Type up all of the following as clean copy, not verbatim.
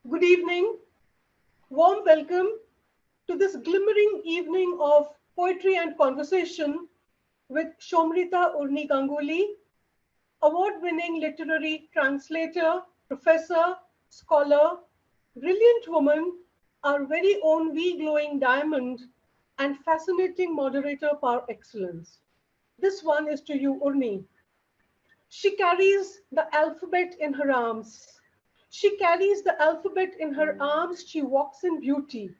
Good evening. Warm welcome to this glimmering evening of poetry and conversation with Somrita Urni Ganguly, award-winning literary translator, professor, scholar, brilliant woman, our very own glowing diamond, and fascinating moderator par excellence. This one is to you, Urni. She carries the alphabet in her arms. She carries the alphabet in her arms. She walks in beauty.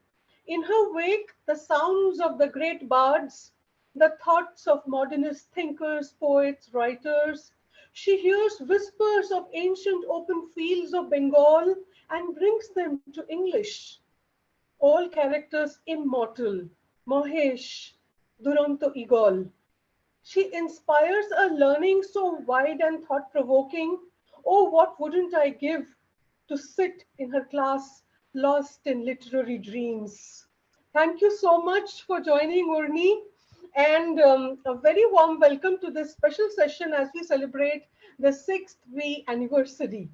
In her wake, the sounds of the great bards, the thoughts of modernist thinkers, poets, writers. She hears whispers of ancient open fields of Bengal and brings them to English. All characters immortal. Mahesh, Duranto Igol. She inspires a learning so wide and thought-provoking. Oh, what wouldn't I give to sit in her class, lost in literary dreams. Thank you so much for joining, Urni, and a very warm welcome to this special session as we celebrate the 6th V anniversary.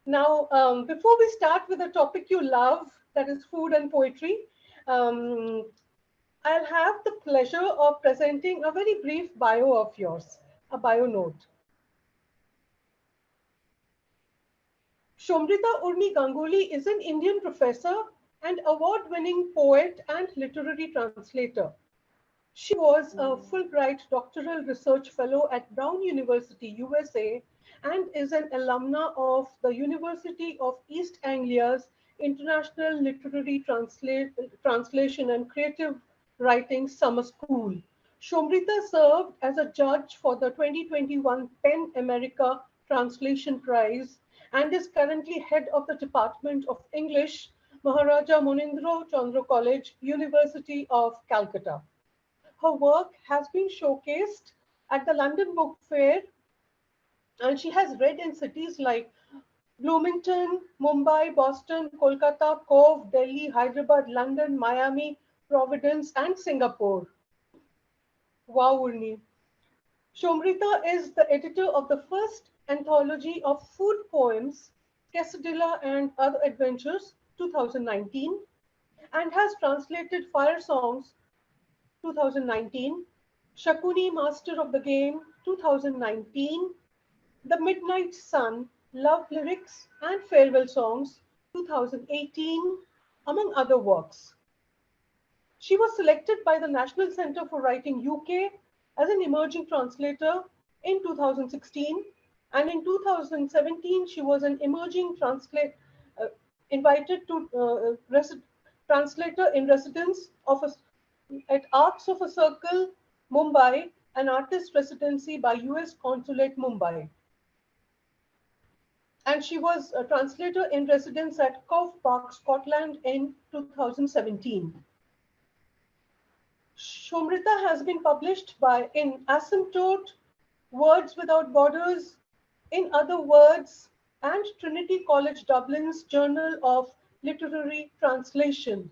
Now, before we start with the topic you love, that is food and poetry, um, I'll have the pleasure of presenting a very brief bio of yours, a bio note. Somrita Urni Ganguly is an Indian professor and award-winning poet and literary translator. She was a Fulbright doctoral research fellow at Brown University, USA, and is an alumna of the University of East Anglia's International Literary Translation and Creative Writing Summer School. Somrita served as a judge for the 2021 PEN America Translation Prize and is currently head of the Department of English, Maharaja Munindra Chandra College, University of Calcutta. Her work has been showcased at the London Book Fair, and she has read in cities like Bloomington, Mumbai, Boston, Kolkata, Cove, Delhi, Hyderabad, London, Miami, Providence, and Singapore. Wow, Urni. Somrita is the editor of the first anthology of food poems, Quesadilla and Other Adventures, 2019, and has translated Fire Songs, 2019, Shakuni, Master of the Game, 2019, The Midnight Sun, Love Lyrics and Farewell Songs, 2018, among other works. She was selected by the National Centre for Writing UK as an emerging translator in 2016, and in 2017 she was an emerging invited to translator in residence of at Arts of a Circle, Mumbai, an artist residency by US Consulate, Mumbai. And she was a translator in residence at Cove Park, Scotland in 2017. Somrita has been published in Asymptote, Words Without Borders, In Other Words, and Trinity College Dublin's Journal of Literary Translation,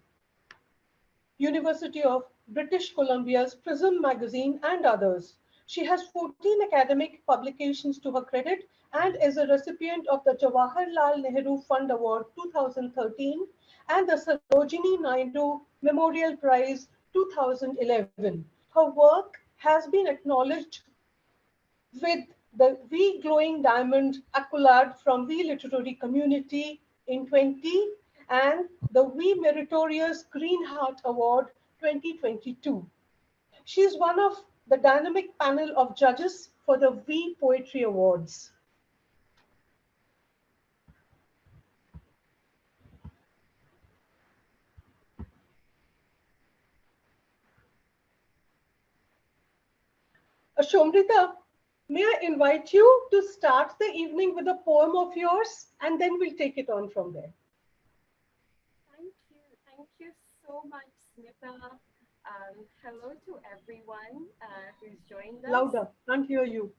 University of British Columbia's Prism magazine, and others. She has 14 academic publications to her credit and is a recipient of the Jawaharlal Nehru Fund Award 2013 and the Sarojini Naidu Memorial Prize 2011. Her work has been acknowledged with the V Glowing Diamond accolade from the literary community in 20 and the V Meritorious Green Heart Award 2022. She is one of the dynamic panel of judges for the V Poetry Awards. Somrita, may I invite you to start the evening with a poem of yours, and then we'll take it on from there. Thank you so much, Smita. Hello to everyone who's joined us. Louder, can't hear you.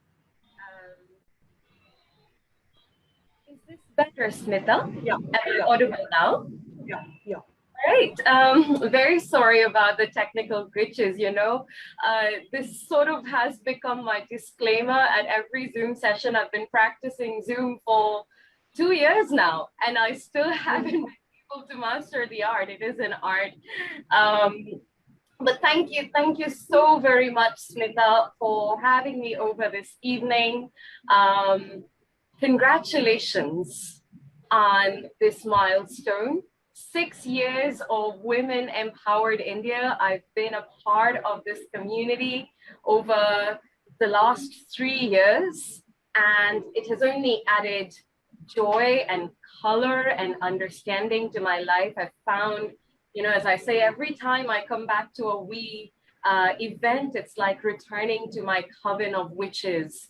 Is this better, Smita? Yeah. Am I audible now? Yeah. Right. Very sorry about the technical glitches, this sort of has become my disclaimer at every Zoom session. I've been practicing Zoom for 2 years now, and I still haven't been able to master the art. It is an art. Um, but thank you so very much, Smita, for having me over this evening. Um, Congratulations on this milestone. 6 years of Women Empowered India. I've been a part of this community over the last 3 years, and it has only added joy and color and understanding to my life. I've found, as I say, every time I come back to a event, it's like returning to my coven of witches,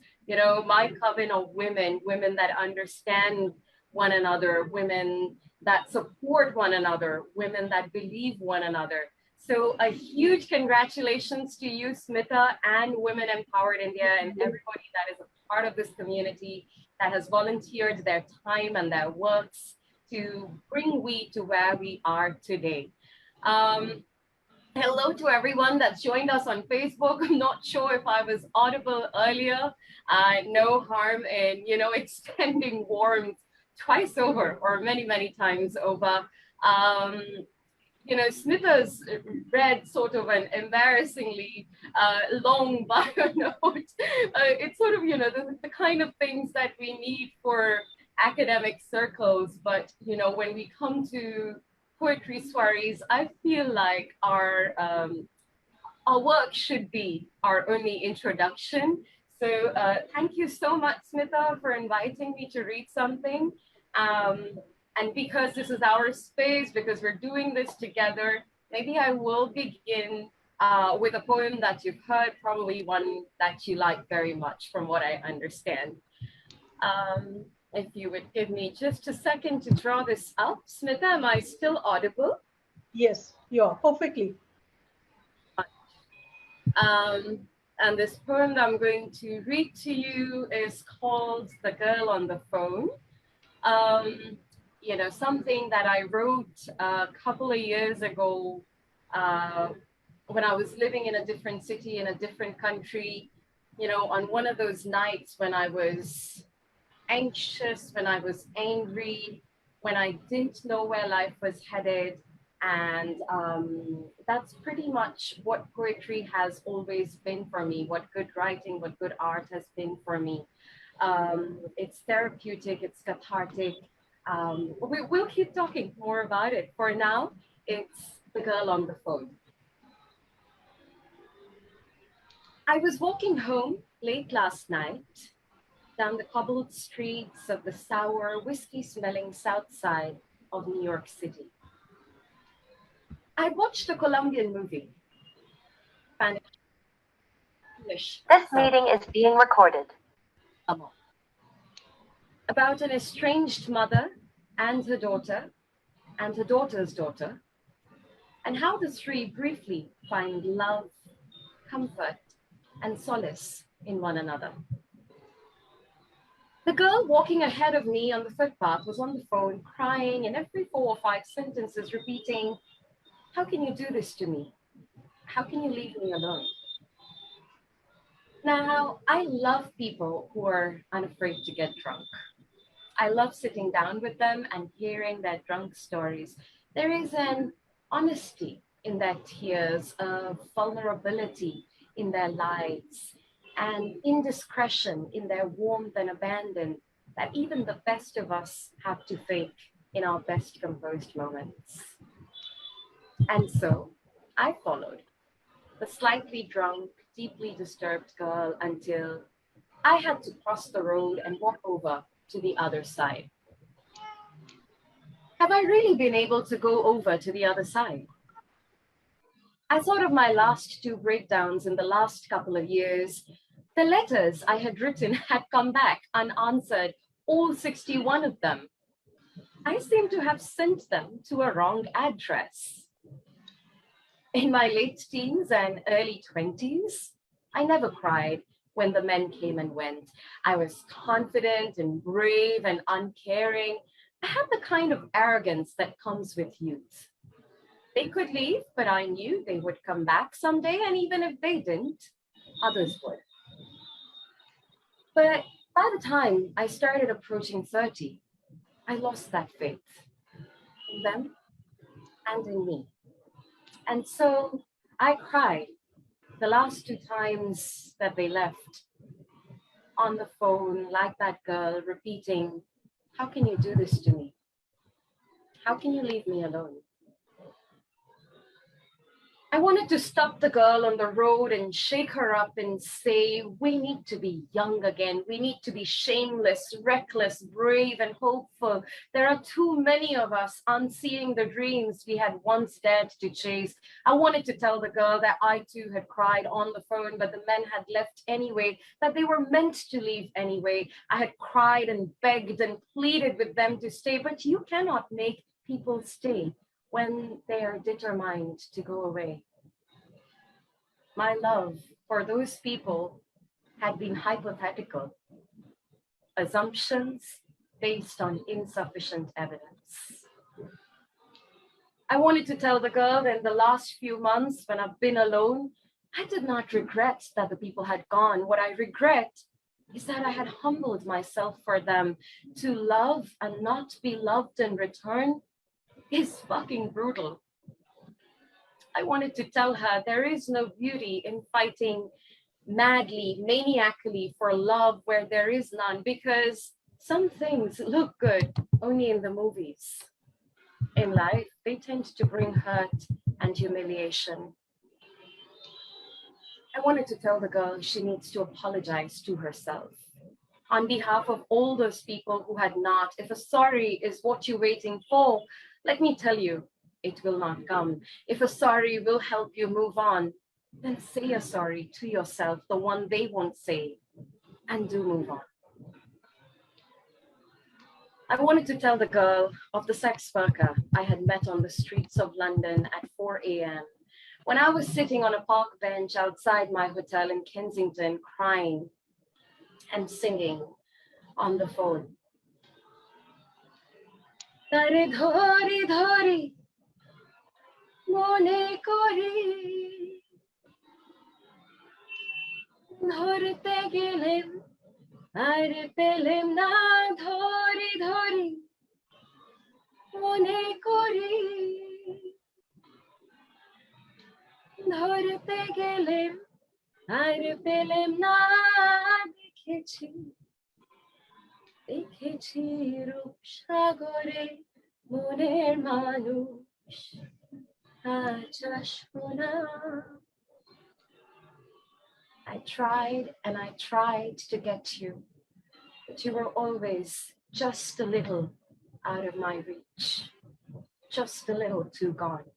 my coven of women that understand one another, women that support one another, women that believe one another. So a huge congratulations to you, Smita, and Women Empowered India, and everybody that is a part of this community that has volunteered their time and their works to bring we to where we are today. Hello to everyone that's joined us on Facebook. I'm not sure if I was audible earlier. No harm in, extending warmth twice over or many, many times over. Smithers read sort of an embarrassingly long bio note. It's sort of, the kind of things that we need for academic circles. But, when we come to poetry soirees, I feel like our work should be our only introduction. So thank you so much, Smita, for inviting me to read something. And because this is our space, because we're doing this together, maybe I will begin with a poem that you've heard, probably one that you like very much from what I understand. If you would give me just a second to draw this up. Smita, am I still audible? Yes, you are perfectly. And this poem that I'm going to read to you is called The Girl on the Phone. Something that I wrote a couple of years ago when I was living in a different city, in a different country, on one of those nights when I was anxious, when I was angry, when I didn't know where life was headed. And that's pretty much what poetry has always been for me, what good writing, what good art has been for me. It's therapeutic, it's cathartic. We'll keep talking more about it. For now, it's The Girl on the Phone. I was walking home late last night down the cobbled streets of the sour, whiskey-smelling south side of New York City. I watched a Colombian movie. Spanish. This meeting is being recorded. About an estranged mother and her daughter's daughter, and how the three briefly find love, comfort, and solace in one another. The girl walking ahead of me on the footpath was on the phone, crying, and every 4 or 5 sentences repeating, "How can you do this to me? How can you leave me alone?" Now, I love people who are unafraid to get drunk. I love sitting down with them and hearing their drunk stories. There is an honesty in their tears, a vulnerability in their lives, and indiscretion in their warmth and abandon that even the best of us have to fake in our best composed moments. And so I followed the slightly drunk, deeply disturbed girl until I had to cross the road and walk over to the other side. Have I really been able to go over to the other side? I thought of my last 2 breakdowns in the last couple of years. The letters I had written had come back unanswered, all 61 of them. I seem to have sent them to a wrong address. In my late teens and early 20s, I never cried when the men came and went. I was confident and brave and uncaring. I had the kind of arrogance that comes with youth. They could leave, but I knew they would come back someday, and even if they didn't, others would. But by the time I started approaching 30, I lost that faith in them and in me. And so I cried the last 2 times that they left, on the phone like that girl, repeating, how can you do this to me? How can you leave me alone? I wanted to stop the girl on the road and shake her up and say, we need to be young again. We need to be shameless, reckless, brave, and hopeful. There are too many of us unseeing the dreams we had once dared to chase. I wanted to tell the girl that I too had cried on the phone, but the men had left anyway, that they were meant to leave anyway. I had cried and begged and pleaded with them to stay, but you cannot make people stay when they are determined to go away. My love for those people had been hypothetical, assumptions based on insufficient evidence. I wanted to tell the girl that in the last few months when I've been alone, I did not regret that the people had gone. What I regret is that I had humbled myself for them. To love and not be loved in return is fucking brutal. I wanted to tell her there is no beauty in fighting madly, maniacally for love where there is none, because some things look good only in the movies. In life, they tend to bring hurt and humiliation. I wanted to tell the girl she needs to apologize to herself. On behalf of all those people who had not, if a sorry is what you're waiting for, let me tell you, it will not come. If a sorry will help you move on, then say a sorry to yourself, the one they won't say, and do move on. I wanted to tell the girl of the sex worker I had met on the streets of London at 4 a.m. when I was sitting on a park bench outside my hotel in Kensington, crying and singing on the phone. Tare dhori dhori mone kori dhorte gelem ar pelem na dhori dhori mone kori ধরতে গেলেম আর পেলেম না দেখেছি দেখেছি রূপসাগরে মনের মানুষ আজ আসবো না I tried and I tried to get you, but you were always just a little out of my reach, just a little too gone.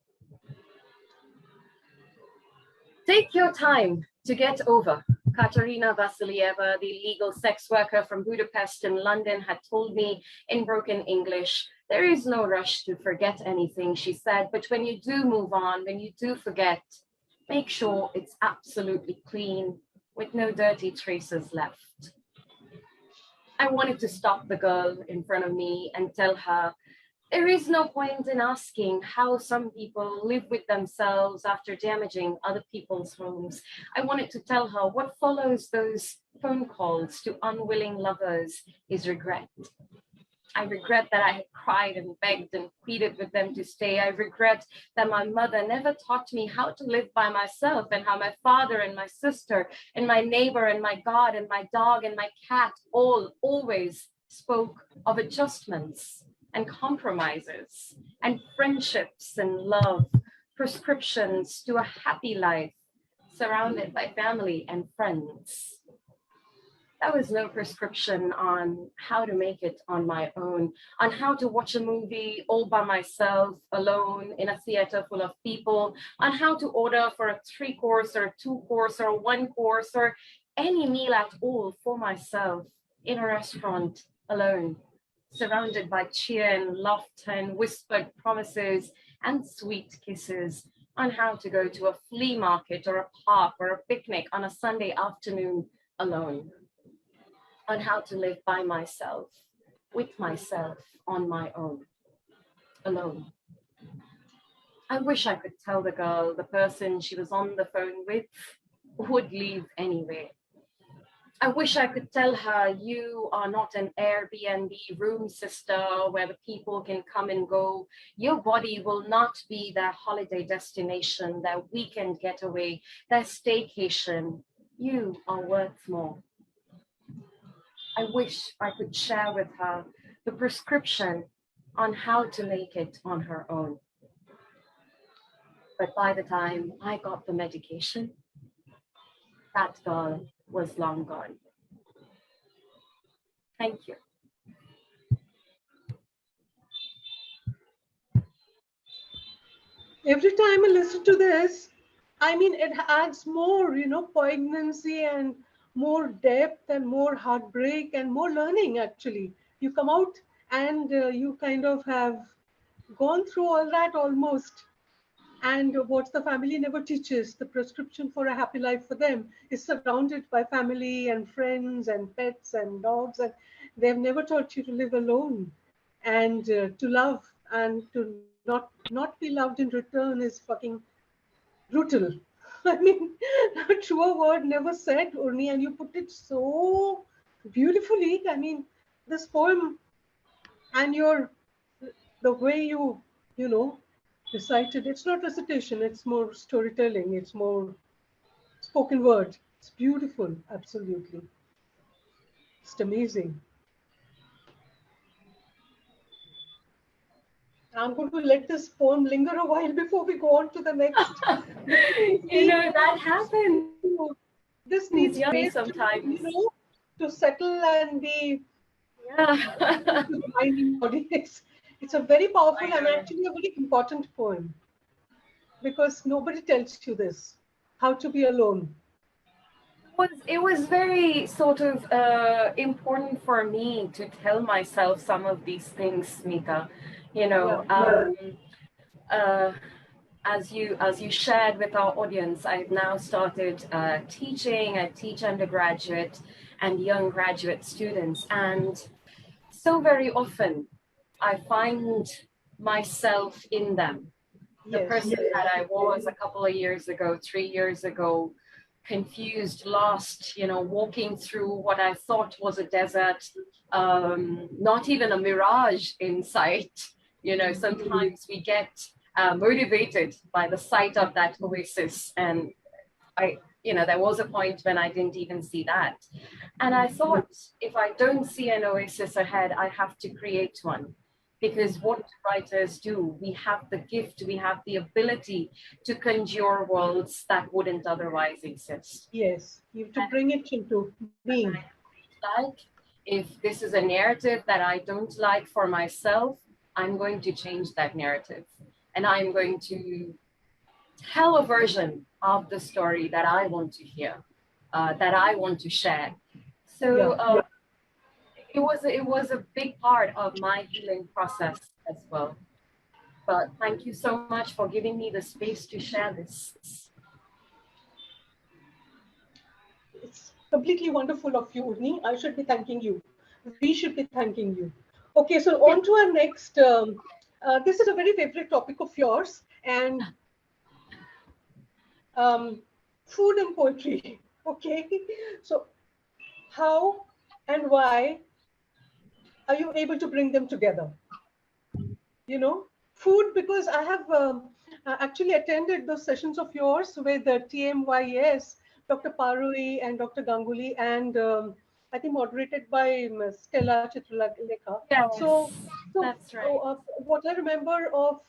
Take your time to get over. Katerina Vasilieva, the legal sex worker from Budapest in London, had told me in broken English, there is no rush to forget anything, she said, but when you do move on, when you do forget, make sure it's absolutely clean with no dirty traces left. I wanted to stop the girl in front of me and tell her, there is no point in asking how some people live with themselves after damaging other people's homes. I wanted to tell her what follows those phone calls to unwilling lovers is regret. I regret that I had cried and begged and pleaded with them to stay. I regret that my mother never taught me how to live by myself, and how my father and my sister and my neighbor and my God and my dog and my cat all always spoke of adjustments and compromises and friendships and love, prescriptions to a happy life surrounded by family and friends. There was no prescription on how to make it on my own, on how to watch a movie all by myself, alone, in a theater full of people, on how to order for a 3-course or a 2-course or a 1-course or any meal at all for myself in a restaurant alone, surrounded by cheer and laughter and whispered promises and sweet kisses, on how to go to a flea market or a park or a picnic on a Sunday afternoon alone, on how to live by myself, with myself, on my own, alone. I wish I could tell the girl the person she was on the phone with would leave anyway. I wish I could tell her, you are not an Airbnb room sister where the people can come and go. Your body will not be their holiday destination, their weekend getaway, their staycation. You are worth more. I wish I could share with her the prescription on how to make it on her own. But by the time I got the medication, that girl was long gone. Thank you. Every time I listen to this, I mean, it adds more, poignancy and more depth and more heartbreak and more learning, actually. You come out and you kind of have gone through all that almost. And what the family never teaches, the prescription for a happy life for them is surrounded by family and friends and pets and dogs. And they've never taught you to live alone and to love, and to not be loved in return is fucking brutal. I mean, a truer word never said, Urni, and you put it so beautifully. I mean, this poem and the way you know recited, it's not recitation, it's more storytelling, it's more spoken word. It's beautiful, absolutely. It's amazing. I'm going to let this poem linger a while before we go on to the next. That happens. This needs Yeah, space sometimes. to settle and be Yeah. to the mind and body. It's a very powerful and actually a very important poem, because nobody tells you this, how to be alone. It was very sort of important for me to tell myself some of these things, Mika. You know, uh, as you shared with our audience, I've now started teaching. I teach undergraduate and young graduate students, and so very often I find myself in them. The person that I was a couple of years ago, 3 years ago, confused, lost, walking through what I thought was a desert, not even a mirage in sight. Sometimes we get motivated by the sight of that oasis. And there was a point when I didn't even see that. And I thought, if I don't see an oasis ahead, I have to create one. Because what writers do, we have the gift, we have the ability to conjure worlds that wouldn't otherwise exist. Yes, you have to bring it into being. Like, if this is a narrative that I don't like for myself, I'm going to change that narrative. And I'm going to tell a version of the story that I want to hear, that I want to share. So it was a big part of my healing process as well. But thank you so much for giving me the space to share this. It's completely wonderful of you, Urni. I should be thanking you. We should be thanking you. Okay, so on to our next. This is a very favorite topic of yours, and food and poetry. Okay, so how and why are you able to bring them together? Food, because I have actually attended those sessions of yours with the TMYS, Dr. Parui and Dr. Ganguly, and I think moderated by Stella Chitralekha. Yes, so that's right. What I remember of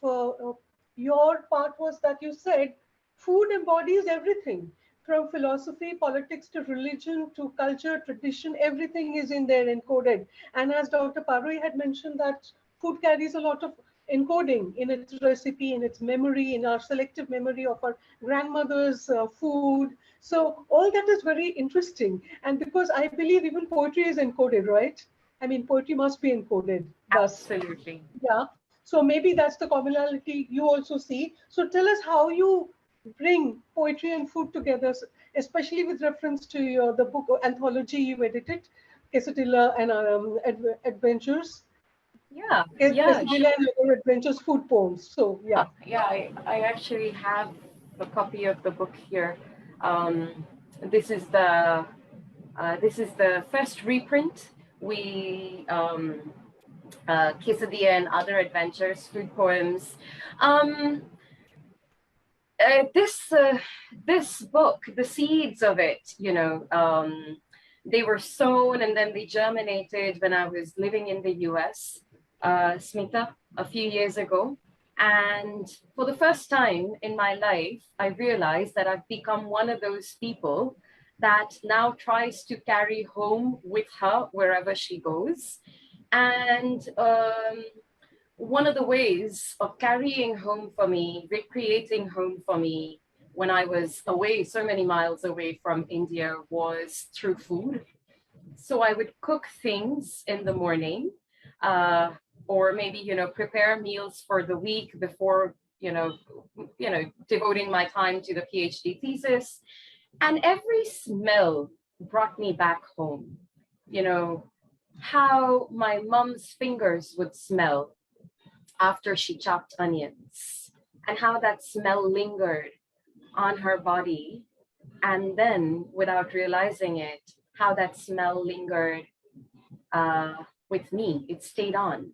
your part was that you said food embodies everything, from philosophy, politics to religion to culture, tradition, everything is in there encoded. And as Dr. Parui had mentioned, that food carries a lot of encoding in its recipe, in its memory, in our selective memory of our grandmother's food. So all that is very interesting. And because I believe even poetry is encoded, right? I mean, poetry must be encoded. Absolutely. Yeah. So maybe that's the commonality you also see. So tell us how you bring poetry and food together, especially with reference to the book anthology you edited, Quesadilla and Adventures. Yeah. Quesadilla and Other Adventures, food poems. So yeah. I actually have a copy of the book here. This is the This is the first reprint. We Quesadilla and Other Adventures, Food Poems. This book, the seeds of it, they were sown and then they germinated when I was living in the US, Smita, a few years ago. And for the first time in my life, I realized that I've become one of those people that now tries to carry home with her wherever she goes. And one of the ways of carrying home for me, recreating home for me when I was away, so many miles away from India, was through food. So I would cook things in the morning, or maybe, prepare meals for the week before, devoting my time to the PhD thesis. And every smell brought me back home. How my mom's fingers would smell after she chopped onions, and how that smell lingered on her body. And then, without realizing it, how that smell lingered with me. It stayed on.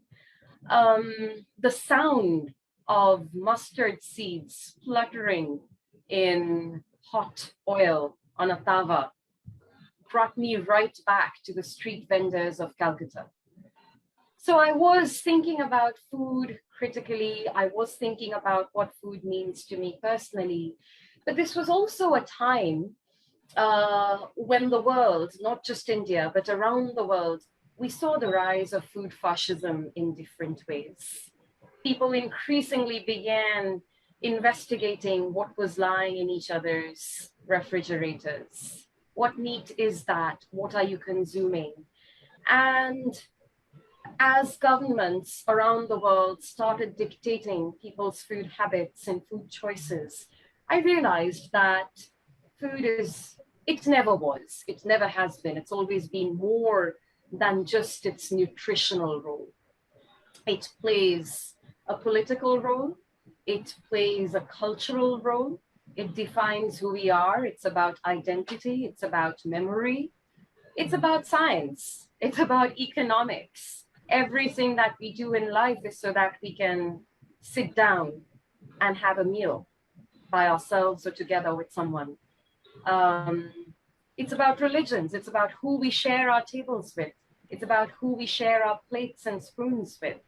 The sound of mustard seeds fluttering in hot oil on a tawa brought me right back to the street vendors of Calcutta. So I was thinking about food critically. I was thinking about what food means to me personally. But this was also a time when the world, not just India, but around the world, we saw the rise of food fascism in different ways. People increasingly began investigating what was lying in each other's refrigerators. What meat is that? What are you consuming? And as governments around the world started dictating people's food habits and food choices, I realized that food it never was, it never has been, it's always been more than just its nutritional role. It plays a political role, it plays a cultural role, it defines who we are, it's about identity, it's about memory, it's about science, it's about economics. Everything that we do in life is so that we can sit down and have a meal by ourselves or together with someone. It's about religions. It's about who we share our tables with. It's about who we share our plates and spoons with.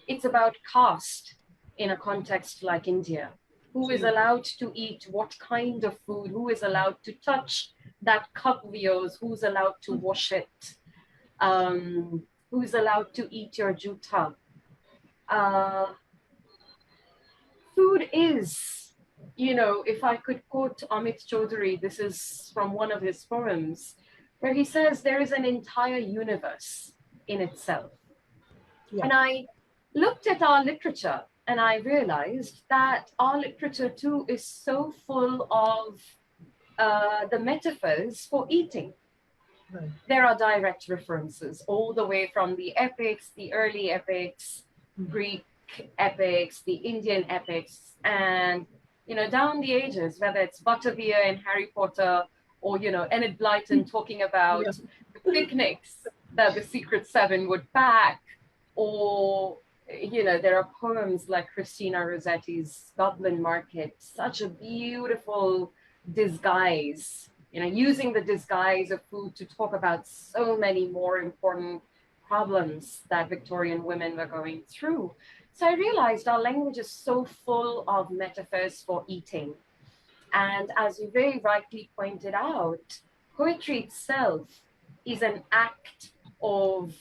It's about caste in a context like India. Who is allowed to eat what kind of food? Who is allowed to touch that cup of yours? Who's allowed to wash it? Who's allowed to eat your juta? Food is, if I could quote Amit Chaudhary, this is from one of his poems, where he says there is an entire universe in itself. Yeah. And I looked at our literature and I realized that our literature too is so full of the metaphors for eating. Right. There are direct references all the way from the epics, the early epics, Greek epics, the Indian epics, and down the ages, whether it's Butterbeer in Harry Potter or Enid Blyton talking about the picnics that the Secret Seven would pack, or there are poems like Christina Rossetti's Goblin Market, such a beautiful disguise, using the disguise of food to talk about so many more important problems that Victorian women were going through. So I realized our language is so full of metaphors for eating. And as you very rightly pointed out, poetry itself is an act of,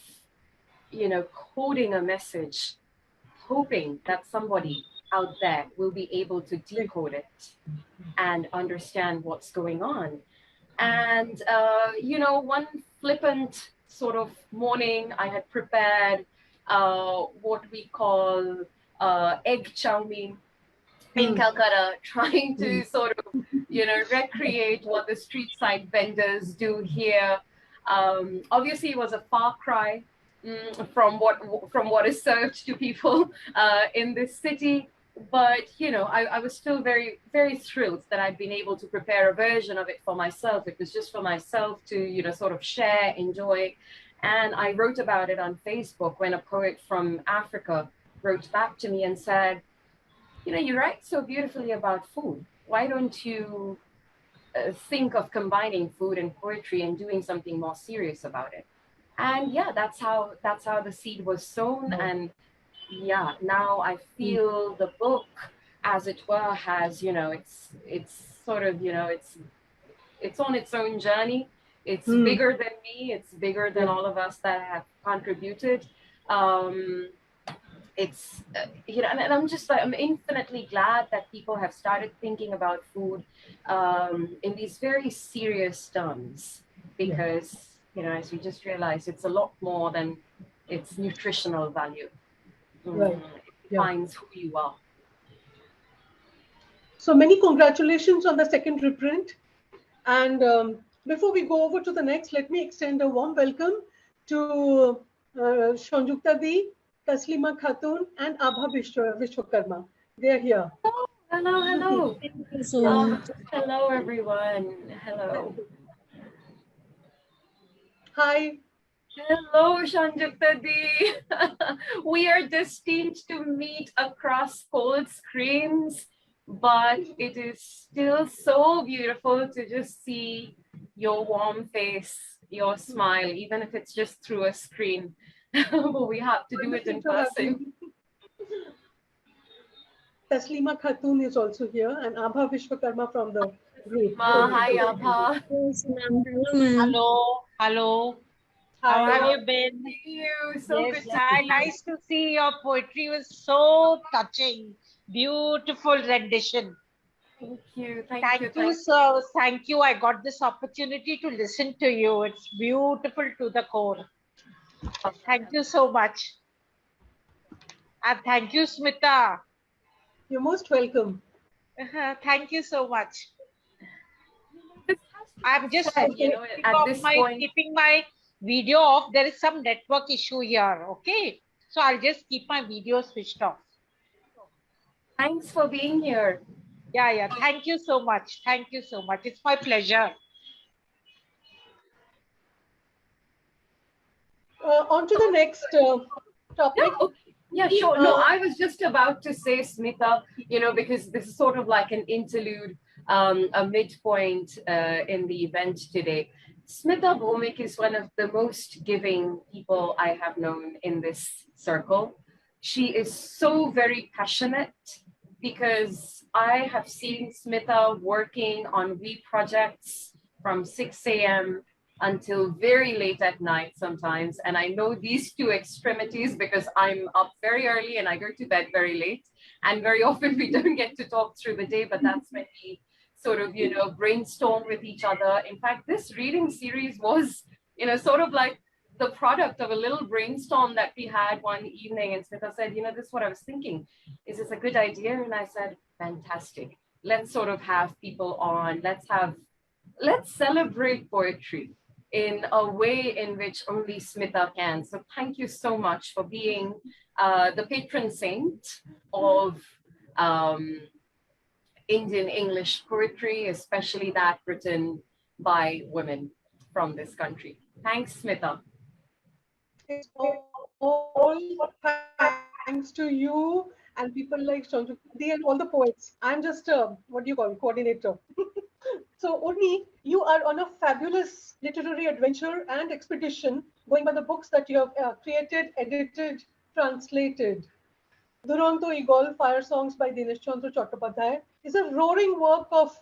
coding a message, hoping that somebody out there will be able to decode it and understand what's going on. And, one flippant sort of morning, I had prepared what we call egg chow mein in Calcutta, trying to sort of, recreate what the street side vendors do here. Obviously, it was a far cry from what is served to people in this city. but you know, I was still very, very thrilled that I'd been able to prepare a version of it for myself. It was just for myself to, you know, sort of share, enjoy. And I wrote about it on Facebook when a poet from Africa wrote back to me and said, you know, you write so beautifully about food. Why don't you think of combining food and poetry and doing something more serious about it? And yeah, that's how the seed was sown. And yeah, now I feel the book, as it were, has, you know, it's sort of, you know, it's on its own journey. It's bigger than me. It's bigger than all of us that have contributed. It's you know, and I'm just like, I'm infinitely glad that people have started thinking about food in these very serious terms, because you know, as we just realized, it's a lot more than its nutritional value. Right. It defines who you are. So many congratulations on the second reprint. And before we go over to the next, let me extend a warm welcome to Sanjukta Di, Taslima Khatun, and Abha Vishwakarma. They are here. Hello, hello. Thank you so much. Hello, everyone. Hello. Hi. Hello, Sanjukta Di. We are destined to meet across cold screens, but it is still so beautiful to just see your warm face, your smile, even if it's just through a screen. But we have to do it in person. Taslima Khatun is also here, and Abha Vishwakarma from the group. Hi, Abha. Yes, ma'am. Hello, ma'am. Hello, hello. How Hi. have you been? Thank you. So Yes, good to hi, see you. nice to see your poetry was so touching. Beautiful rendition. Thank you. Thank you. Thank you, sir. Thank you. I got this opportunity to listen to you. It's beautiful to the core. Thank you so much. And thank you, Smita. You're most welcome. Thank you so much. I'm just you know, at this point, keeping my video off. There is some network issue here. Okay. So I'll just keep my video switched off. thanks for being here. Yeah. Thank you so much. Thank you so much. It's my pleasure. On to the next topic. Yeah, sure. No, I was just about to say, Smita, you know, because this is sort of like an interlude, a midpoint in the event today. Smita Bhomik is one of the most giving people I have known in this circle. She is so very passionate, because I have seen Smita working on wee projects from 6 a.m. until very late at night sometimes. And I know these two extremities because I'm up very early and I go to bed very late. And very often we don't get to talk through the day, but that's when we sort of, you know, brainstorm with each other. In fact, this reading series was, you know, sort of like the product of a little brainstorm that we had one evening. And Smita said, you know, this is what I was thinking. Is this a good idea? And I said, fantastic. Let's sort of have people on. Let's celebrate poetry in a way in which only Smita can. So thank you so much for being the patron saint of Indian English poetry, especially that written by women from this country. Thanks, Smita. It's all thanks to you and people like Sanjukta and all the poets. I'm just what do you call it, coordinator. So, Urni, you are on a fabulous literary adventure and expedition going by the books that you have created, edited, translated. Duranto Eagle, Fire Songs by Dinesh Chandra Chattopadhyay is a roaring work of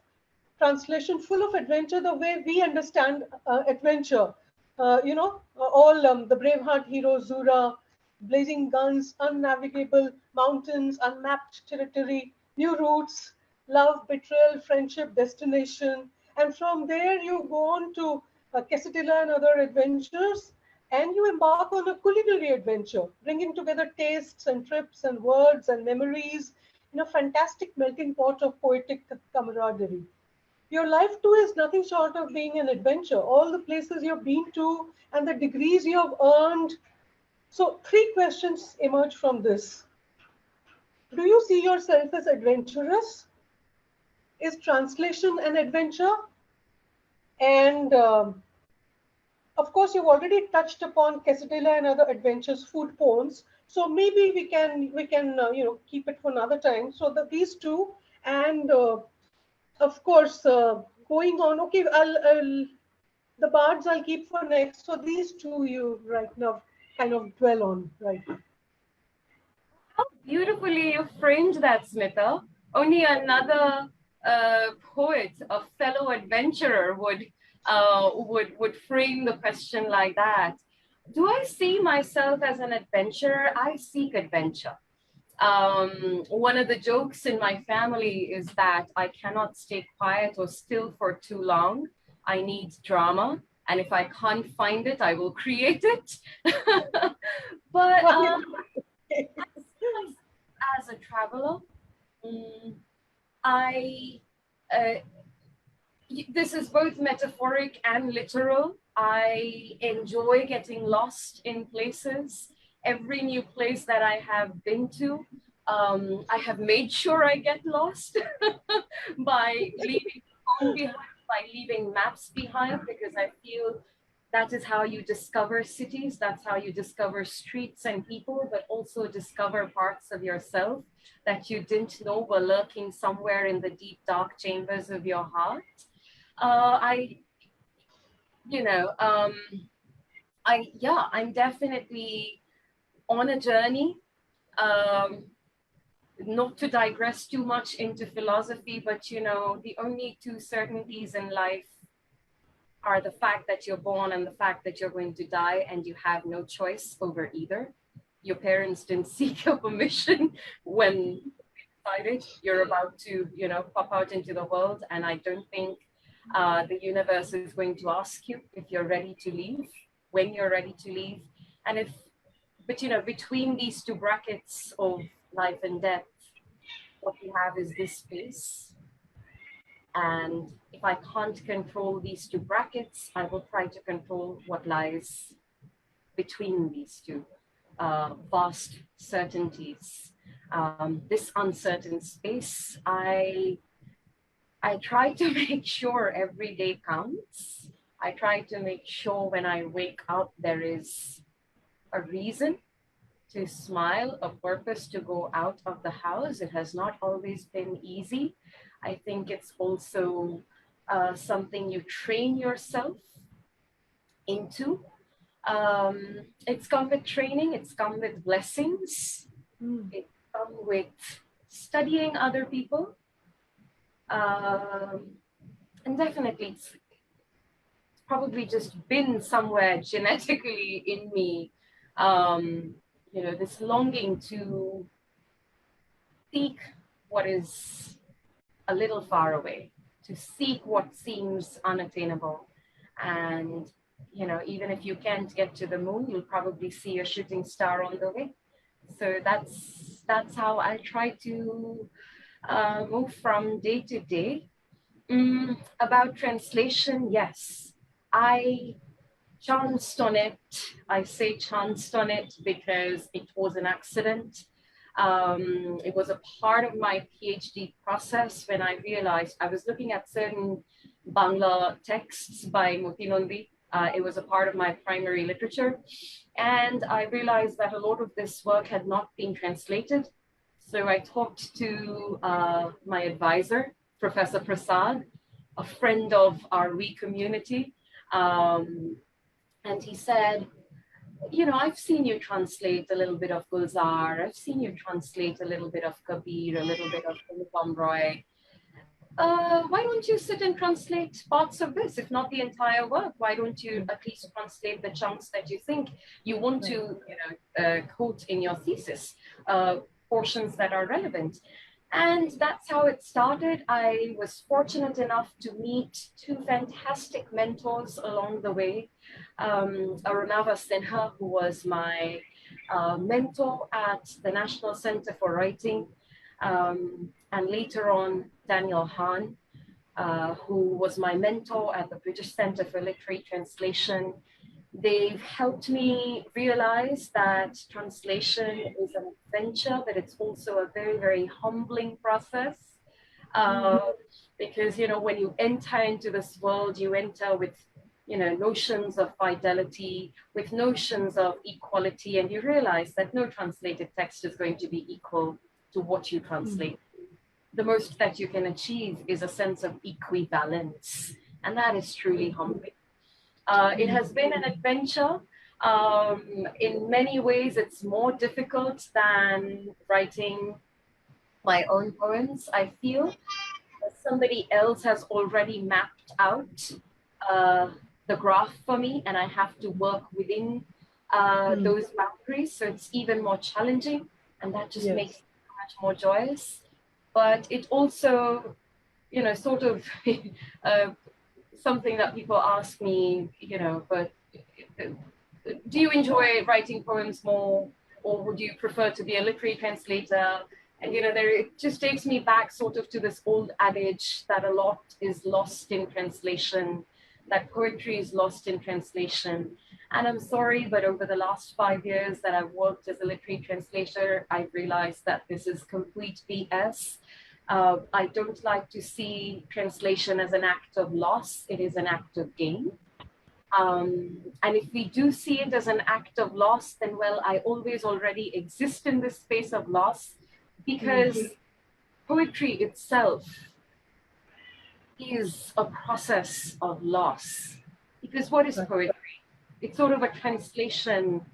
translation full of adventure the way we understand adventure. All the Braveheart heroes, Zura, blazing guns, unnavigable mountains, unmapped territory, new routes, love, betrayal, friendship, destination. And from there, you go on to Quesadilla and other adventures, and you embark on a culinary adventure, bringing together tastes and trips and words and memories in a fantastic melting pot of poetic camaraderie. Your life too is nothing short of being an adventure. All the places you've been to and the degrees you have earned. So, three questions emerge from this. Do you see yourself as adventurous? Is translation an adventure? And of course, you've already touched upon quesadilla and other adventures food poems. So maybe we can keep it for another time. So these two, and of course going on. Okay, I'll the bards I'll keep for next. So these two you right now kind of dwell on right now. How beautifully you framed that, Smita. Only another poet, a fellow adventurer, would frame the question like that. Do I see myself as an adventurer? I seek adventure. One of the jokes in my family is that I cannot stay quiet or still for too long. I need drama. And if I can't find it, I will create it. But I see myself as a traveler. I this is both metaphoric and literal. I enjoy getting lost in places. Every new place that I have been to, I have made sure I get lost by leaving phone behind, by leaving maps behind, because I feel that is how you discover cities, that's how you discover streets and people, but also discover parts of yourself that you didn't know were lurking somewhere in the deep, dark chambers of your heart. I'm definitely on a journey. Not to digress too much into philosophy, but the only two certainties in life are the fact that you're born and the fact that you're going to die, and you have no choice over either. Your parents didn't seek your permission when decided you're about to, pop out into the world. And I don't think the universe is going to ask you if you're ready to leave, when you're ready to leave. And between these two brackets of life and death, what we have is this space. And if I can't control these two brackets, I will try to control what lies between these two vast certainties. This uncertain space, I try to make sure every day counts. I try to make sure when I wake up, there is a reason to smile, a purpose to go out of the house. It has not always been easy. I think it's also something you train yourself into. It's come with training, it's come with blessings, it's come with studying other people. And definitely it's probably just been somewhere genetically in me, this longing to seek what is a little far away, to seek what seems unattainable. And, even if you can't get to the moon, you'll probably see a shooting star on the way. So that's how I try to move from day to day. About translation, yes, I chanced on it. I say chanced on it because it was an accident. It was a part of my PhD process when I realized I was looking at certain Bangla texts by Moti Nandi. It was a part of my primary literature. And I realized that a lot of this work had not been translated. So I talked to my advisor, Professor Prasad, a friend of our We community. And he said, I've seen you translate a little bit of Gulzar. I've seen you translate a little bit of Kabir, a little bit of Anupam Roy. Why don't you sit and translate parts of this, if not the entire work? Why don't you at least translate the chunks that you think you want to, quote in your thesis, portions that are relevant? And that's how it started. I was fortunate enough to meet two fantastic mentors along the way. Arunava Sinha, who was my mentor at the National Center for Writing, and later on Daniel Hahn, who was my mentor at the British Center for Literary Translation. They've helped me realize that translation is an adventure, but it's also a very, very humbling process. Because, you know, when you enter into this world, you enter with, you know, notions of fidelity, with notions of equality, and you realize that no translated text is going to be equal to what you translate. The most that you can achieve is a sense of equivalence, and that is truly humbling. It has been an adventure. In many ways, it's more difficult than writing my own poems, I feel. Somebody else has already mapped out the graph for me, and I have to work within those boundaries. So it's even more challenging, and that just makes it much more joyous. But it also, you know, sort of something that people ask me, you know, but do you enjoy writing poems more, or would you prefer to be a literary translator? And, you know, it just takes me back sort of to this old adage that a lot is lost in translation, that poetry is lost in translation. And I'm sorry, but over the last 5 years that I've worked as a literary translator, I've realized that this is complete BS. I don't like to see translation as an act of loss. It is an act of gain. And if we do see it as an act of loss, then, well, I always already exist in this space of loss, because poetry itself is a process of loss. Because what is poetry? It's sort of a translation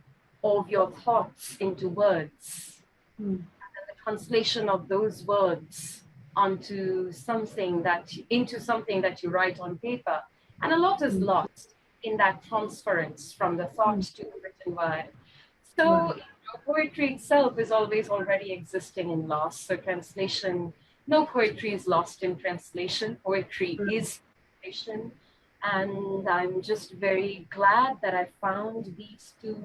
of your thoughts into words. And the translation of those words into something that you write on paper. And a lot is lost in that transference from the thought to the written word. So poetry itself is always already existing in loss. So translation, no poetry is lost in translation. Poetry is translation. And I'm just very glad that I found these two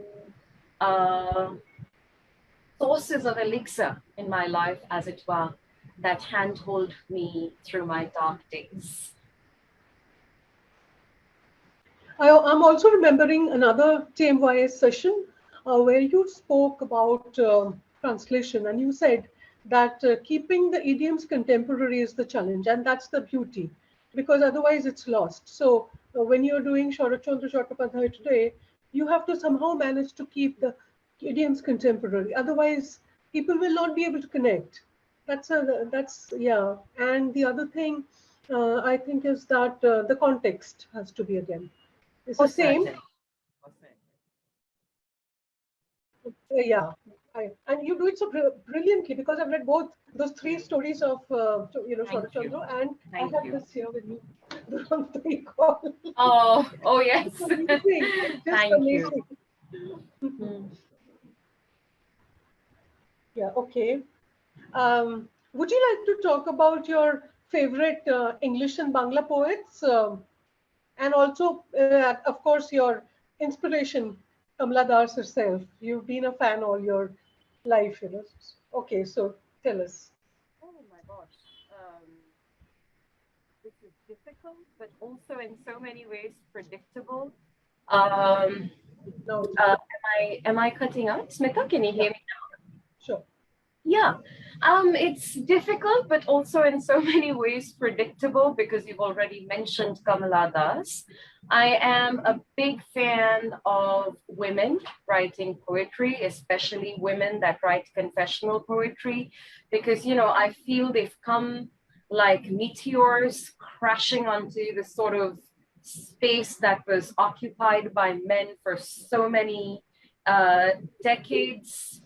sources of elixir in my life, as it were, that handhold me through my dark days. I'm also remembering another TMYS session where you spoke about translation, and you said that keeping the idioms contemporary is the challenge, and that's the beauty, because otherwise it's lost. So when you're doing Sharat Chandra Chattopadhyay today, you have to somehow manage to keep the idioms contemporary. Otherwise, people will not be able to connect. That's yeah. And the other thing I think is that the context has to be again. It's the same. Yeah, and you do it so brilliantly, because I've read both those three stories of Sharat Chandra, and I have this here with me, the Ramtari Call. Oh yes. It's amazing. It's just Thank amazing. you. Yeah. Okay. Would you like to talk about your favorite English and Bangla poets, and also, of course, your inspiration, Kamala Das herself? You've been a fan all your life, you know. Okay, so tell us. Oh my gosh. This is difficult, but also in so many ways predictable. No. Am I cutting out? Smita, can you hear me now? Sure. Yeah, it's difficult, but also in so many ways predictable, because you've already mentioned Kamala Das. I am a big fan of women writing poetry, especially women that write confessional poetry, because, you know, I feel they've come like meteors crashing onto the sort of space that was occupied by men for so many decades.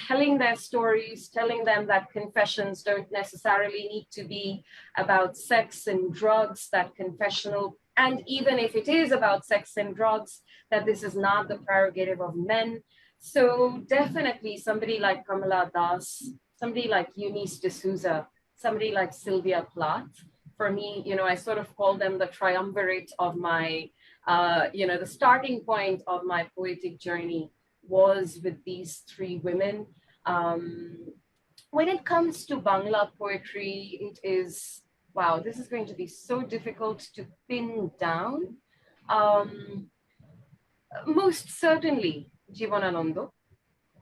Telling their stories, telling them that confessions don't necessarily need to be about sex and drugs, that confessional, and even if it is about sex and drugs, that this is not the prerogative of men. So definitely somebody like Kamala Das, somebody like Eunice D'Souza, somebody like Sylvia Plath. For me, you know, I sort of call them the triumvirate of my, the starting point of my poetic journey was with these three women. When it comes to Bangla poetry, it is, wow, this is going to be so difficult to pin down. Most certainly, Jivanananda.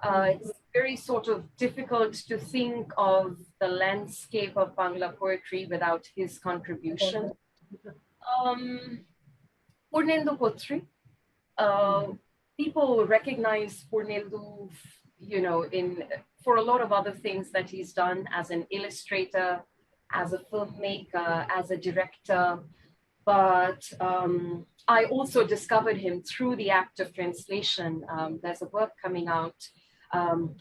It's very sort of difficult to think of the landscape of Bangla poetry without his contribution. Purnendu Potri, people recognize Purnendu, for a lot of other things that he's done as an illustrator, as a filmmaker, as a director. But I also discovered him through the act of translation. There's a work coming out,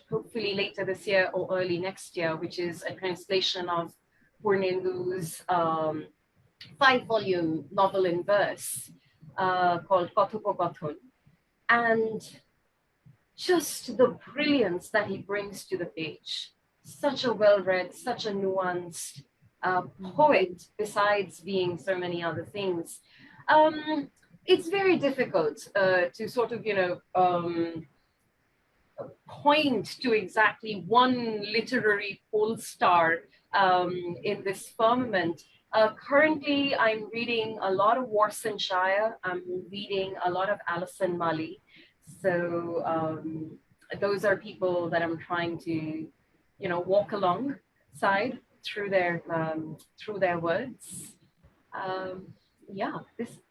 hopefully later this year or early next year, which is a translation of Purnendu's 5-volume novel in verse called Kathopokathon. And just the brilliance that he brings to the page. Such a well-read, such a nuanced poet, besides being so many other things. It's very difficult to sort of, point to exactly one literary pole star in this firmament. Currently, I'm reading a lot of Warsan Shire. I'm reading a lot of Alison Mali. So those are people that I'm trying to, walk alongside through their words.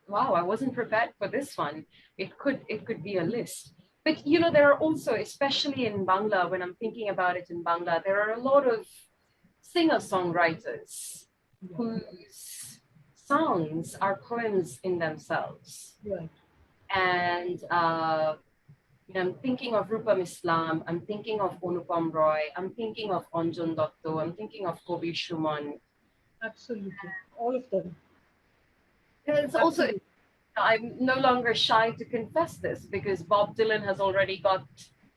Wow, I wasn't prepared for this one. It could be a list. But there are also, especially in Bangla, when I'm thinking about it in Bangla, there are a lot of singer-songwriters whose songs are poems in themselves. Right. And I'm thinking of Rupam Islam, I'm thinking of Anupam Roy, I'm thinking of Anjan Dotto, I'm thinking of Kabir Shuman. Absolutely, all of them. It's also, I'm no longer shy to confess this because Bob Dylan has already got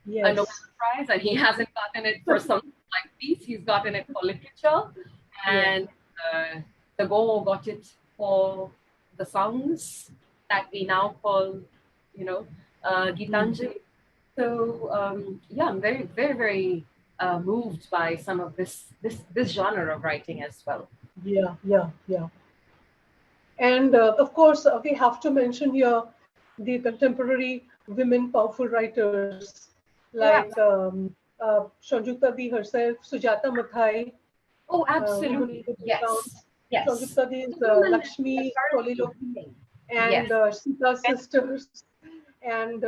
a Nobel Prize and he hasn't gotten it for something like these. He's gotten it for literature, and the Go got it for the songs that we now call, Gitanjali. So I'm very, very, very moved by some of this genre of writing as well. Yeah. And of course, we have to mention here the contemporary women powerful writers like Sanjukta Di herself, Sujata Mathai. Oh, absolutely. Yes. Sanjukta Di is Lakshmi Soliloquy and Sita's sisters and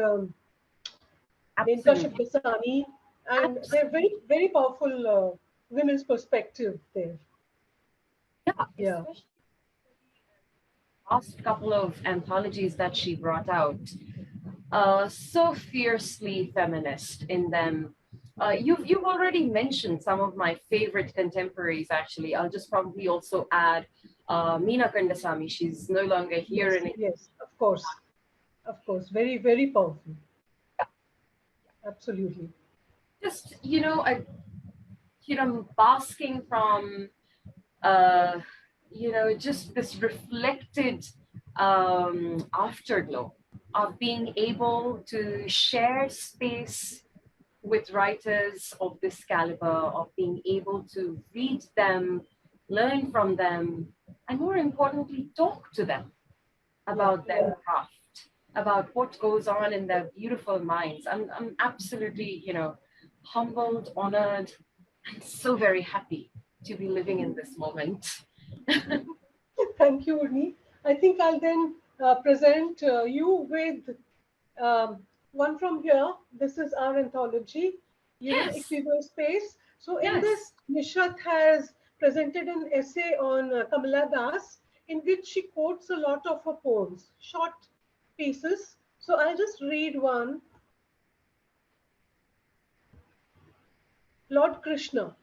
Menka Shibdasani. And they're very, very powerful women's perspective there. Yeah. Last couple of anthologies that she brought out, so fiercely feminist in them. You've already mentioned some of my favorite contemporaries. Actually, I'll just probably also add Meena Kandasamy. She's no longer here. Yes, of course, very, very powerful. Absolutely. Just basking from just this reflected afterglow of being able to share space with writers of this caliber, of being able to read them, learn from them, and more importantly, talk to them about their craft, about what goes on in their beautiful minds. I'm absolutely, humbled, honored, and so very happy to be living in this moment. Thank you, Urni. I think I'll then present you with one from here. This is our anthology, Equivocal Space. So in this, Nishat has presented an essay on Kamala Das, in which she quotes a lot of her poems, short pieces. So I'll just read one. Lord Krishna.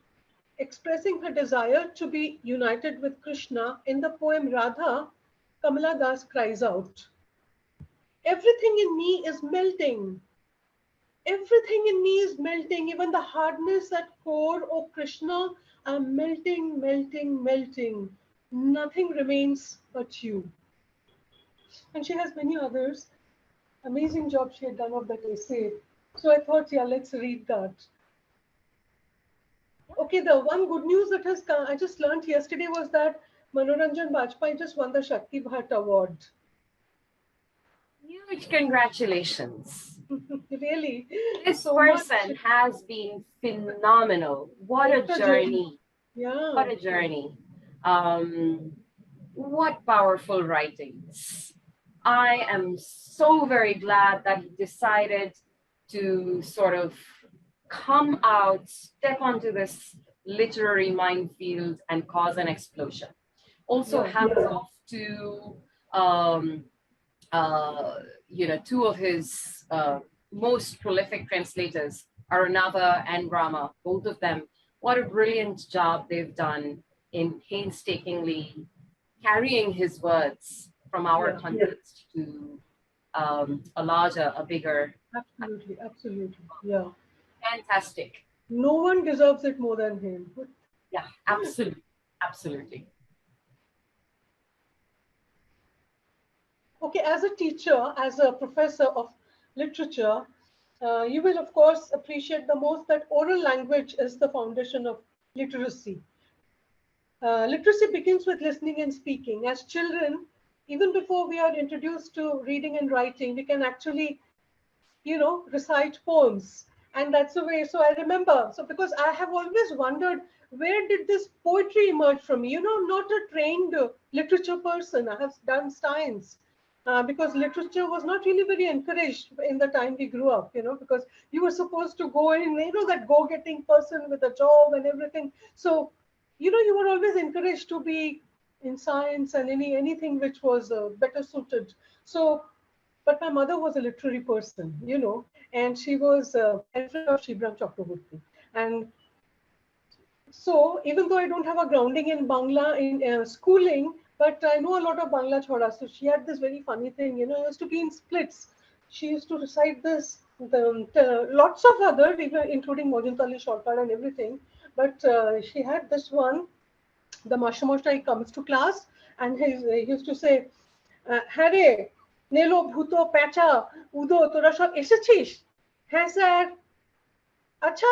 Expressing her desire to be united with Krishna in the poem Radha, Kamala Das cries out, "Everything in me is melting. Everything in me is melting. Even the hardness at core, oh Krishna, I'm melting, melting, melting. Nothing remains but you." And she has many others. Amazing job she had done of that essay. So I thought, let's read that. Okay, the one good news that has come, I just learned yesterday was that Manoranjan Bajpayee just won the Shakti Bhat Award. Huge congratulations. Really, This so much. person has been phenomenal. What a journey. Yeah. What a journey. What powerful writings. I am so very glad that he decided to sort of come out, step onto this literary minefield and cause an explosion. Also, Yeah. hats off to um, two of his most prolific translators, Arunava and Rama, both of them. What a brilliant job they've done in painstakingly carrying his words from our context to a larger, a bigger. Absolutely, absolutely. Yeah. Fantastic. No one deserves it more than him. Yeah, absolutely. Absolutely. Okay, as a teacher, as a professor of literature, you will, of course, appreciate the most that oral language is the foundation of literacy. Literacy begins with listening and speaking. As children, even before we are introduced to reading and writing, we can actually, recite poems. And that's the way. So I remember, so because I have always wondered, where did this poetry emerge from me? Not a trained literature person. I have done science. Because literature was not really very encouraged in the time we grew up, because you were supposed to go in, that go-getting person with a job and everything. So, you were always encouraged to be in science and anything which was better suited. So, but my mother was a literary person, and she was a pen friend of Shibram Chakraborty. And so even though I don't have a grounding in Bangla in schooling, but I know a lot of Bangla Chora. So she had this very funny thing, it used to be in splits. She used to recite this, lots of other, even including Mojantali Sharkar and everything. But she had this one, the Mashamashai comes to class and he used to say, Hare, Nelo, Bhuto, Pacha, Udo, Tora সব এসেছিস? হ্যাঁ sir. আচ্ছা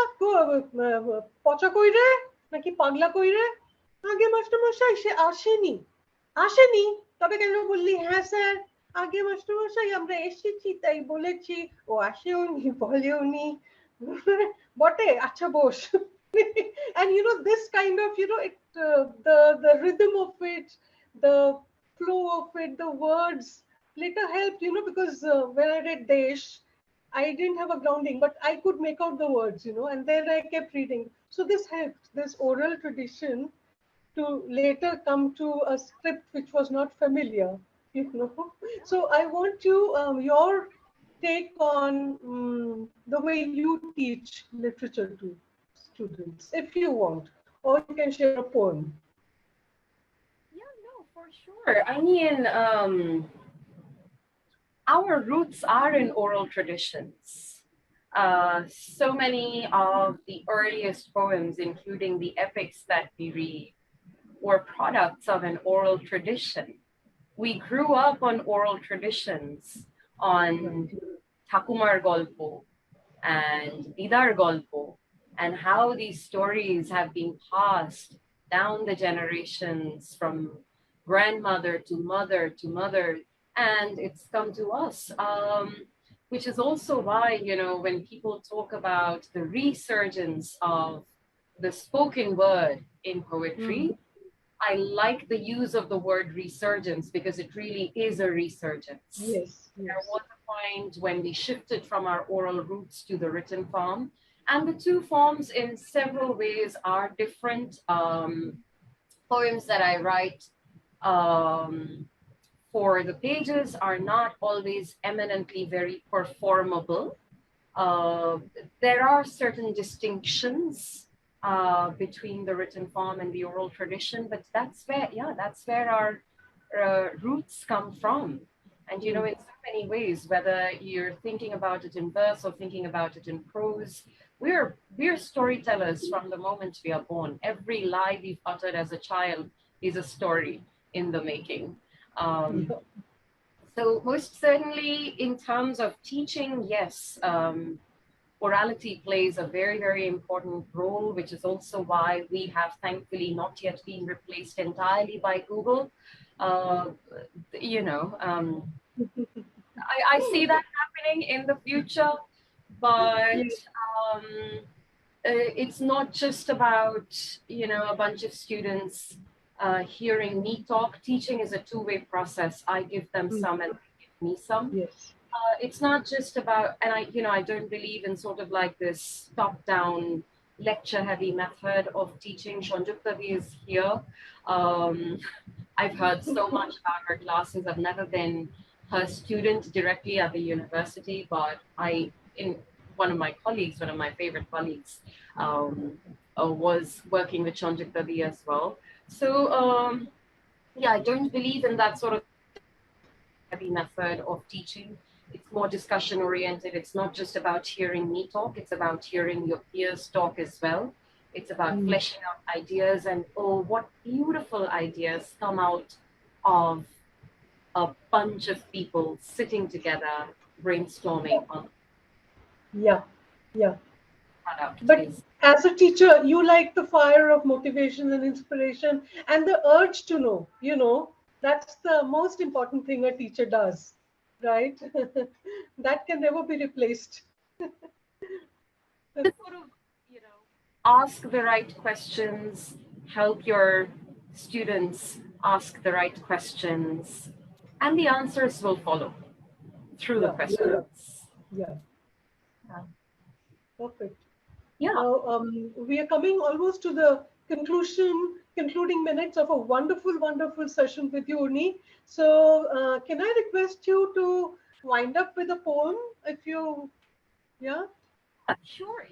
পচা কই রে নাকি পাগলা কই রে আগে মাস্টারমশাই সে আসেনি আসেনি তবে কেন বললি হ্যাঁ স্যার আগে মাস্টারমশাই আমরা এসেছি তাই বলেছি ও আসেওনি বলেওনি বটে আচ্ছা বস and this kind of it the rhythm of it, the flow of it, the words later helped because when I read Desh I didn't have a grounding, but I could make out the words, and then I kept reading. So this helped, this oral tradition, to later come to a script which was not familiar, So I want your take on the way you teach literature to students, if you want, or you can share a poem. Yeah, no, for sure. I mean, our roots are in oral traditions. So many of the earliest poems, including the epics that we read, were products of an oral tradition. We grew up on oral traditions, on Thakumar Golpo and Didar Golpo, and how these stories have been passed down the generations from grandmother to mother to mother, and it's come to us. Which is also why, when people talk about the resurgence of the spoken word in poetry, I like the use of the word resurgence because it really is a resurgence. Yes. There was a point when we shifted from our oral roots to the written form, and the two forms in several ways are different. Poems that I write for the pages are not always eminently very performable. There are certain distinctions between the written form and the oral tradition, but that's where our roots come from. And in so many ways, whether you're thinking about it in verse or thinking about it in prose, we're storytellers from the moment we are born. Every lie we've uttered as a child is a story in the making. So most certainly in terms of teaching, yes, orality plays a very, very important role, which is also why we have thankfully not yet been replaced entirely by Google. I see that happening in the future, but Yes. it's not just about, you know, a bunch of students hearing me talk. Teaching is a two-way process. I give them some and they give me some. Yes. It's not just about, and I don't believe in sort of like this top-down lecture-heavy method of teaching. Sanjukta is here. I've heard so much about her classes. I've never been her student directly at the university, but one of my colleagues, one of my favorite colleagues, was working with Sanjukta as well. So yeah, I don't believe in that sort of heavy method of teaching. It's more discussion oriented. It's not just about hearing me talk, it's about hearing your peers talk as well. It's about fleshing out ideas, and oh, what beautiful ideas come out of a bunch of people sitting together brainstorming on Yeah. Yeah. product. But as a teacher, you like the fire of motivation and inspiration and the urge to know, that's the most important thing a teacher does, right? That can never be replaced. To sort of, ask the right questions, help your students ask the right questions, and the answers will follow through the Yeah. questions. Yeah. Perfect. Yeah. Now, we are coming almost to the concluding minutes of a wonderful, wonderful session with you, Urni. So, can I request you to wind up with a poem, if you, yeah? Sure.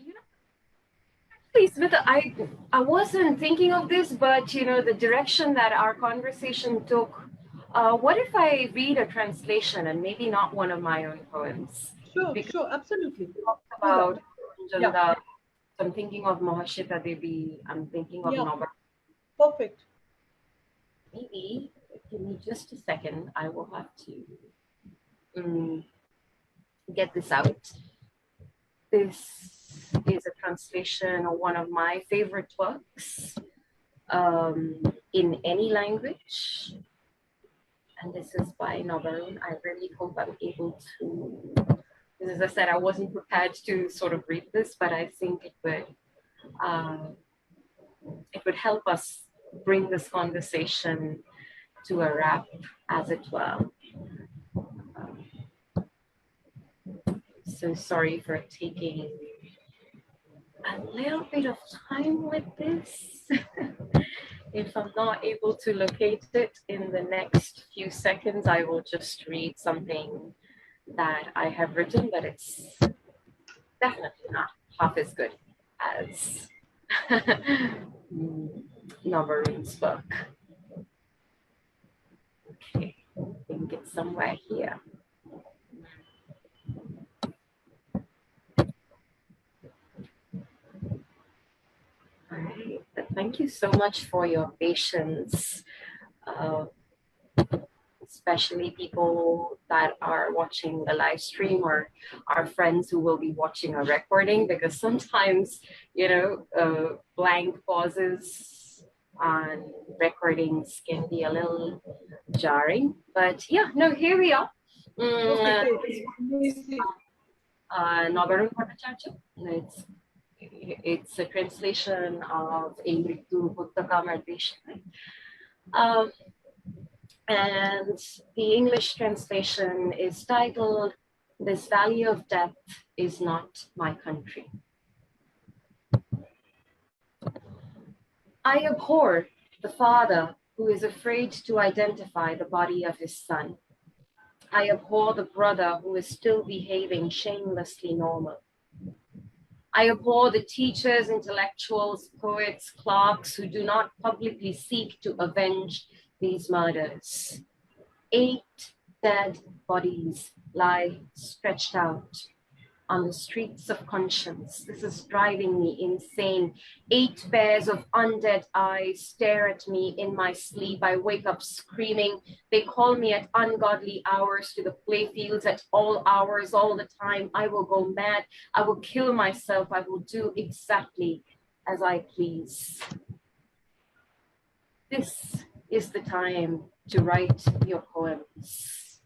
Please, Smita, I wasn't thinking of this, but the direction that our conversation took. What if I read a translation and maybe not one of my own poems? Sure, Because sure, absolutely. we talked Do that. about Yeah, Janda. I'm thinking of Mahashita Devi. I'm thinking of yeah, Nobar. perfect. Maybe give me just a second. I will have to get this out. This is a translation of one of my favorite works in any language. And this is by Navarone. I really hope I'm able to, as I said, I wasn't prepared to sort of read this, but I think it would help us bring this conversation to a wrap, as it were. So sorry for taking a little bit of time with this. If I'm not able to locate it in the next few seconds, I will just read something that I have written, but it's definitely not half as good as Navaroon's book. Okay, I think it's somewhere here. All right, thank you so much for your patience, especially people that are watching the live stream or our friends who will be watching a recording, because sometimes, blank pauses on recordings can be a little jarring. But yeah, no, here we are. Nabarun Bhattacharya. It's a translation of a Mritu Puttaka Mardeshna. And the English translation is titled, "This Valley of Death is Not My Country." I abhor the father who is afraid to identify the body of his son. I abhor the brother who is still behaving shamelessly normal. I abhor the teachers, intellectuals, poets, clerks who do not publicly seek to avenge these murders. 8 dead bodies lie stretched out on the streets of conscience. This is driving me insane. 8 pairs of undead eyes stare at me in my sleep. I wake up screaming. They call me at ungodly hours to the playfields at all hours, all the time. I will go mad. I will kill myself. I will do exactly as I please. This is the time to write your poems.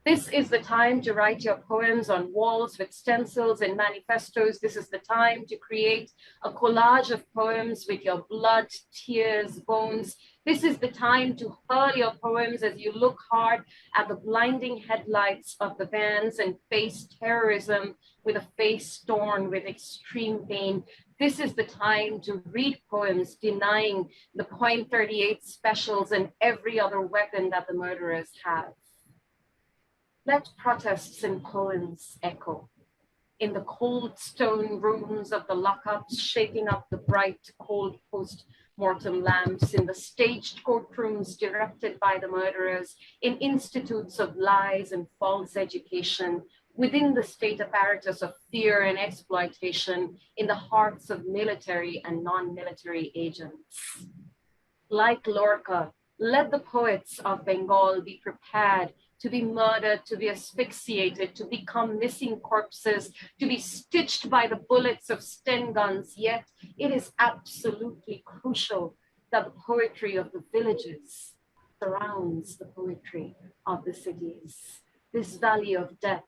This is the time to write your poems on walls with stencils and manifestos. This is the time to create a collage of poems with your blood, tears, bones. This is the time to hurl your poems as you look hard at the blinding headlights of the vans and face terrorism with a face torn with extreme pain. This is the time to read poems denying the .38 specials and every other weapon that the murderers have. Let protests and poems echo in the cold stone rooms of the lockups, shaking up the bright, cold post-mortem lamps, in the staged courtrooms directed by the murderers, in institutes of lies and false education, within the state apparatus of fear and exploitation, in the hearts of military and non-military agents. Like Lorca, let the poets of Bengal be prepared to be murdered, to be asphyxiated, to become missing corpses, to be stitched by the bullets of Sten guns. Yet it is absolutely crucial that the poetry of the villages surrounds the poetry of the cities. This valley of death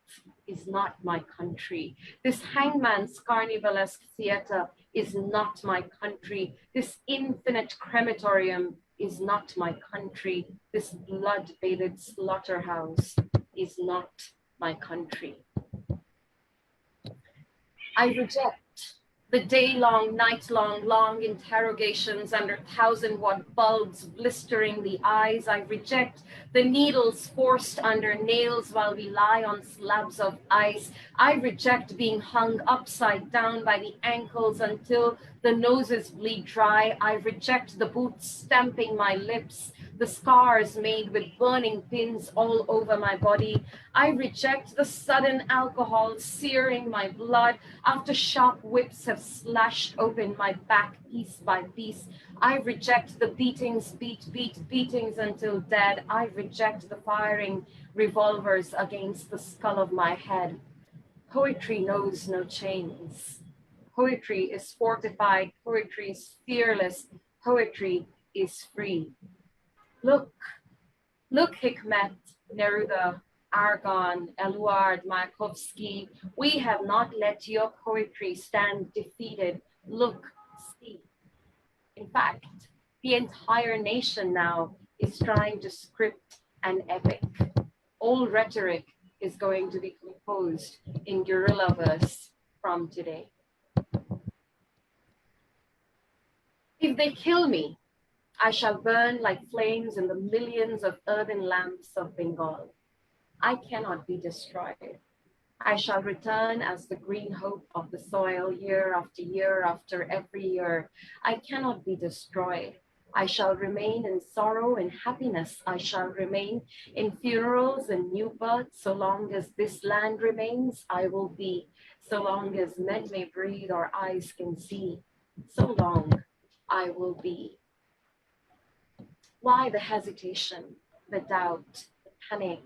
is not my country. This hangman's carnivalesque theater is not my country. This infinite crematorium is not my country. This blood-bathed slaughterhouse is not my country. I reject the day-long, night-long, long interrogations under 1,000-watt bulbs blistering the eyes. I reject the needles forced under nails while we lie on slabs of ice. I reject being hung upside down by the ankles until the noses bleed dry. I reject the boots stamping my lips, the scars made with burning pins all over my body. I reject the sudden alcohol searing my blood after sharp whips have slashed open my back piece by piece. I reject the beatings, beatings until dead. I reject the firing revolvers against the skull of my head. Poetry knows no chains. Poetry is fortified. Poetry is fearless. Poetry is free. Look, Hikmet, Neruda, Argon, Eluard, Mayakovsky, we have not let your poetry stand defeated. Look, see. In fact, the entire nation now is trying to script an epic. All rhetoric is going to be composed in guerrilla verse from today. If they kill me, I shall burn like flames in the millions of earthen lamps of Bengal. I cannot be destroyed. I shall return as the green hope of the soil year after every year. I cannot be destroyed. I shall remain in sorrow and happiness. I shall remain in funerals and new births. So long as this land remains, I will be. So long as men may breathe or eyes can see, so long I will be. Why the hesitation, the doubt, the panic?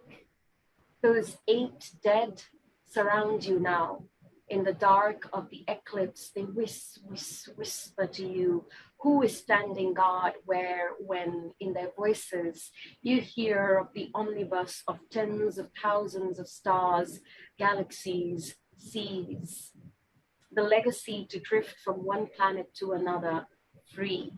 Those 8 dead surround you now. In the dark of the eclipse, they whisper to you, who is standing guard where, when in their voices you hear of the omnibus of tens of thousands of stars, galaxies, seas, the legacy to drift from one planet to another, free.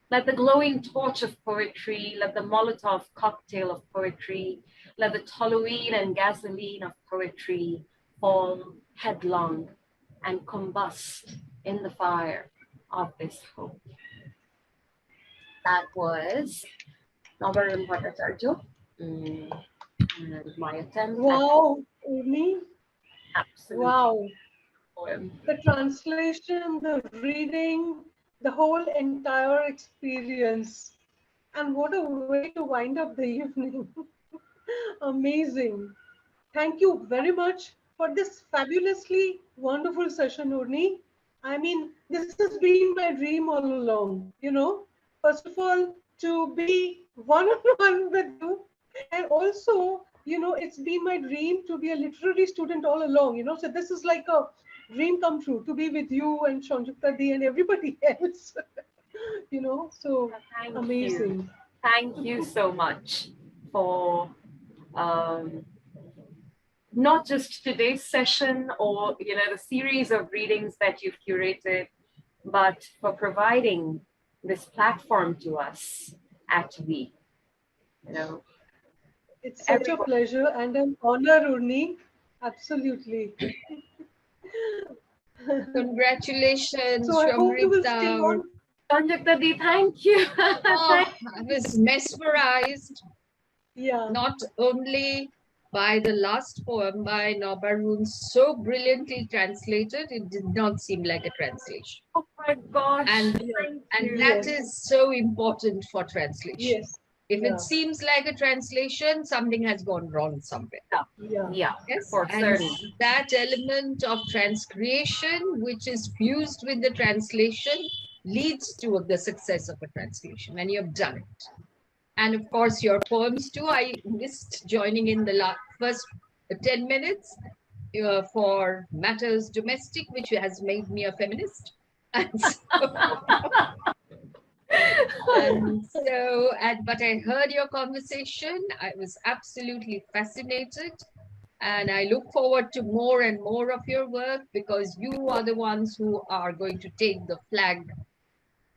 Let the glowing torch of poetry, let the Molotov cocktail of poetry, let the toluene and gasoline of poetry fall headlong and combust in the fire of this hope. That was Novarum Bhattacharya. And my attempt. Wow, Urni. Absolutely. Wow. Poem. The translation, the reading, the whole entire experience. And what a way to wind up the evening. Amazing. Thank you very much for this fabulously wonderful session, Urni. I mean, this has been my dream all along, you know. First of all, to be one-on-one with you. And also, you know, it's been my dream to be a literary student all along, you know. So this is like a dream come true to be with you and Sanjukta Di and everybody else, you know. So Thank amazing. you. Thank you so much for not just today's session or the series of readings that you've curated, but for providing this platform to us at We. It's such a Everybody. pleasure and an honor, Urni. Absolutely. Congratulations, So I hope you will stay Somrita. on. Sanjukta Di, thank you. Oh, I was mesmerized Yeah. not only by the last poem by Nobarun, so brilliantly translated, it did not seem like a translation. Oh my gosh. And, thank and you. that Yes. is so important for translation. Yes. If Yeah. it seems like a translation, something has gone wrong somewhere. Yeah. Yeah, Yes, for and certain. that element of transcreation, which is fused with the translation, leads to the success of a translation, and you've done it. And of course, your poems too. I missed joining in the first 10 minutes for matters domestic, which has made me a feminist. But I heard your conversation. I was absolutely fascinated. And I look forward to more and more of your work, because you are the ones who are going to take the flag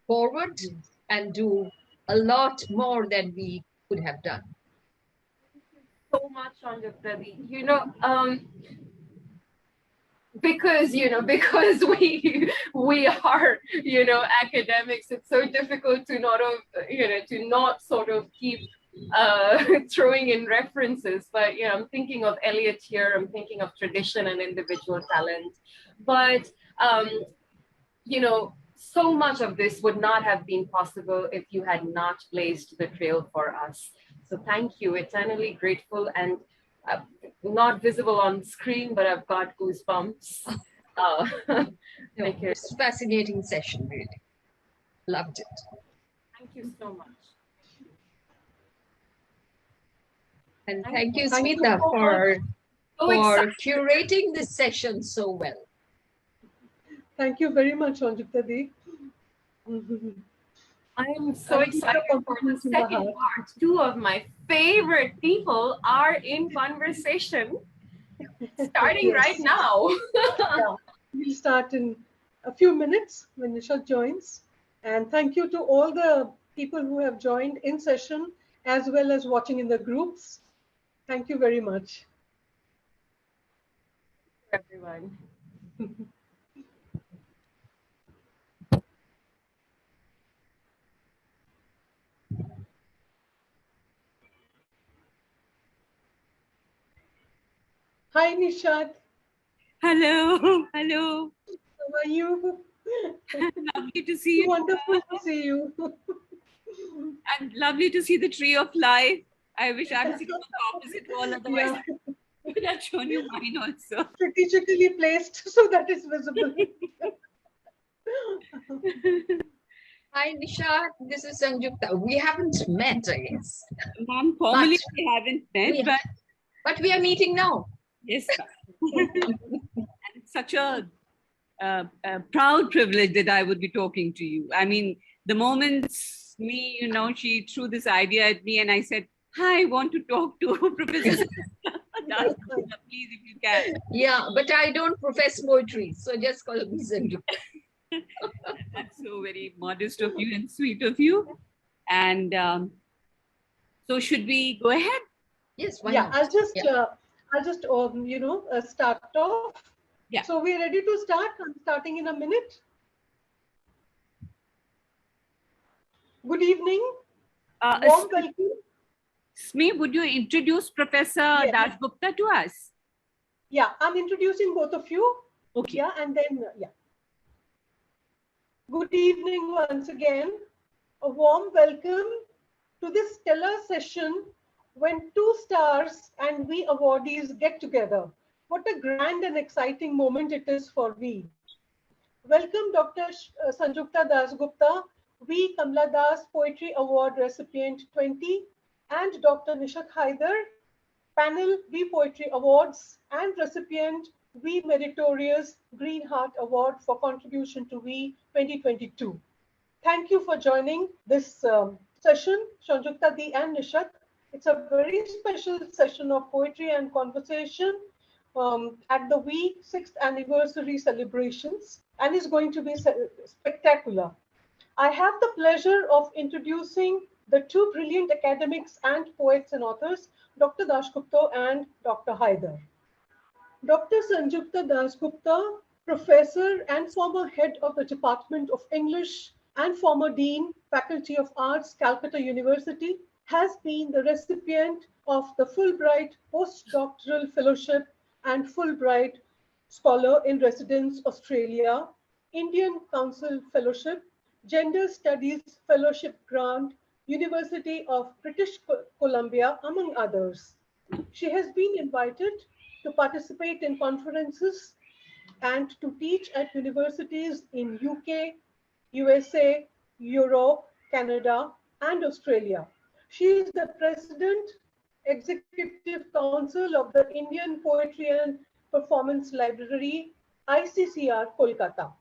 forward and do a lot more than we could have done. So much, Sanjukta Di. Because we are academics, it's so difficult to not sort of keep throwing in references. But I'm thinking of Eliot here, I'm thinking of tradition and individual talent, but so much of this would not have been possible if you had not blazed the trail for us. So thank you, eternally grateful, and not visible on screen, but I've got goosebumps. Thank you. It's a fascinating session, really. Loved it. Thank you so much. And thank you, Thank you Smita, so for excited. curating this session so well. Thank you very much, Sanjukta Di. I'm so I feel excited the for the compliments in my second heart. part. Two of my favorite people are in conversation, starting Yes. right now. Yeah. We'll start in a few minutes when Nishat joins. And thank you to all the people who have joined in session as well as watching in the groups. Thank you very much. Everyone. Hi, Nishat. Hello, hello. How are you? Lovely to see you. Wonderful to see you. And lovely to see the tree of life. I wish I'm sitting on the opposite wall, otherwise I would have shown you mine also. Strategically placed so that it's visible. Hi, Nishat. This is Sanjukta. We haven't met, I guess. Ma'am, formally we haven't met, but we are meeting now. Yes. And it's such a proud privilege that I would be talking to you. I mean, the moment she threw this idea at me and I said, hi, I want to talk to Professor Dasgupta, please, if you can. Yeah, but I don't profess poetry, so just call me Sanjukta. That's so very modest of you and sweet of you. And so should we go ahead? Yes, why Yeah, not? I'll just start off. Yeah. So we're ready to start. I'm starting in a minute. Good evening. Warm welcome. Smee, would you introduce Professor Dasgupta to us? Yeah, I'm introducing both of you. Okay. Yeah, and then, yeah. Good evening once again. A warm welcome to this stellar session when 2 stars and We awardees get together. What a grand and exciting moment it is for We. Welcome Dr. Sanjukta Dasgupta, We Kamla Das Poetry Award recipient 20, and Dr. Nishat Haider, panel We Poetry Awards and recipient We Meritorious Green Heart Award for contribution to We 2022. Thank you for joining this session, Sanjukta Di and Nishat. It's a very special session of poetry and conversation at the week 6th anniversary celebrations, and is going to be spectacular. I have the pleasure of introducing the two brilliant academics and poets and authors, Dr. Dasgupta and Dr. Haider. Dr. Sanjukta Dasgupta, professor and former head of the Department of English and former dean, Faculty of Arts, Calcutta University, has been the recipient of the Fulbright Postdoctoral Fellowship and Fulbright Scholar in Residence Australia, Indian Council Fellowship, Gender Studies Fellowship Grant, University of British Columbia, among others. She has been invited to participate in conferences and to teach at universities in UK, USA, Europe, Canada, and Australia. She is the President, Executive Council of the Indian Poetry and Performance Library, ICCR, Kolkata.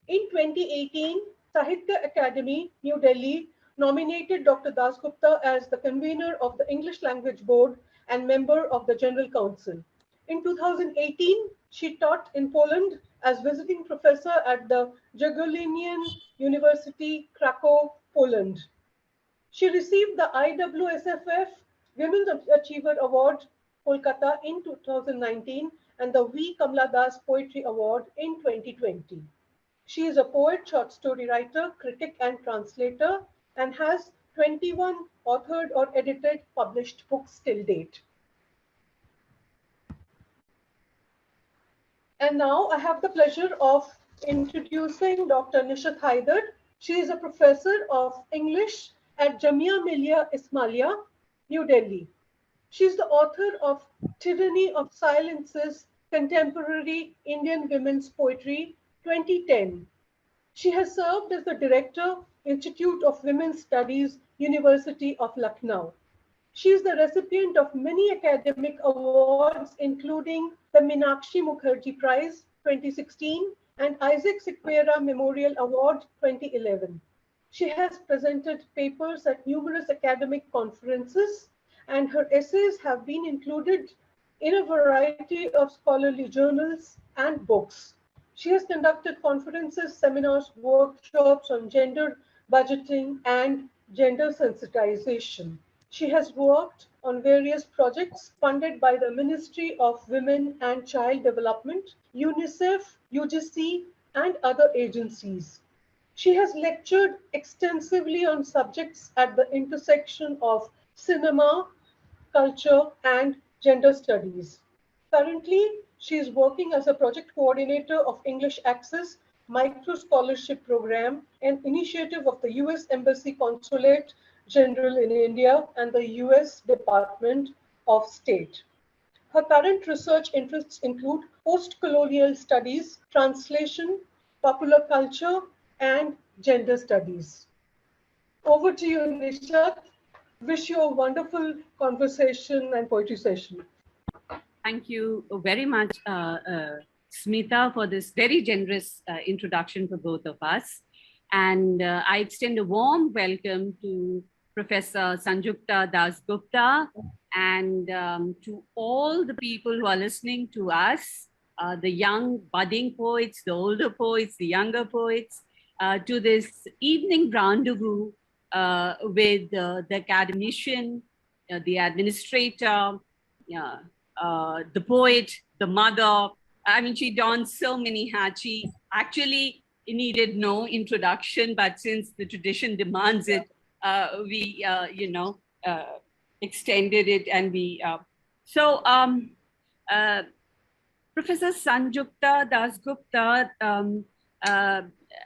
In 2018, Sahitya Academy, New Delhi, nominated Dr. Dasgupta as the convener of the English Language Board and member of the General Council. In 2018, she taught in Poland as visiting professor at the Jagiellonian University, Krakow, Poland. She received the IWSFF Women's Achiever Award, Kolkata in 2019 and the V. Kamala Das Poetry Award in 2020. She is a poet, short story writer, critic, and translator, and has 21 authored or edited published books till date. And now I have the pleasure of introducing Dr. Nishat Haider. She is a professor of English at Jamia Millia Ismailia, New Delhi. She is the author of Tyranny of Silences, Contemporary Indian Women's Poetry, 2010. She has served as the director, Institute of Women's Studies, University of Lucknow. She is the recipient of many academic awards, including the Meenakshi Mukherjee Prize 2016 and Isaac Sequeira Memorial Award 2011. She has presented papers at numerous academic conferences, and her essays have been included in a variety of scholarly journals and books. She has conducted conferences, seminars, workshops on gender budgeting and gender sensitization. She has worked on various projects funded by the Ministry of Women and Child Development, UNICEF, UGC, and other agencies. She has lectured extensively on subjects at the intersection of cinema, culture, and gender studies. Currently, she is working as a project coordinator of English Access Micro Scholarship Program, an initiative of the US Embassy Consulate General in India and the US Department of State. Her current research interests include post-colonial studies, translation, popular culture, and gender studies. Over to you, Nishat. Wish you a wonderful conversation and poetry session. Thank you very much, Smita, for this very generous introduction for both of us. And I extend a warm welcome to Professor Sanjukta Dasgupta and to all the people who are listening to us, the young budding poets, the older poets, the younger poets, to this evening rendezvous with the academician, the administrator, the poet, the mother. I mean, she dons so many hats. She actually needed no introduction, but since the tradition demands it, we, extended it, and we. Professor Sanjukta Dasgupta,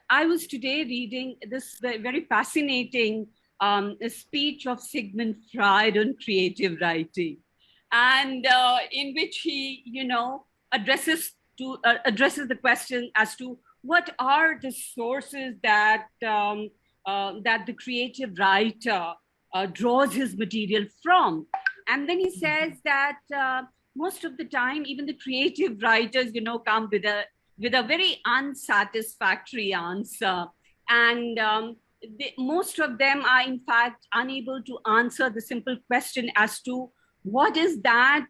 I was today reading this very fascinating speech of Sigmund Freud on creative writing, and in which he, addresses the question as to what are the sources that that the creative writer draws his material from. And then he says that most of the time, even the creative writers, come with a very unsatisfactory answer. And most of them are in fact unable to answer the simple question as to what is that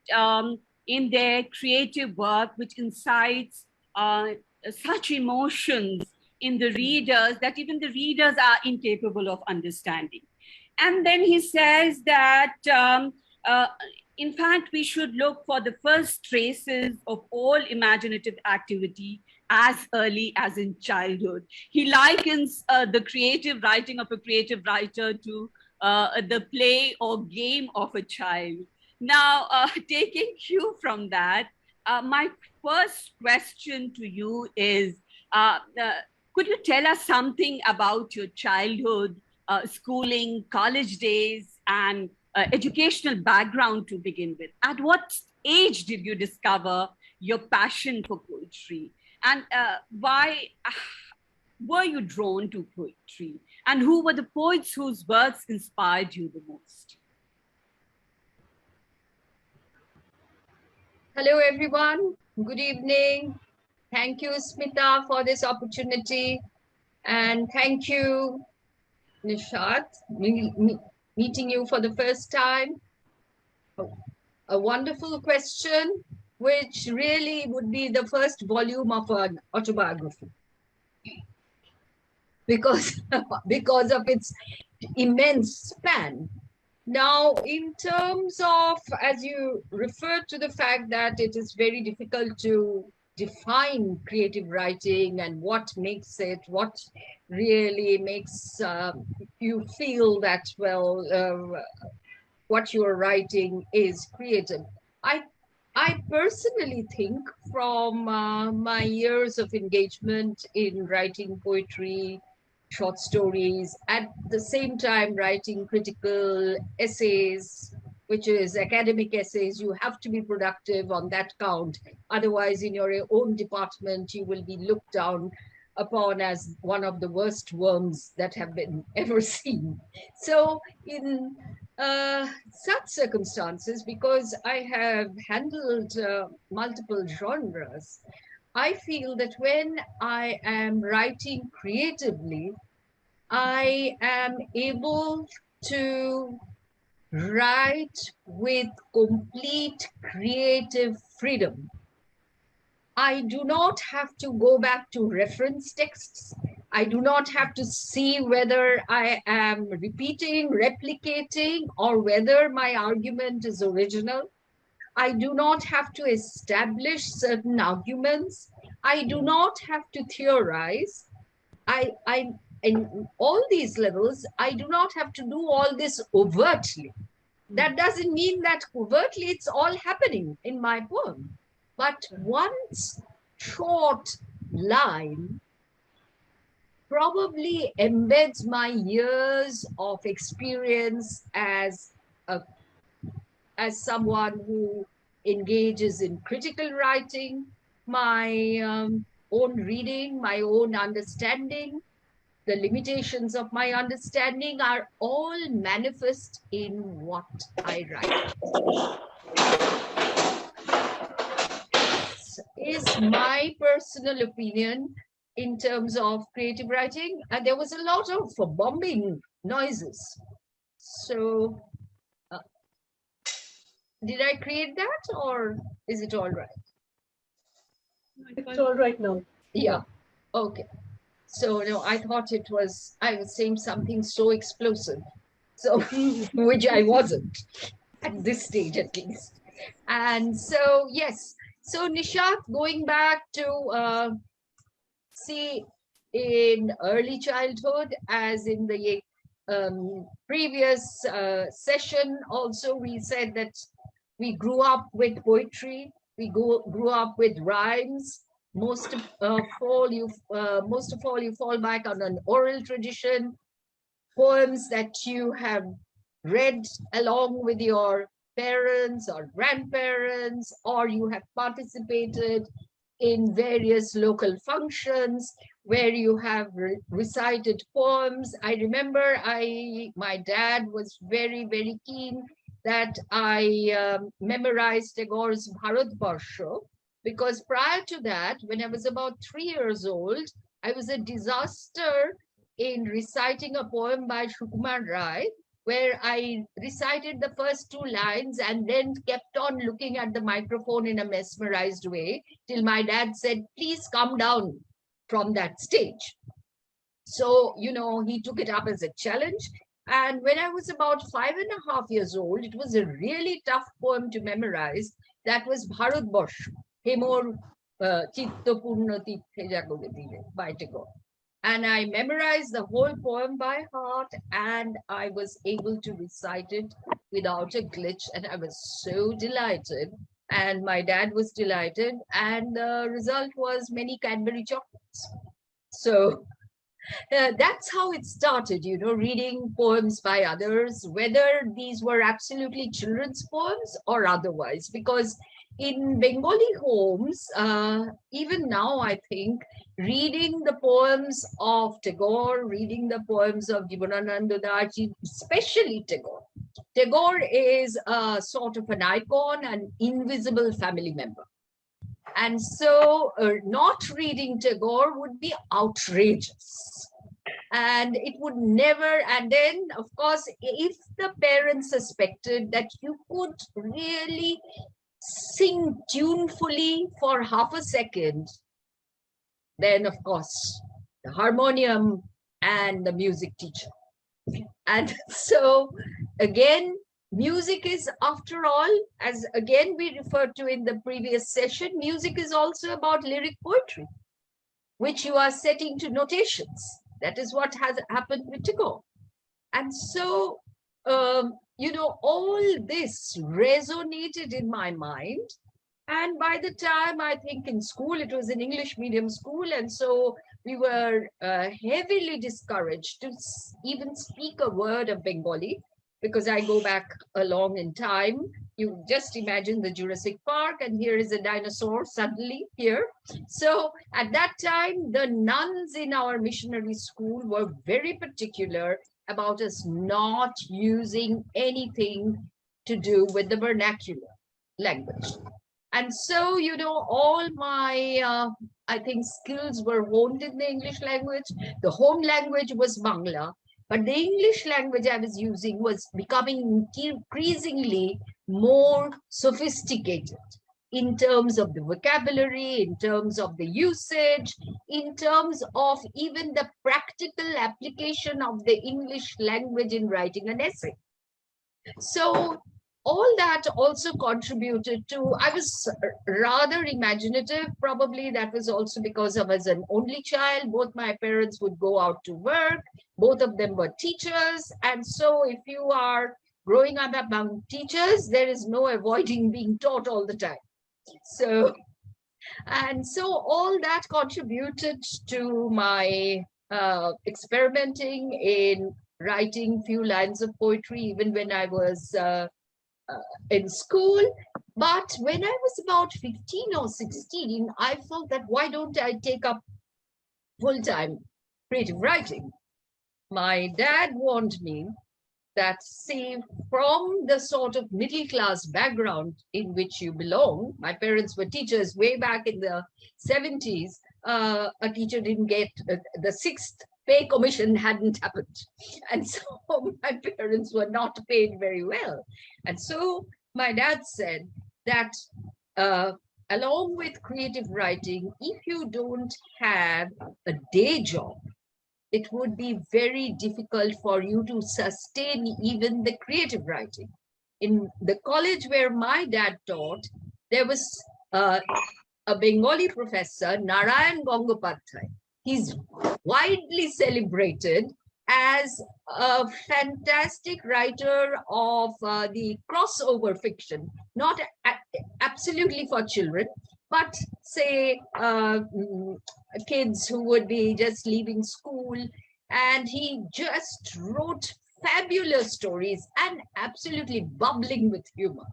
in their creative work which incites such emotions in the readers that even the readers are incapable of understanding. And then he says that in fact, we should look for the first traces of all imaginative activity as early as in childhood. He likens the creative writing of a creative writer to the play or game of a child. Now, taking cue from that, my first question to you is, could you tell us something about your childhood, schooling, college days, and educational background to begin with? At what age did you discover your passion for poetry? And why were you drawn to poetry? And who were the poets whose works inspired you the most? Hello, everyone. Good evening. Thank you, Smita, for this opportunity. And thank you, Nishat, meeting you for the first time. A wonderful question, which really would be the first volume of an autobiography. Because of its immense span. Now, in terms of, as you referred to the fact that it is very difficult to define creative writing and what makes it, what really makes you feel that, well, what you're writing is creative. I personally think from my years of engagement in writing poetry, short stories, at the same time writing critical essays, which is academic essays, you have to be productive on that count. Otherwise, in your own department, you will be looked down upon as one of the worst worms that have been ever seen. So in such circumstances, because I have handled multiple genres, I feel that when I am writing creatively, I am able to write with complete creative freedom. I do not have to go back to reference texts. I do not have to see whether I am repeating, replicating, or whether my argument is original. I do not have to establish certain arguments. I do not have to theorize. In all these levels, I do not have to do all this overtly. That doesn't mean that covertly it's all happening in my poem. But one short line probably embeds my years of experience as someone who engages in critical writing, my own reading, my own understanding. The limitations of my understanding are all manifest in what I write. This is my personal opinion in terms of creative writing. And there was a lot of bombing noises. So did I create that, or is it all right? It's all right now. Yeah. Okay. So no, I thought I was saying something so explosive. So, which I wasn't at this stage at least. And so, yes. So Nishat, going back to see in early childhood, as in the previous session also, we said that we grew up with poetry, we grew up with rhymes. Most of all, you fall back on an oral tradition, poems that you have read along with your parents or grandparents, or you have participated in various local functions where you have recited poems. I remember my dad was very, very keen that I memorized Tagore's Bharatvarsha, because prior to that, when I was about 3 years old, I was a disaster in reciting a poem by Sukumar Rai, where I recited the first 2 lines and then kept on looking at the microphone in a mesmerized way till my dad said, please come down from that stage. So, he took it up as a challenge. And when I was about 5.5 years old, it was a really tough poem to memorize. That was Bharatbarsh, Hemor Chitta Purna Tirthe Jagoge Dire by Tagore. And I memorized the whole poem by heart, and I was able to recite it without a glitch. And I was so delighted. And my dad was delighted. And the result was many Cadbury chocolates. So that's how it started, reading poems by others, whether these were absolutely children's poems or otherwise, because in Bengali homes, even now, I think, reading the poems of Tagore, reading the poems of Jivanananda Das, especially Tagore. Tagore is a sort of an icon, an invisible family member. And so not reading Tagore would be outrageous. And it would never, and then, of course, if the parents suspected that you could really sing tunefully for half a second, then, of course, the harmonium and the music teacher. And so, again, music is, after all, as again we referred to in the previous session, music is also about lyric poetry, which you are setting to notations. That is what has happened with Tagore. And so, all this resonated in my mind. And by the time, I think in school, it was an English medium school. And so we were heavily discouraged to even speak a word of Bengali, because I go back along in time. You just imagine the Jurassic Park, and here is a dinosaur suddenly here. So at that time, the nuns in our missionary school were very particular about us not using anything to do with the vernacular language. And so, all my, I think, skills were honed in the English language. The home language was Bangla, but the English language I was using was becoming increasingly more sophisticated in terms of the vocabulary, in terms of the usage, in terms of even the practical application of the English language in writing an essay. So all that also contributed to, I was rather imaginative. Probably that was also because I was an only child. Both my parents would go out to work. Both of them were teachers. And so if you are growing up among teachers, there is no avoiding being taught all the time. So all that contributed to my experimenting in writing few lines of poetry, even when I was in school. But when I was about 15 or 16, I felt that why don't I take up full-time creative writing? My dad warned me that, see, from the sort of middle-class background in which you belong, my parents were teachers way back in the 70s, a teacher didn't get the 6th pay commission hadn't happened. And so my parents were not paid very well. And so my dad said that along with creative writing, if you don't have a day job, it would be very difficult for you to sustain even the creative writing. In the college where my dad taught, there was a Bengali professor, Narayan Gangopadhyay. He's widely celebrated as a fantastic writer of the crossover fiction, not absolutely for children, but say kids who would be just leaving school. And he just wrote fabulous stories and absolutely bubbling with humor.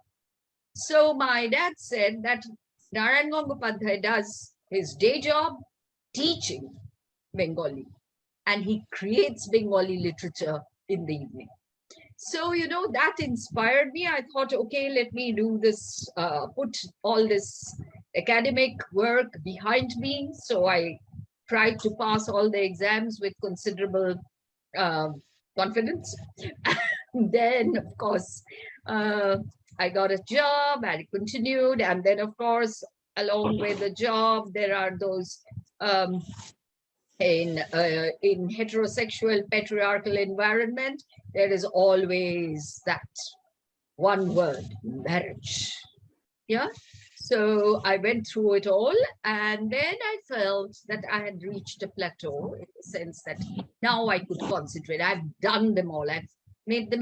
So my dad said that Narayan Gangopadhyay does his day job teaching Bengali, and he creates Bengali literature in the evening. So, that inspired me. I thought, okay, let me do this, put all this academic work behind me. So I tried to pass all the exams with considerable confidence. Then, of course, I got a job, I continued, and then, of course, along with the job, there are those in heterosexual patriarchal environment, there is always that one word, marriage. Yeah. So I went through it all, and then I felt that I had reached a plateau in the sense that now I could concentrate. I've done them all. I've made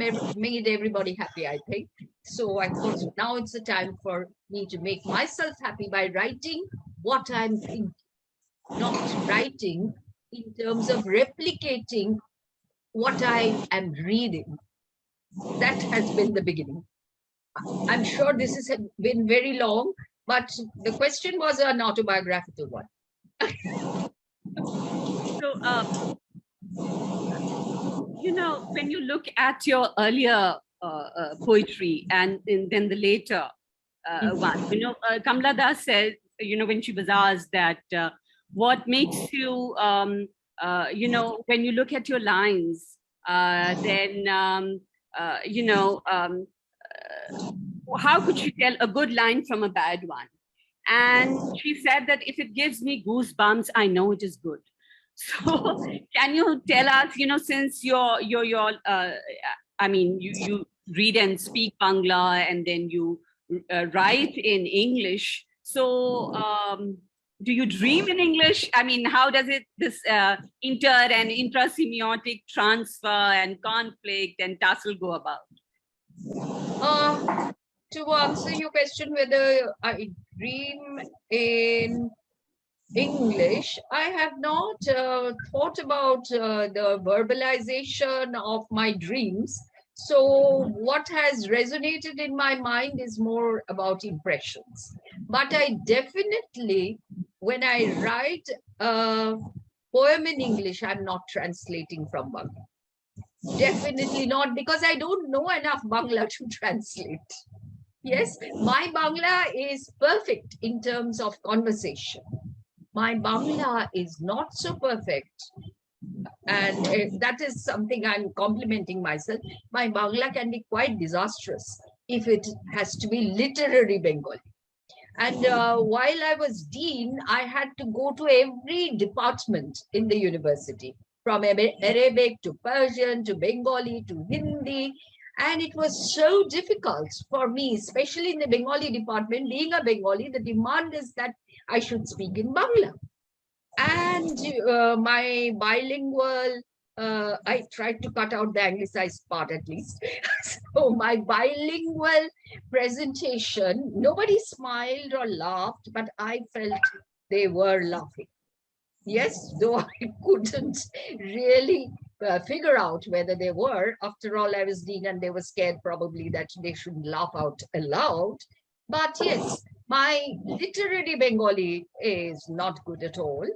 everybody happy, I think. So I thought now it's the time for me to make myself happy by writing what I'm thinking, not writing in terms of replicating what I am reading. That has been the beginning. I'm sure this has been very long, but the question was an autobiographical one. So, you know, when you look at your earlier poetry and then the later one, you know, Kamala Das said, you know, when she was asked that what makes you, you know, when you look at your lines, then, you know, how could she tell a good line from a bad one? And she said that if it gives me goosebumps, I know it is good. So can you tell us, you know, since you're I mean, you read and speak Bangla and then you write in English. So do you dream in English? I mean, how does it, this inter and intrasemiotic transfer and conflict and tussle go about? To answer your question whether I dream in English, I have not thought about the verbalization of my dreams. So what has resonated in my mind is more about impressions. But I definitely, when I write a poem in English, I'm not translating from Bangla. Definitely not, because I don't know enough Bangla to translate. Yes, my Bangla is perfect in terms of conversation. My Bangla is not so perfect. And that is something I'm complimenting myself. My Bangla can be quite disastrous if it has to be literary Bengali. And while I was dean, I had to go to every department in the university, from Arabic to Persian to Bengali to Hindi. And it was so difficult for me, especially in the Bengali department. Being a Bengali, the demand is that I should speak in Bangla. And my bilingual, I tried to cut out the anglicized part at least. So my bilingual presentation, nobody smiled or laughed, but I felt they were laughing. Yes, though I couldn't really figure out whether they were. After all, I was dean and they were scared probably that they shouldn't laugh out aloud. But yes, my literary Bengali is not good at all.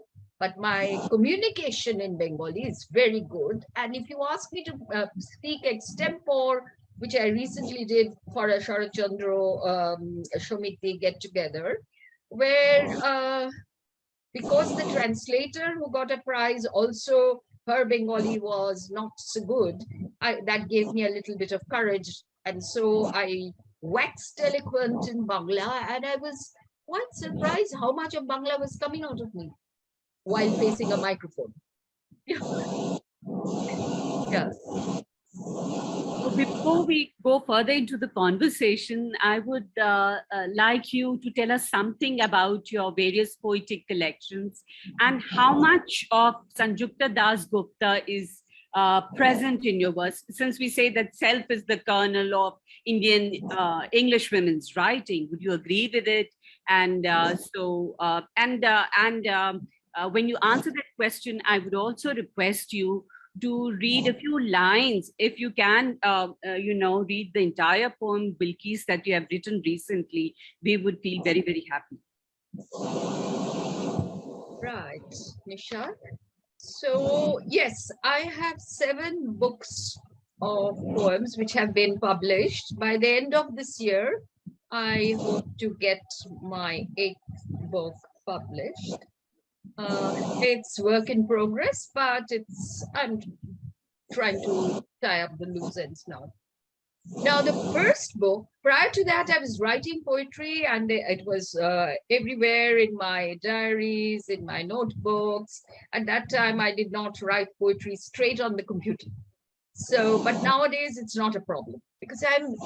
But my communication in Bengali is very good. And if you ask me to speak extempore, which I recently did for a Sharat Chandra Shomiti get-together, where because the translator who got a prize also, her Bengali was not so good, that gave me a little bit of courage. And so I waxed eloquent in Bangla, and I was quite surprised how much of Bangla was coming out of me while facing a microphone. Yeah. Before we go further into the conversation, I would like you to tell us something about your various poetic collections and how much of Sanjukta Dasgupta is present in your works, since we say that self is the kernel of Indian English women's writing. Would you agree with it? And when you answer that question, I would also request you to read a few lines. If you can, you know, read the entire poem, Bilkis, that you have written recently, we would feel very, very happy. Right, Nishat. So, yes, I have 7 books of poems which have been published. By the end of this year, I hope to get my 8th book published. It's work in progress, but I'm trying to tie up the loose ends now. Now, the first book, prior to that, I was writing poetry, and it was everywhere in my diaries, in my notebooks. At that time, I did not write poetry straight on the computer. So, but nowadays, it's not a problem because I'm,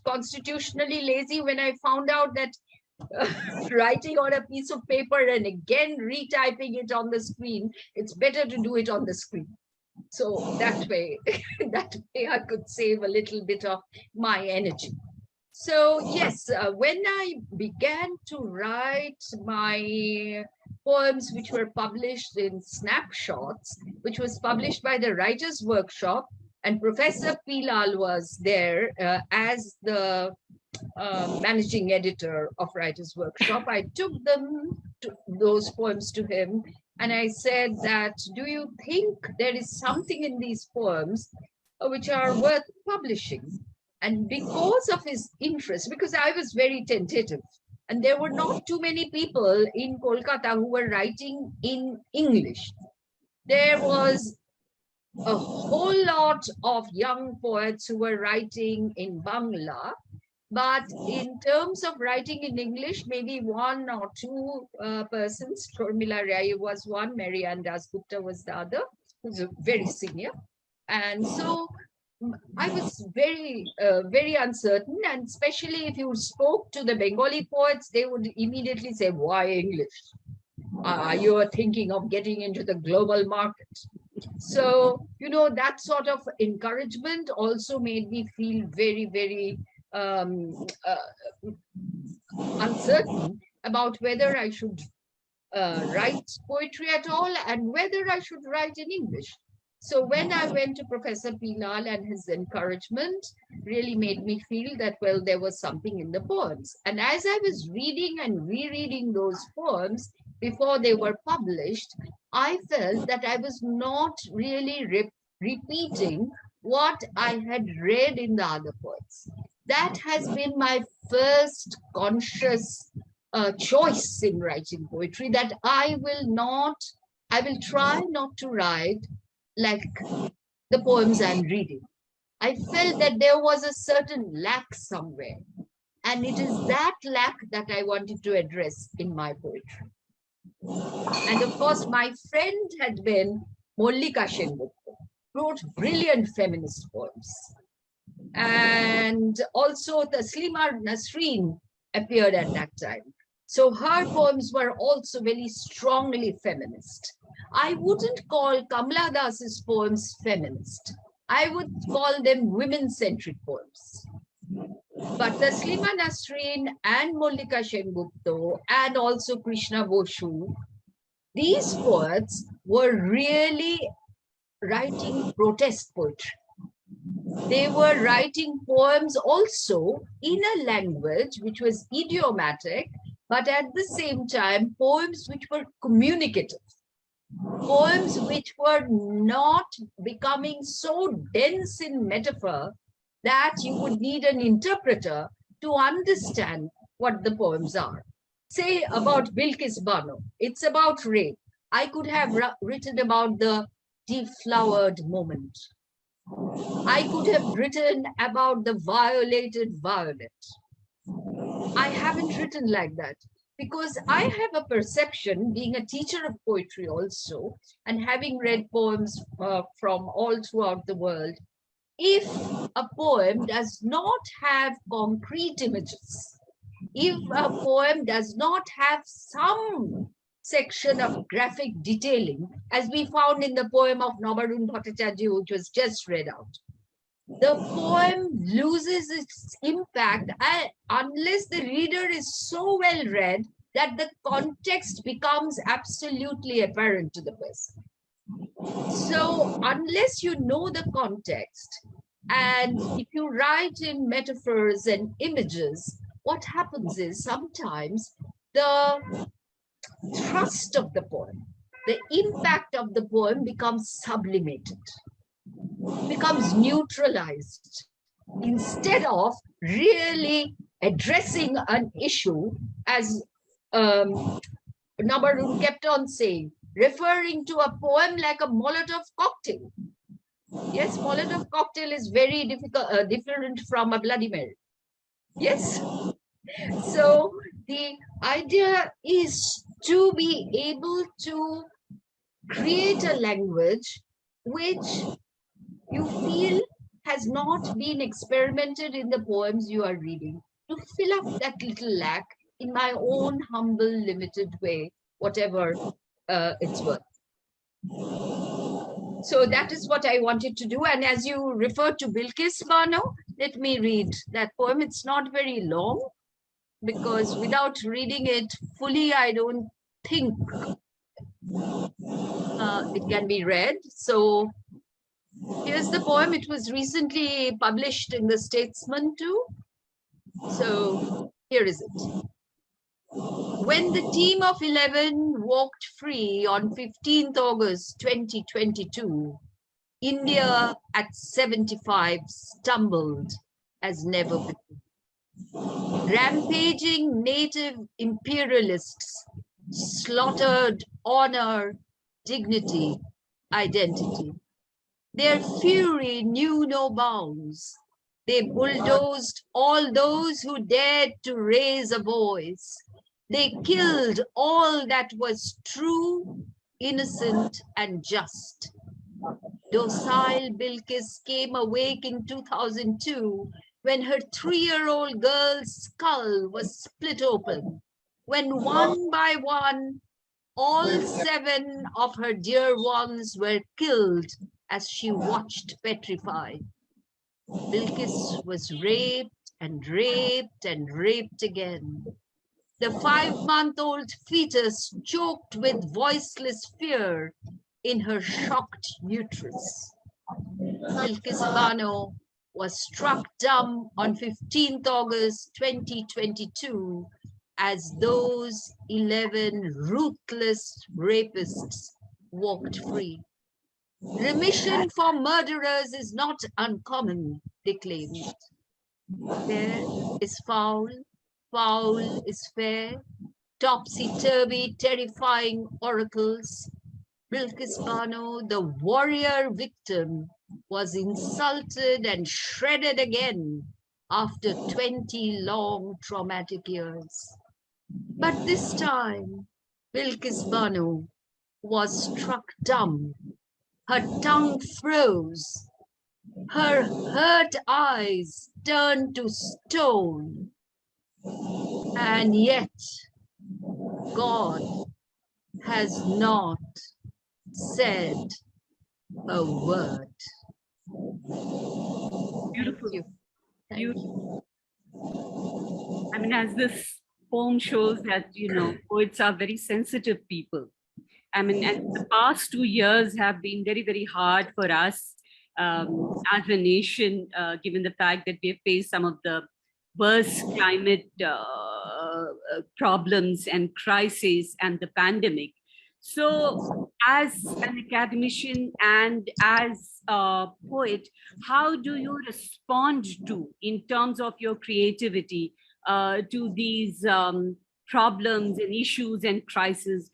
constitutionally lazy. When I found out that writing on a piece of paper and again retyping it on the screen, it's better to do it on the screen. So that way I could save a little bit of my energy. So yes, when I began to write my poems, which were published in Snapshots, which was published by the Writers' Workshop, and Professor P. Lal was there as the managing editor of Writers' Workshop, I took those poems to him, and I said that, do you think there is something in these poems which are worth publishing? And because of his interest, because I was very tentative, and there were not too many people in Kolkata who were writing in English. There was a whole lot of young poets who were writing in Bangla, but in terms of writing in English, maybe one or two persons. Sharmila Rai was one, Mary Ann Dasgupta was the other, who's very senior. And so I was very, very uncertain. And especially if you spoke to the Bengali poets, they would immediately say, why English? You are thinking of getting into the global market. So, that sort of encouragement also made me feel very, very uncertain about whether I should write poetry at all and whether I should write in English. So when I went to Professor P. Lal, and his encouragement really made me feel that, well, there was something in the poems. And as I was reading and rereading those poems before they were published, I felt that I was not really repeating what I had read in the other poets. That has been my first conscious choice in writing poetry, that I will try not to write like the poems I'm reading. I felt that there was a certain lack somewhere, and it is that lack that I wanted to address in my poetry. And of course, my friend had been Mallika Sengupta, wrote brilliant feminist poems. And also Taslima Nasreen appeared at that time. So her poems were also very strongly feminist. I wouldn't call Kamala Das's poems feminist. I would call them women-centric poems. But Taslima Nasreen and Mallika Sengupta and also Krishna Boshu, these poets were really writing protest poetry. They were writing poems also in a language which was idiomatic, but at the same time, poems which were communicative. Poems which were not becoming so dense in metaphor that you would need an interpreter to understand what the poems are. Say about Bilkis Bano, it's about rape. I could have written about the deflowered moment. I could have written about the violated violet. I haven't written like that because I have a perception, being a teacher of poetry also, and having read poems from all throughout the world, if a poem does not have concrete images, if a poem does not have some section of graphic detailing, as we found in the poem of Nabarun Bhattacharya, which was just read out, the poem loses its impact unless the reader is so well read that the context becomes absolutely apparent to the person. So unless you know the context, and if you write in metaphors and images, what happens is sometimes the thrust of the poem, the impact of the poem becomes sublimated, becomes neutralized, instead of really addressing an issue as Nabarun kept on saying, referring to a poem like a Molotov cocktail. Yes, Molotov cocktail is very different from a Bloody Mary. Yes. So the idea is to be able to create a language which you feel has not been experimented in the poems you are reading, to fill up that little lack in my own humble, limited way, whatever it's worth. So that is what I wanted to do. And as you refer to Bilkis Bano, let me read that poem. It's not very long, because without reading it fully, I don't think it can be read. So here's the poem. It was recently published in the Statesman too. So here is it. When the team of 11 walked free on 15th August 2022, India at 75 stumbled as never before. Rampaging native imperialists slaughtered honor, dignity, identity. Their fury knew no bounds. They bulldozed all those who dared to raise a voice. They killed all that was true, innocent, and just. Docile Bilkis came awake in 2002 when her 3-year-old girl's skull was split open, when one by one, all 7 of her dear ones were killed as she watched petrified. Bilkis was raped and raped and raped again. The 5-month-old fetus choked with voiceless fear in her shocked uterus. Bilkis Bano was struck dumb on 15th August 2022 as those 11 ruthless rapists walked free. Remission for murderers is not uncommon, they claimed. Fair is foul, foul is fair, topsy-turvy, terrifying oracles. Bilkis Bano, the warrior victim, was insulted and shredded again after 20 long traumatic years. But this time, Bilkis Bano was struck dumb. Her tongue froze. Her hurt eyes turned to stone. And yet, God has not said a word. Beautiful. Thank you. Thank you. I mean, as this poem shows that, poets are very sensitive people. I mean, and the past 2 years have been very, very hard for us as a nation, given the fact that we have faced some of the worst climate problems and crises and the pandemic. So as an academician and as a poet, how do you respond to, in terms of your creativity, to these problems and issues and crises?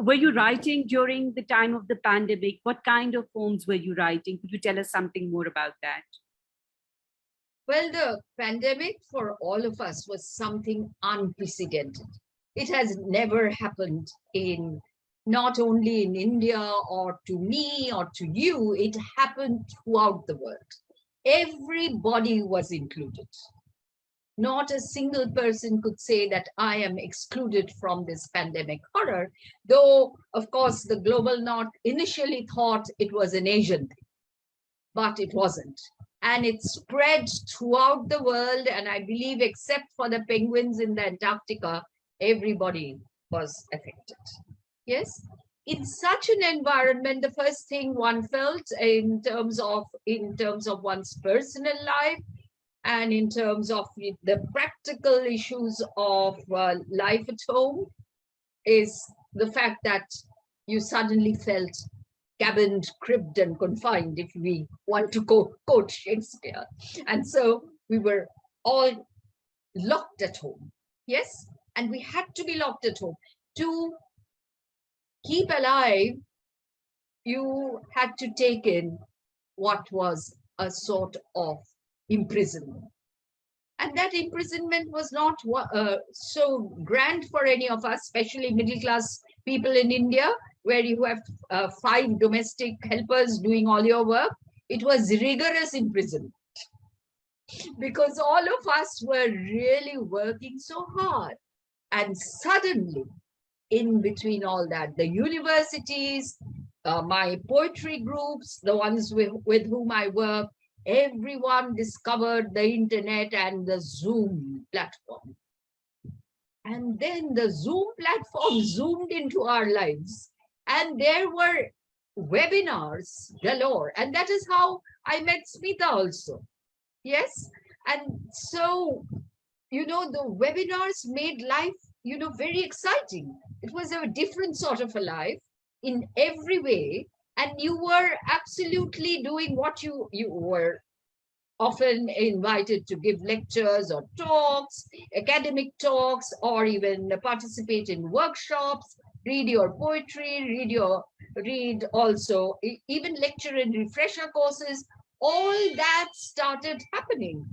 Were you writing during the time of the pandemic? What kind of poems were you writing? Could you tell us something more about that? Well, the pandemic for all of us was something unprecedented. It has never happened not only in India or to me or to you, it happened throughout the world. Everybody was included. Not a single person could say that I am excluded from this pandemic horror, though, of course, the global north initially thought it was an Asian thing, but it wasn't. And it spread throughout the world, and I believe except for the penguins in the Antarctica, everybody was affected. Yes? In such an environment, the first thing one felt in terms of one's personal life, and in terms of the practical issues of life at home, is the fact that you suddenly felt cabined, cribbed, and confined, if we want to quote Shakespeare. And so we were all locked at home. Yes? And we had to be locked at home to keep alive, you had to take in what was a sort of imprisonment. And that imprisonment was not so grand for any of us, especially middle class people in India, where you have 5 domestic helpers doing all your work. It was rigorous imprisonment because all of us were really working so hard. And suddenly, in between all that, the universities, my poetry groups, the ones with whom I work, everyone discovered the internet and the Zoom platform. And then the Zoom platform zoomed into our lives. And there were webinars galore. And that is how I met Smita also. Yes. And so, you know, the webinars made life, you know, very exciting. It was a different sort of a life in every way. And you were absolutely doing what you were often invited to give lectures or talks, academic talks, or even participate in workshops, read your poetry, read also, even lecture in refresher courses. All that started happening.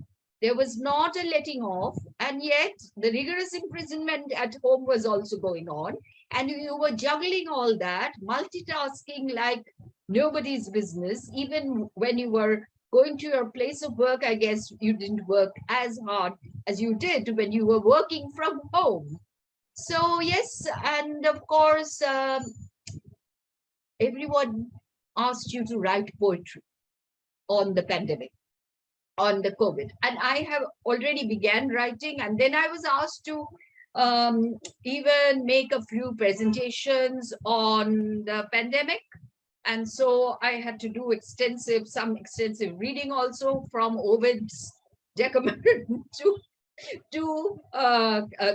There was not a letting off, and yet the rigorous imprisonment at home was also going on. And you were juggling all that, multitasking like nobody's business. Even when you were going to your place of work, I guess you didn't work as hard as you did when you were working from home. So yes, and of course, everyone asked you to write poetry on the pandemic, on the COVID. And I have already began writing, and then I was asked to even make a few presentations on the pandemic. And so I had to do some extensive reading also, from Ovid's Decameron to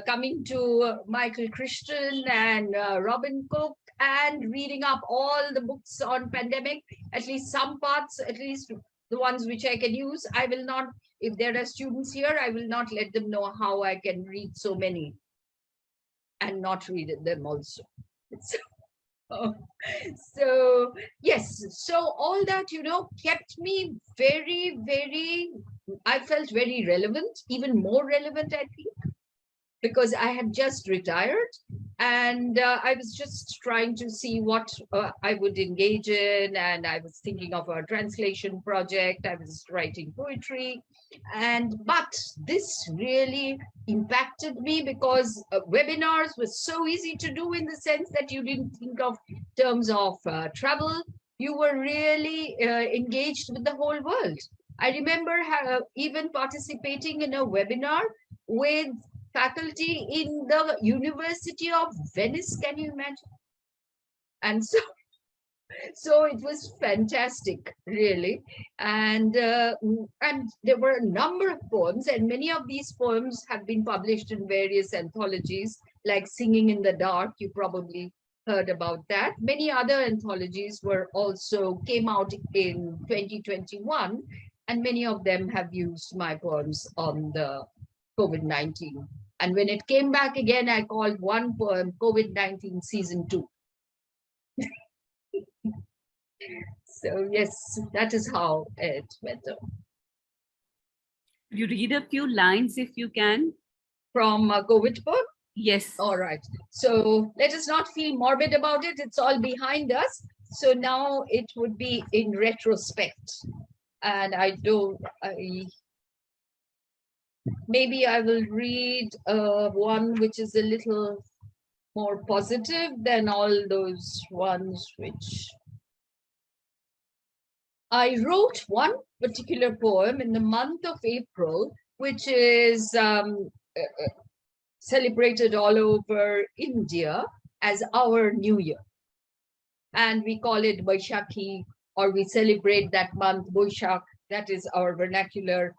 coming to Michael Christian and Robin Cook, and reading up all the books on pandemic, at least some parts, at least the ones which I can use. I will not, if there are students here, I will not let them know how I can read so many and not read them also. So yes, so all that, you know, kept me very, very, I felt very relevant, even more relevant, I think, because I had just retired, and I was just trying to see what I would engage in, and I was thinking of a translation project. I was writing poetry, but this really impacted me because webinars were so easy to do, in the sense that you didn't think of terms of travel. You were really engaged with the whole world. I remember even participating in a webinar with faculty in the University of Venice. Can you imagine? And so it was fantastic, really. And there were a number of poems, and many of these poems have been published in various anthologies, like Singing in the Dark. You probably heard about that. Many other anthologies came out in 2021, and many of them have used my poems on the COVID-19. And when it came back again, I called one poem COVID-19 Season 2. So yes, that is how it went on. You read a few lines if you can. From a COVID poem? Yes. All right. So let us not feel morbid about it. It's all behind us. So now it would be in retrospect. And maybe I will read one which is a little more positive than all those ones which... I wrote one particular poem in the month of April, which is celebrated all over India as our New Year. And we call it Baishakhi, or we celebrate that month, Boishakh. That is our vernacular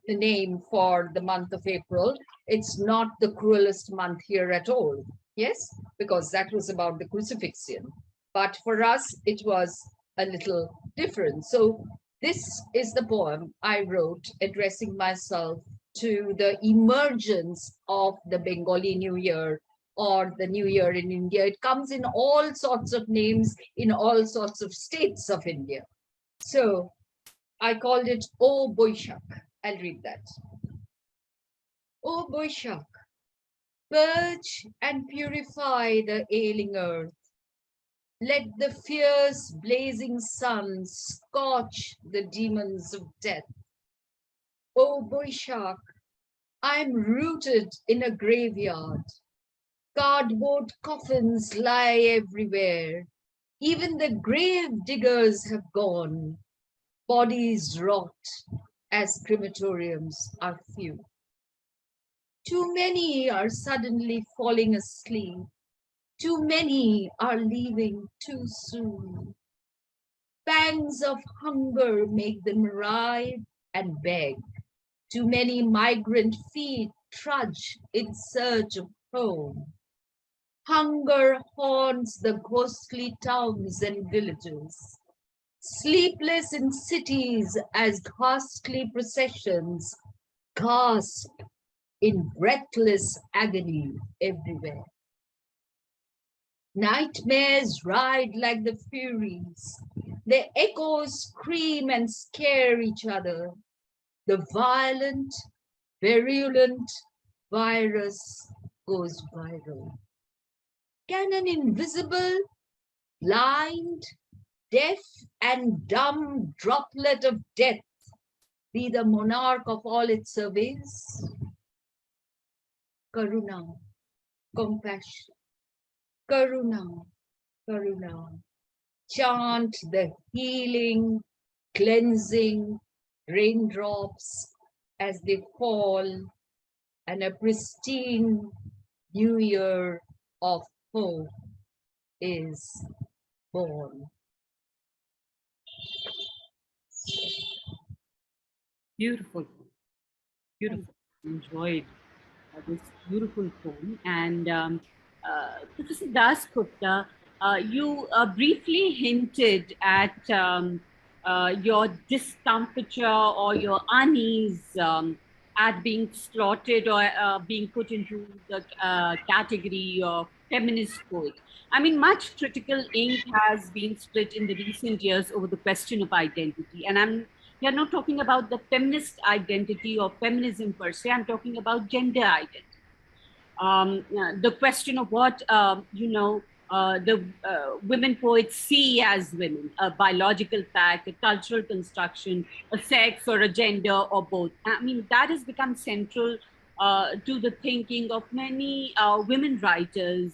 name for the month of April. It's not the cruelest month here at all. Yes, because that was about the crucifixion. But for us, it was a little different. So this is the poem I wrote addressing myself to the emergence of the Bengali New Year or the New Year in India. It comes in all sorts of names in all sorts of states of India. So I called it O Boishak. I'll read that. O Boishak, purge and purify the ailing earth. Let the fierce blazing sun scorch the demons of death. O Boishak, I am rooted in a graveyard. Cardboard coffins lie everywhere. Even the grave diggers have gone. Bodies rot as crematoriums are few. Too many are suddenly falling asleep. Too many are leaving too soon. Pangs of hunger make them writhe and beg. Too many migrant feet trudge in search of home. Hunger haunts the ghostly towns and villages. Sleepless in cities as ghastly processions gasp in breathless agony everywhere. Nightmares ride like the furies. Their echoes scream and scare each other. The violent, virulent virus goes viral. Can an invisible, blind, deaf and dumb droplet of death be the monarch of all it surveys? Karuna, compassion, Karuna, Karuna. Chant the healing, cleansing raindrops as they fall, and a pristine new year of hope is born. Beautiful, beautiful. Enjoyed this beautiful poem. And Professor Dasgupta, you briefly hinted at your discomfiture or your unease at being slotted or being put into the category of feminist poet. I mean, much critical ink has been split in the recent years over the question of identity. And we are not talking about the feminist identity or feminism per se. I'm talking about gender identity. The question of what the women poets see as women, a biological fact, a cultural construction, a sex or a gender or both. I mean, that has become central to the thinking of many women writers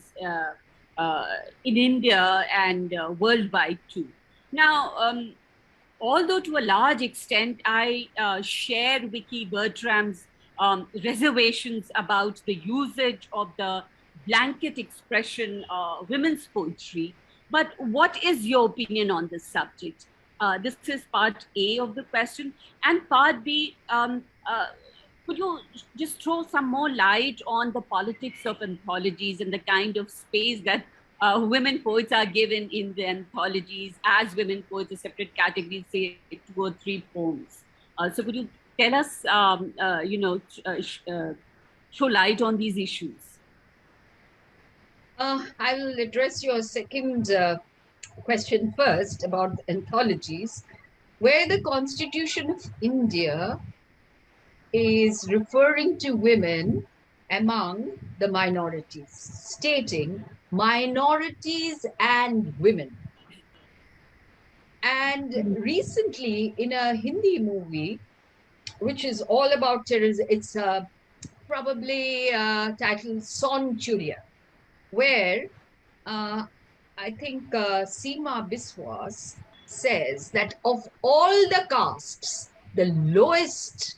in India and worldwide too. Now, although to a large extent I share Vicky Bertram's reservations about the usage of the blanket expression women's poetry, but what is your opinion on this subject? This is part A of the question. And part B, could you just throw some more light on the politics of anthologies and the kind of space that women poets are given in the anthologies as women poets, a separate category, say 2 or 3 poems. So could you tell us, show light on these issues? I will address your second question first about anthologies, where the Constitution of India is referring to women among the minorities, stating minorities and women. And recently in a Hindi movie, which is all about terrorism, it's probably titled Son Churiya, where I think Seema Biswas says that of all the castes, the lowest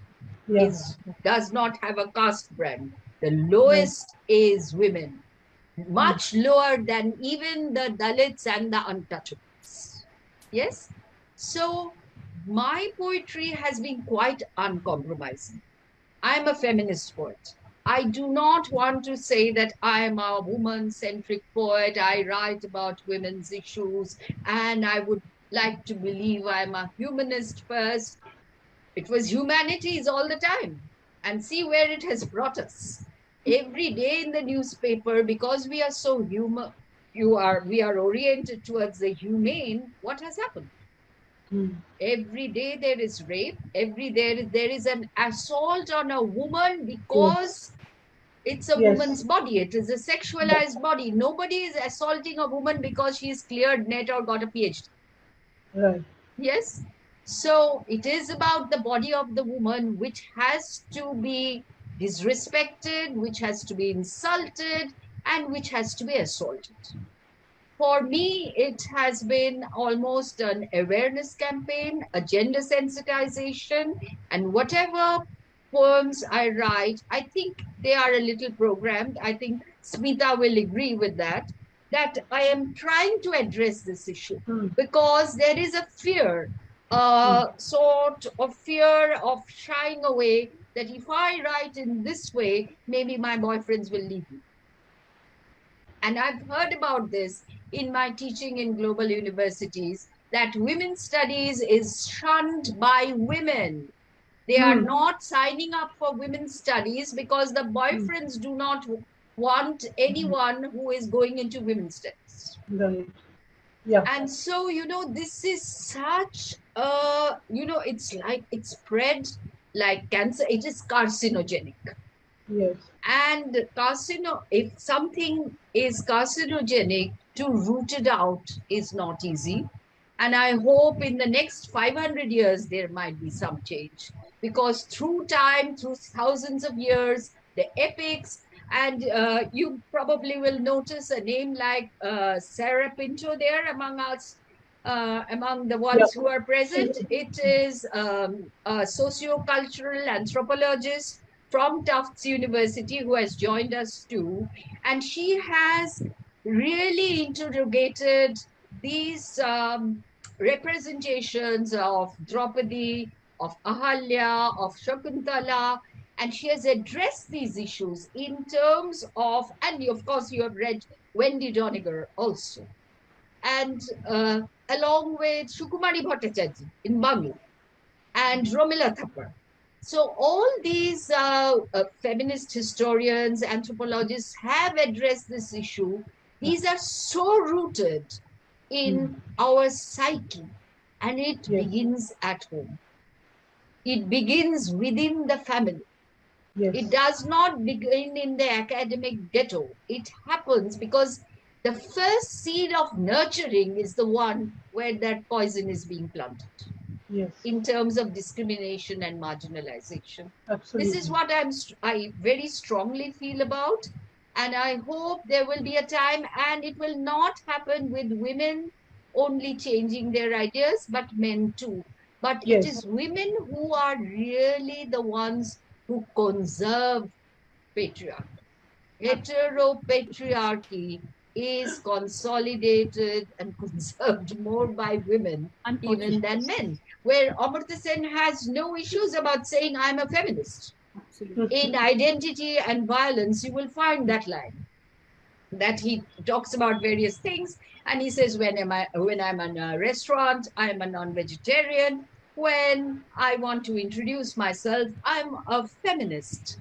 does not have a caste brand. The lowest is women, much lower than even the Dalits and the untouchables. Yes? So my poetry has been quite uncompromising. I'm a feminist poet. I do not want to say that I am a woman-centric poet. I write about women's issues, and I would like to believe I'm a humanist first. It was humanities all the time, and see where it has brought us. every day in the newspaper, because we are so we are oriented towards the humane, what has happened? Every day there is rape, every day there is an assault on a woman because it's a woman's body. It is a sexualized body. Nobody is assaulting a woman because she's cleared net or got a PhD. Right. Yes. So it is about the body of the woman, which has to be disrespected, which has to be insulted, and which has to be assaulted. For me, it has been almost an awareness campaign, a gender sensitization, and whatever poems I write, I think they are a little programmed. I think Smita will agree with that, that I am trying to address this issue because there is a fear, sort of fear of shying away, that if I write in this way, maybe my boyfriends will leave me. And I've heard about this in my teaching in global universities, that women's studies is shunned by women. They are not signing up for women's studies because the boyfriends do not want anyone who is going into women's studies. Right. Yeah. And so, this is such it's like, it's spread like cancer. It is carcinogenic. Yes. And if something is carcinogenic, to root it out is not easy. And I hope in the next 500 years, there might be some change. Because through time, through thousands of years, the epics, and you probably will notice a name like Sarah Pinto there among us, among the ones who are present. It is a socio-cultural anthropologist from Tufts University who has joined us too. And she has really interrogated these representations of Draupadi, of Ahalya, of Shakuntala, and she has addressed these issues in terms of, and of course you have read Wendy Doniger also, and along with Shukumari Bhattacharya in Bangla, and Romila Thapar. So all these feminist historians, anthropologists have addressed this issue. These are so rooted in our psyche, and it begins at home. It begins within the family. It does not begin in the academic ghetto. It happens because the first seed of nurturing is the one where that poison is being planted. In terms of discrimination and marginalization. Absolutely. This is what I very strongly feel about. And I hope there will be a time, and it will not happen with women only changing their ideas, but men too. But it is women who are really the ones who conserve patriarchy. Heteropatriarchy is consolidated and conserved more by women even than men, where Amartya Sen has no issues about saying, I'm a feminist. In Identity and Violence, you will find that line, that he talks about various things, and he says, when I'm in a restaurant, I'm a non-vegetarian. When I want to introduce myself, I'm a feminist.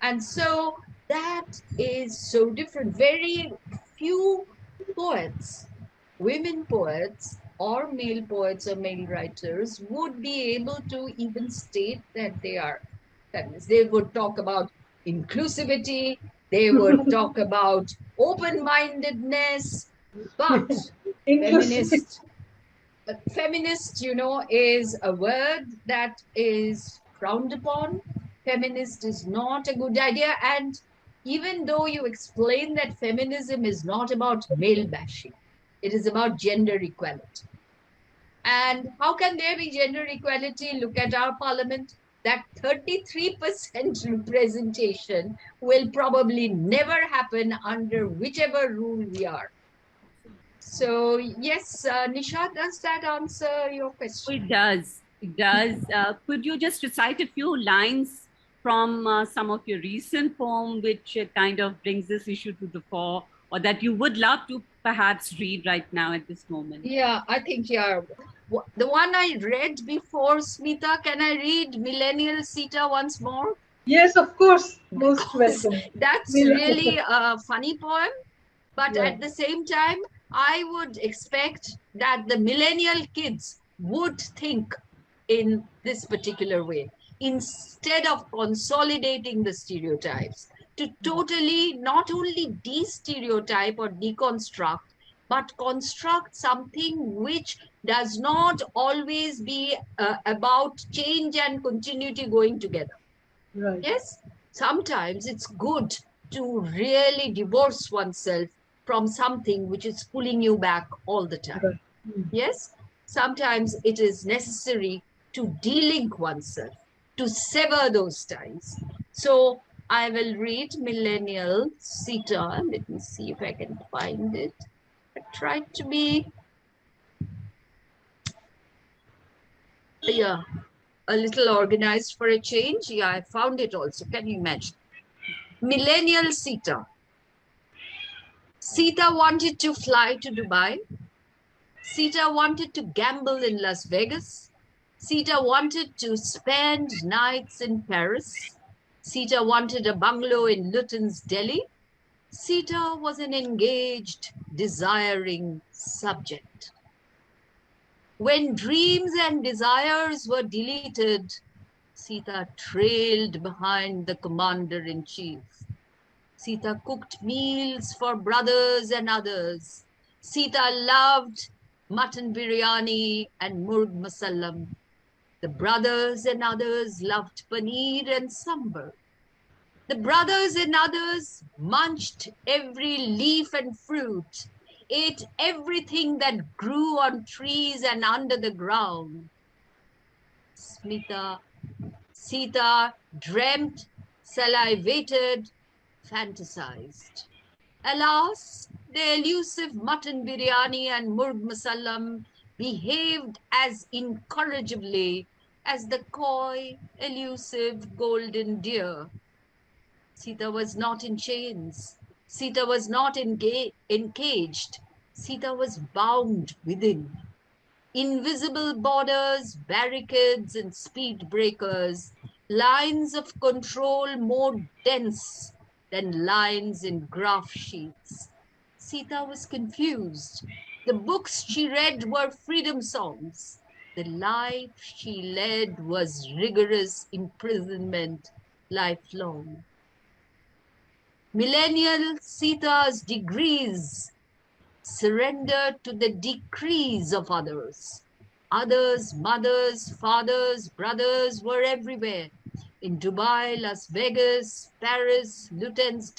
And so that is so different. Very few poets, women poets or male poets or male writers would be able to even state that they are feminists. They would talk about inclusivity, they would talk about open-mindedness, but feminist, is a word that is frowned upon. Feminist is not a good idea. And even though you explain that feminism is not about male bashing, it is about gender equality. And how can there be gender equality? Look at our parliament. That 33% representation will probably never happen under whichever rule we are. So yes, Nishat, does that answer your question? It does. It does. Could you just recite a few lines from some of your recent poem, which kind of brings this issue to the fore, or that you would love to perhaps read right now at this moment? Yeah, I think, the one I read before, Smita, can I read Millennial Sita once more? Yes, of course. Most Because welcome. that's We'll- really a funny poem. But Yeah. at the same time, I would expect that the millennial kids would think in this particular way instead of consolidating the stereotypes to totally not only de-stereotype or deconstruct, but construct something which does not always be about change and continuity going together. Right. Yes, sometimes it's good to really divorce oneself from something which is pulling you back all the time. Right. Mm. Yes, sometimes it is necessary to delink oneself, to sever those ties. So I will read Millennial Sita. Let me see if I can find it. I tried to be, yeah, a little organized for a change. Yeah, I found it also. Can you imagine? Millennial Sita. Sita wanted to fly to Dubai. Sita wanted to gamble in Las Vegas. Sita wanted to spend nights in Paris. Sita wanted a bungalow in Luton's Delhi. Sita was an engaged, desiring subject. When dreams and desires were deleted, Sita trailed behind the commander-in-chief. Sita cooked meals for brothers and others. Sita loved mutton biryani and murg masalam. The brothers and others loved paneer and sambar. The brothers and others munched every leaf and fruit, ate everything that grew on trees and under the ground. Sita dreamt, salivated, fantasized. Alas, the elusive mutton biryani and murg masalam behaved as incorrigibly as the coy, elusive golden deer. Sita was not in chains. Sita was not encaged. Sita was bound within. Invisible borders, barricades, and speed breakers, lines of control more dense than lines in graph sheets. Sita was confused. The books she read were freedom songs. The life she led was rigorous imprisonment lifelong. Millennial Sita's degrees surrendered to the decrees of others. Others, mothers, fathers, brothers were everywhere. In Dubai, Las Vegas, Paris, Luton's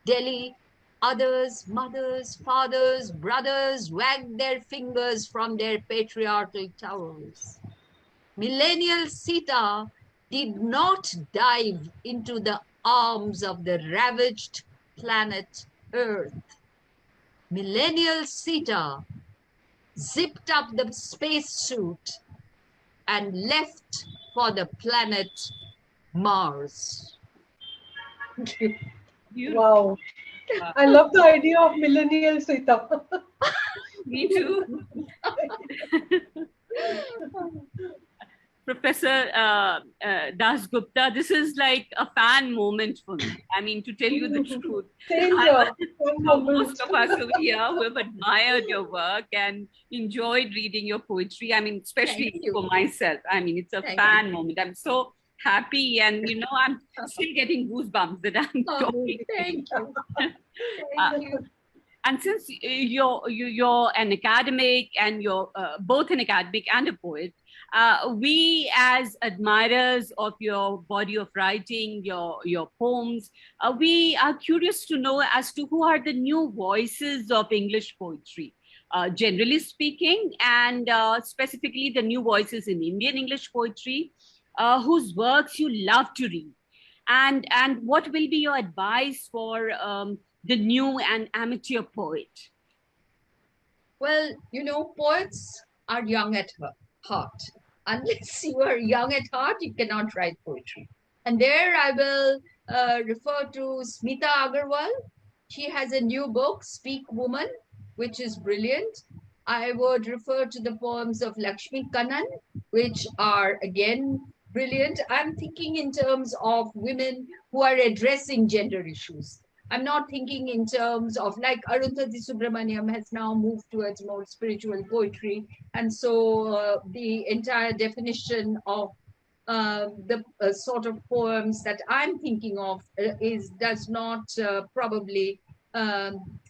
Delhi, others, mothers, fathers, brothers wagged their fingers from their patriarchal towers. Millennial Sita did not dive into the arms of the ravaged planet Earth. Millennial Sita zipped up the spacesuit and left for the planet Mars. Wow. I love the idea of millennial Sita. Me too. Professor Dasgupta, this is like a fan moment for me. I mean, to tell you the truth, Same here. most of us over here who have admired your work and enjoyed reading your poetry. I mean, especially for myself. I mean, it's a fan moment. I'm so happy, and I'm still getting goosebumps that I'm talking. Thank you. Thank you. And since you're an academic, and you're both an academic and a poet, we as admirers of your body of writing, your poems, we are curious to know as to who are the new voices of English poetry, generally speaking, and specifically the new voices in Indian English poetry, whose works you love to read, and what will be your advice for the new and amateur poet? Well, poets are young at heart. Unless you are young at heart, you cannot write poetry. And there I will refer to Smita Agarwal. She has a new book, Speak Woman, which is brilliant. I would refer to the poems of Lakshmi Kannan, which are again brilliant. I'm thinking in terms of women who are addressing gender issues. I'm not thinking in terms of like Arundhati Subramaniam has now moved towards more spiritual poetry. And so the entire definition of the sort of poems that I'm thinking of does not probably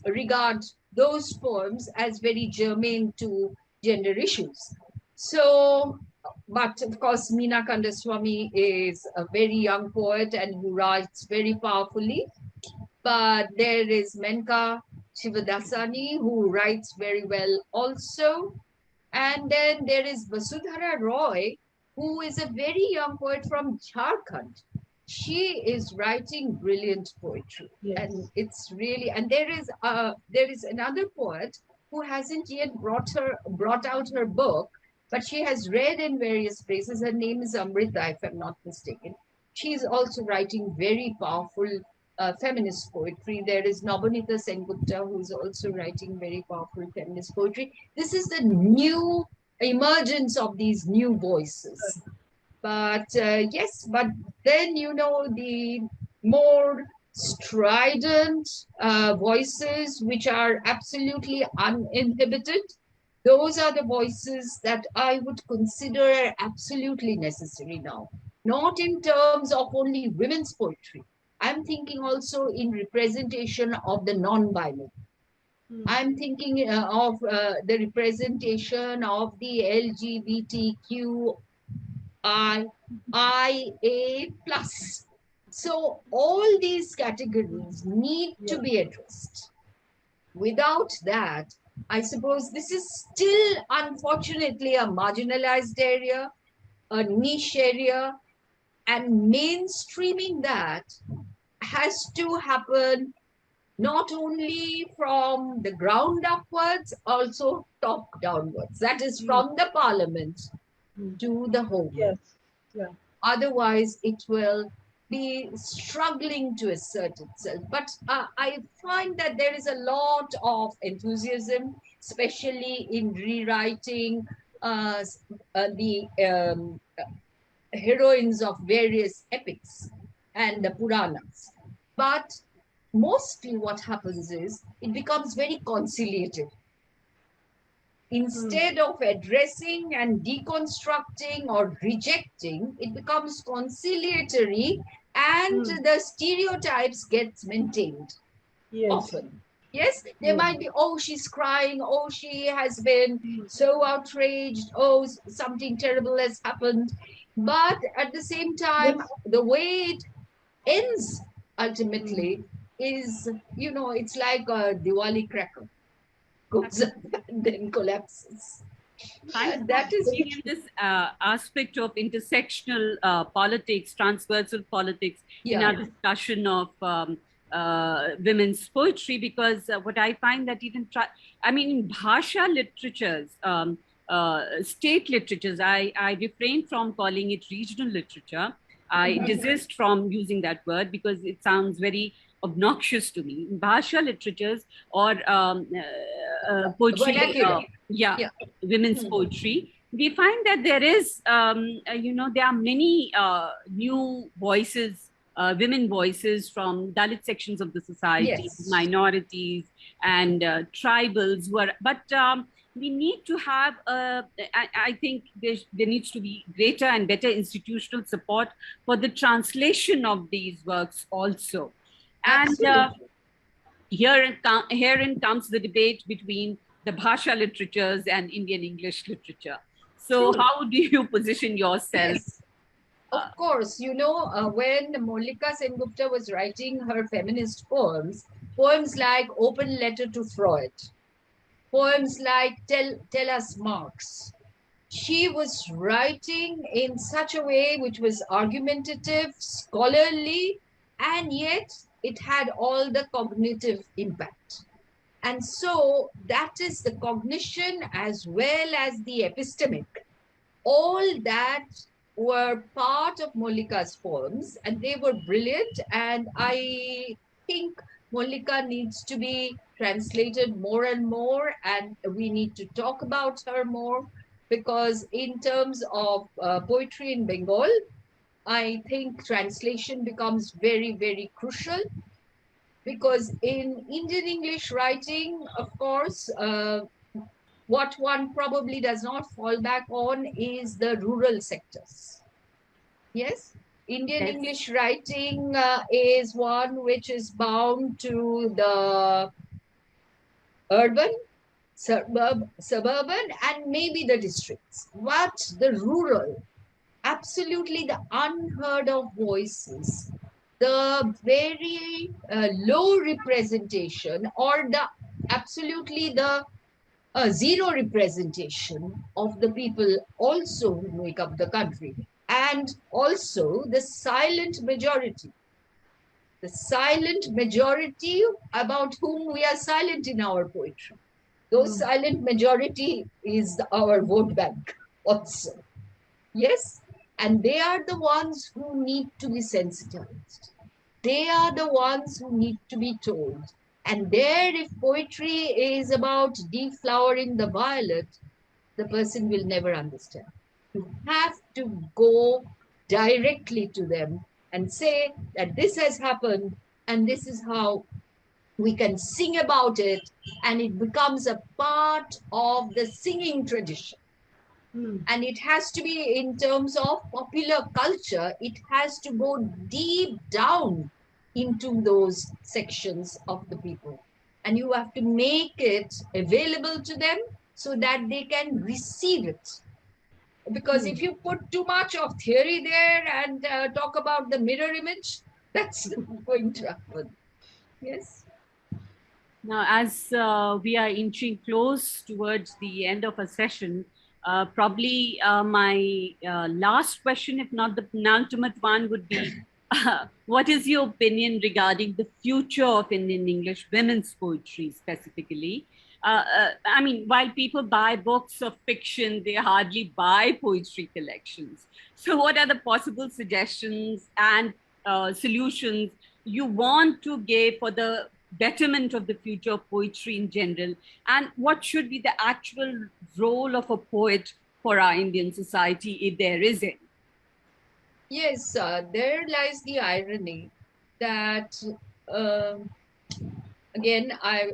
regard those poems as very germane to gender issues. So, but of course, Meena Kandaswamy is a very young poet and who writes very powerfully. But there is Menka Shivadasani, who writes very well also. And then there is Vasudhara Roy, who is a very young poet from Jharkhand. She is writing brilliant poetry. Yes. And it's really, and there is another poet who hasn't yet brought out her book, but she has read in various places. Her name is Somrita, if I'm not mistaken. She's also writing very powerful feminist poetry. There is Nabanita Sengupta, who's also writing very powerful feminist poetry. This is the new emergence of these new voices. But yes, but then, you know, the more strident voices, which are absolutely uninhibited, those are the voices that I would consider absolutely necessary now. Not in terms of only women's poetry. I'm thinking also in representation of the non-binary. I'm thinking of the representation of the LGBTQIA plus. So all these categories need to be addressed. Without that, I suppose this is still, unfortunately, a marginalized area, a niche area, and mainstreaming that has to happen not only from the ground upwards, also top downwards. That is from the parliament to the home. Yes. Yeah. Otherwise, it will be struggling to assert itself. But I find that there is a lot of enthusiasm, especially in rewriting the heroines of various epics and the Puranas. But mostly what happens is it becomes very conciliated. Instead of addressing and deconstructing or rejecting, it becomes conciliatory and the stereotypes gets maintained often. Yes, there might be, oh, she's crying, oh, she has been so outraged, oh, something terrible has happened. But at the same time, the way it ends ultimately is, you know, it's like a Diwali cracker. Goes up and then collapses. That is in this aspect of intersectional politics, transversal politics, in our discussion of women's poetry, because what I find that even, in Bhasha literatures, state literatures, I refrain from calling it regional literature. I desist from using that word because it sounds very obnoxious to me. In Bhasha literatures or poetry, women's poetry, we find that there is, there are many new voices, women voices from Dalit sections of the society, minorities and tribals who are, but we need to have, I think there needs to be greater and better institutional support for the translation of these works also. And herein comes the debate between the Bhasha literatures and Indian English literature. So how do you position yourself? Yes. Of course, you know, when Mallika Sengupta was writing her feminist poems like Open Letter to Freud, poems like Tell Us Marx, she was writing in such a way which was argumentative, scholarly, and yet it had all the cognitive impact. And so that is the cognition as well as the epistemic. All that were part of Mallika's poems, and they were brilliant. And I think Mallika needs to be translated more and more, and we need to talk about her more. because in terms of poetry in Bengal, I think translation becomes very, very crucial, because in Indian English writing, of course, what one probably does not fall back on is the rural sectors. Yes, Indian Yes. English writing is one which is bound to the urban, suburban, and maybe the districts. But the rural, absolutely the unheard of voices, the very low representation, or the absolutely the zero representation of the people also who make up the country, and also the silent majority about whom we are silent in our poetry. Those silent majority is our vote bank also. Yes, and they are the ones who need to be sensitized. They are the ones who need to be told. And there, if poetry is about deflowering the violet, the person will never understand. You have to go directly to them and say that this has happened and this is how we can sing about it, and it becomes a part of the singing tradition. And it has to be in terms of popular culture, it has to go deep down into those sections of the people. And you have to make it available to them so that they can receive it. Because if you put too much of theory there and talk about the mirror image, that's not going to happen. Yes. Now, as we are inching close towards the end of a session, probably my last question, if not the penultimate one, would be, what is your opinion regarding the future of Indian English women's poetry specifically? I mean, while people buy books of fiction, they hardly buy poetry collections. So what are the possible suggestions and solutions you want to give for the betterment of the future of poetry in general? And what should be the actual role of a poet for our Indian society, if there is any? Yes, there lies the irony that, again, I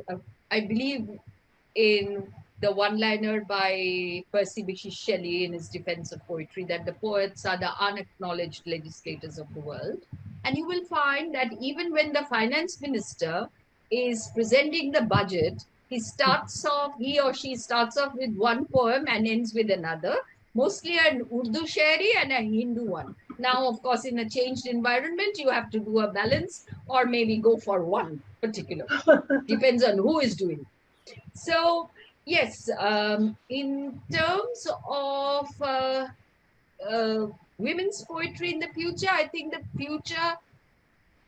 believe in the one-liner by Percy Bysshe Shelley in his defense of poetry, that the poets are the unacknowledged legislators of the world. And you will find that even when the finance minister is presenting the budget, he or she starts off with one poem and ends with another, mostly an Urdu shairi and a Hindu one. Now, of course, in a changed environment, you have to do a balance or maybe go for one particular. Depends on who is doing it. So, yes, in terms of women's poetry in the future, I think the future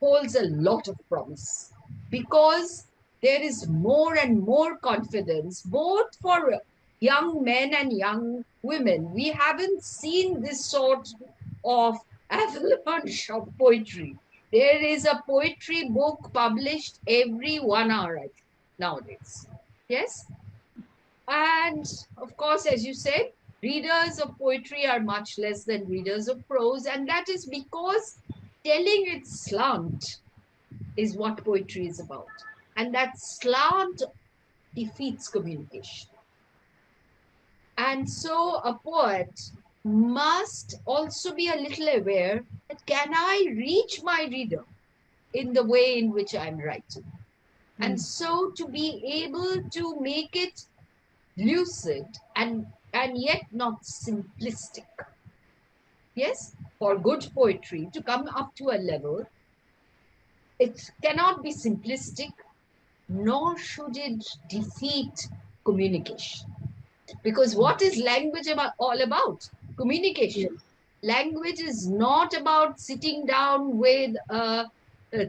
holds a lot of promise, because there is more and more confidence, both for young men and young women. We haven't seen this sort of avalanche of poetry. There is a poetry book published every 1 hour, I think, nowadays. Yes. And of course, as you said, readers of poetry are much less than readers of prose. And that is because telling its slant is what poetry is about. And that slant defeats communication. And so a poet must also be a little aware that, can I reach my reader in the way in which I'm writing? And so to be able to make it lucid and yet not simplistic. Yes, for good poetry to come up to a level, it cannot be simplistic, nor should it defeat communication. Because what is language all about? Communication. Language is not about sitting down with a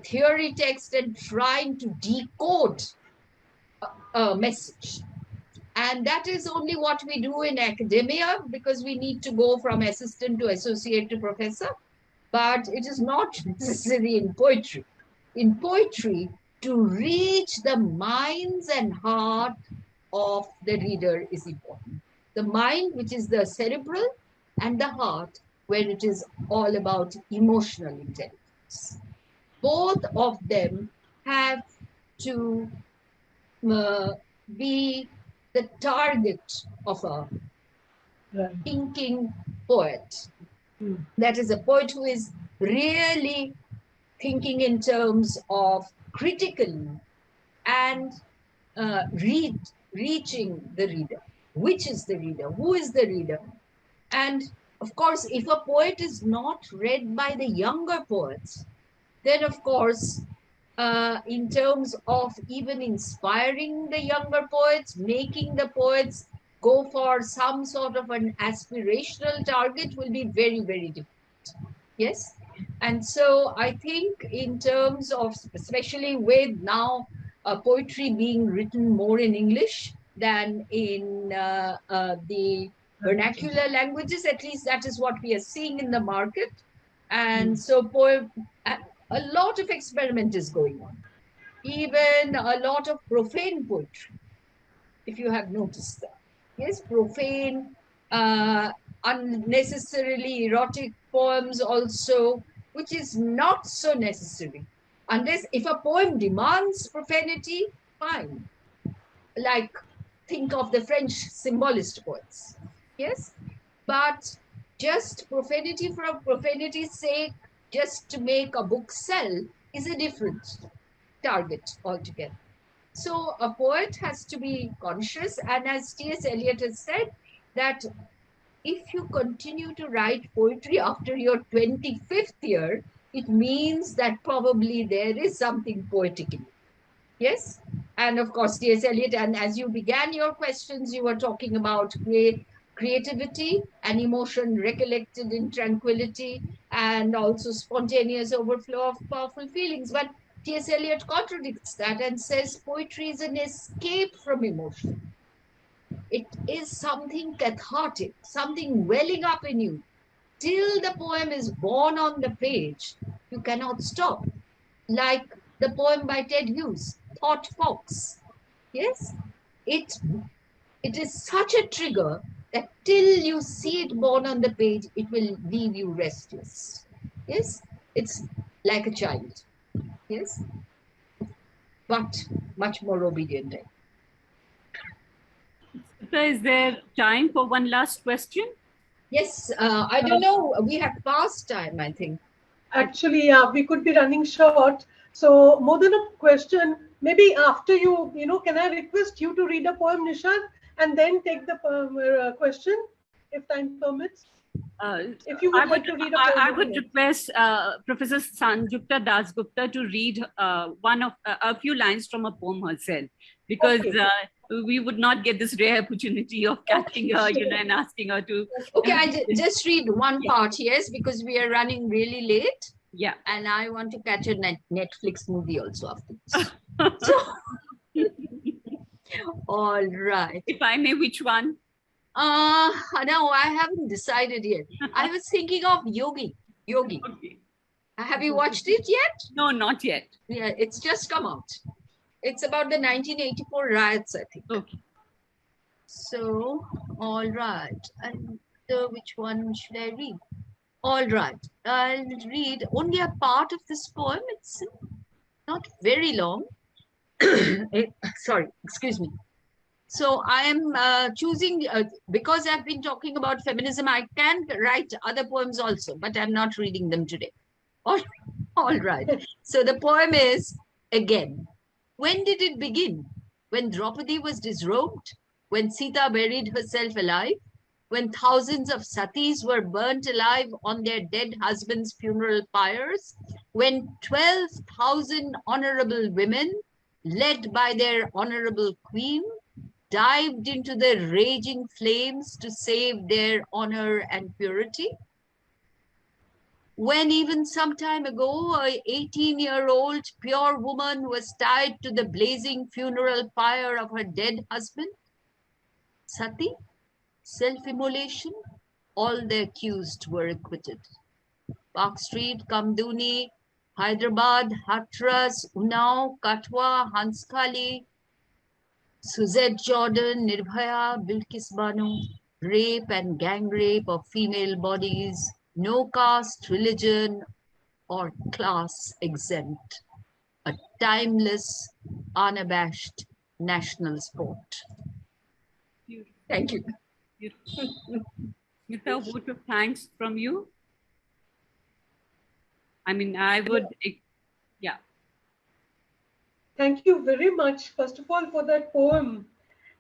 theory text and trying to decode a message. And that is only what we do in academia, because we need to go from assistant to associate to professor. But it is not necessary in poetry. In poetry, to reach the minds and heart of the reader is important. The mind, which is the cerebral, and the heart, where it is all about emotional intelligence. Both of them have to be the target of a Right. thinking poet. Hmm. That is a poet who is really thinking in terms of critically and reaching the reader. Which is the reader? Who is the reader? And of course, if a poet is not read by the younger poets, then of course, in terms of even inspiring the younger poets, making the poets go for some sort of an aspirational target will be very, very difficult. Yes. And so I think in terms of, especially with now poetry being written more in English than in the vernacular languages, at least that is what we are seeing in the market. And so a lot of experiment is going on, even a lot of profane poetry, if you have noticed that. Yes, profane, unnecessarily erotic poems also, which is not so necessary. Unless if a poem demands profanity, fine. Like, think of the French symbolist poets. Yes, but just profanity for profanity's sake, just to make a book sell, is a different target altogether. So a poet has to be conscious, and as T.S. Eliot has said, that if you continue to write poetry after your 25th year, it means that probably there is something poetic in it. Yes? And of course, T.S. Eliot, and as you began your questions, you were talking about creativity and emotion recollected in tranquility, and also spontaneous overflow of powerful feelings. But T.S. Eliot contradicts that and says poetry is an escape from emotion. It is something cathartic, something welling up in you. Till the poem is born on the page, you cannot stop. Like the poem by Ted Hughes, Thought Fox. Yes, it is such a trigger that till you see it born on the page, it will leave you restless. Yes, it's like a child. Yes, but much more obedient. Is there time for one last question? Yes, I don't know. We have past time, I think. Actually, yeah, we could be running short. So more than a question, maybe after you, can I request you to read a poem, Nishat, and then take the question, if time permits? If you would like to read a poem. I would request Professor Sanjukta Dasgupta to read a few lines from a poem herself, because we would not get this rare opportunity of catching her, and asking her to. Okay, I just read one part, yes, because we are running really late. Yeah. And I want to catch a Netflix movie also afterwards. So, all right. If I may, which one? No, I haven't decided yet. I was thinking of Yogi. Okay. Have you watched it yet? No, not yet. Yeah, it's just come out. It's about the 1984 riots, I think. Okay. So, all right. And which one should I read? All right. I'll read only a part of this poem. It's not very long. Sorry, excuse me. So I am choosing, because I've been talking about feminism, I can write other poems also, but I'm not reading them today. All right. So the poem is, again, when did it begin? When Draupadi was disrobed? When Sita buried herself alive? When thousands of satis were burnt alive on their dead husbands' funeral pyres? When 12,000 honorable women, led by their honorable queen, dived into the raging flames to save their honor and purity? When even some time ago, a 18-year-old pure woman was tied to the blazing funeral pyre of her dead husband? Sati, self-immolation, all the accused were acquitted. Park Street, Kamduni, Hyderabad, Hathras, Unnao, Katwa, Hanskali, Suzette Jordan, Nirbhaya, Bilkis Banu, rape and gang rape of female bodies, no caste, religion, or class exempt. A timeless, unabashed national sport. Beautiful. Thank you. Beautiful. Smita, vote of thanks from you. I mean, I would, yeah. Thank you very much, first of all, for that poem.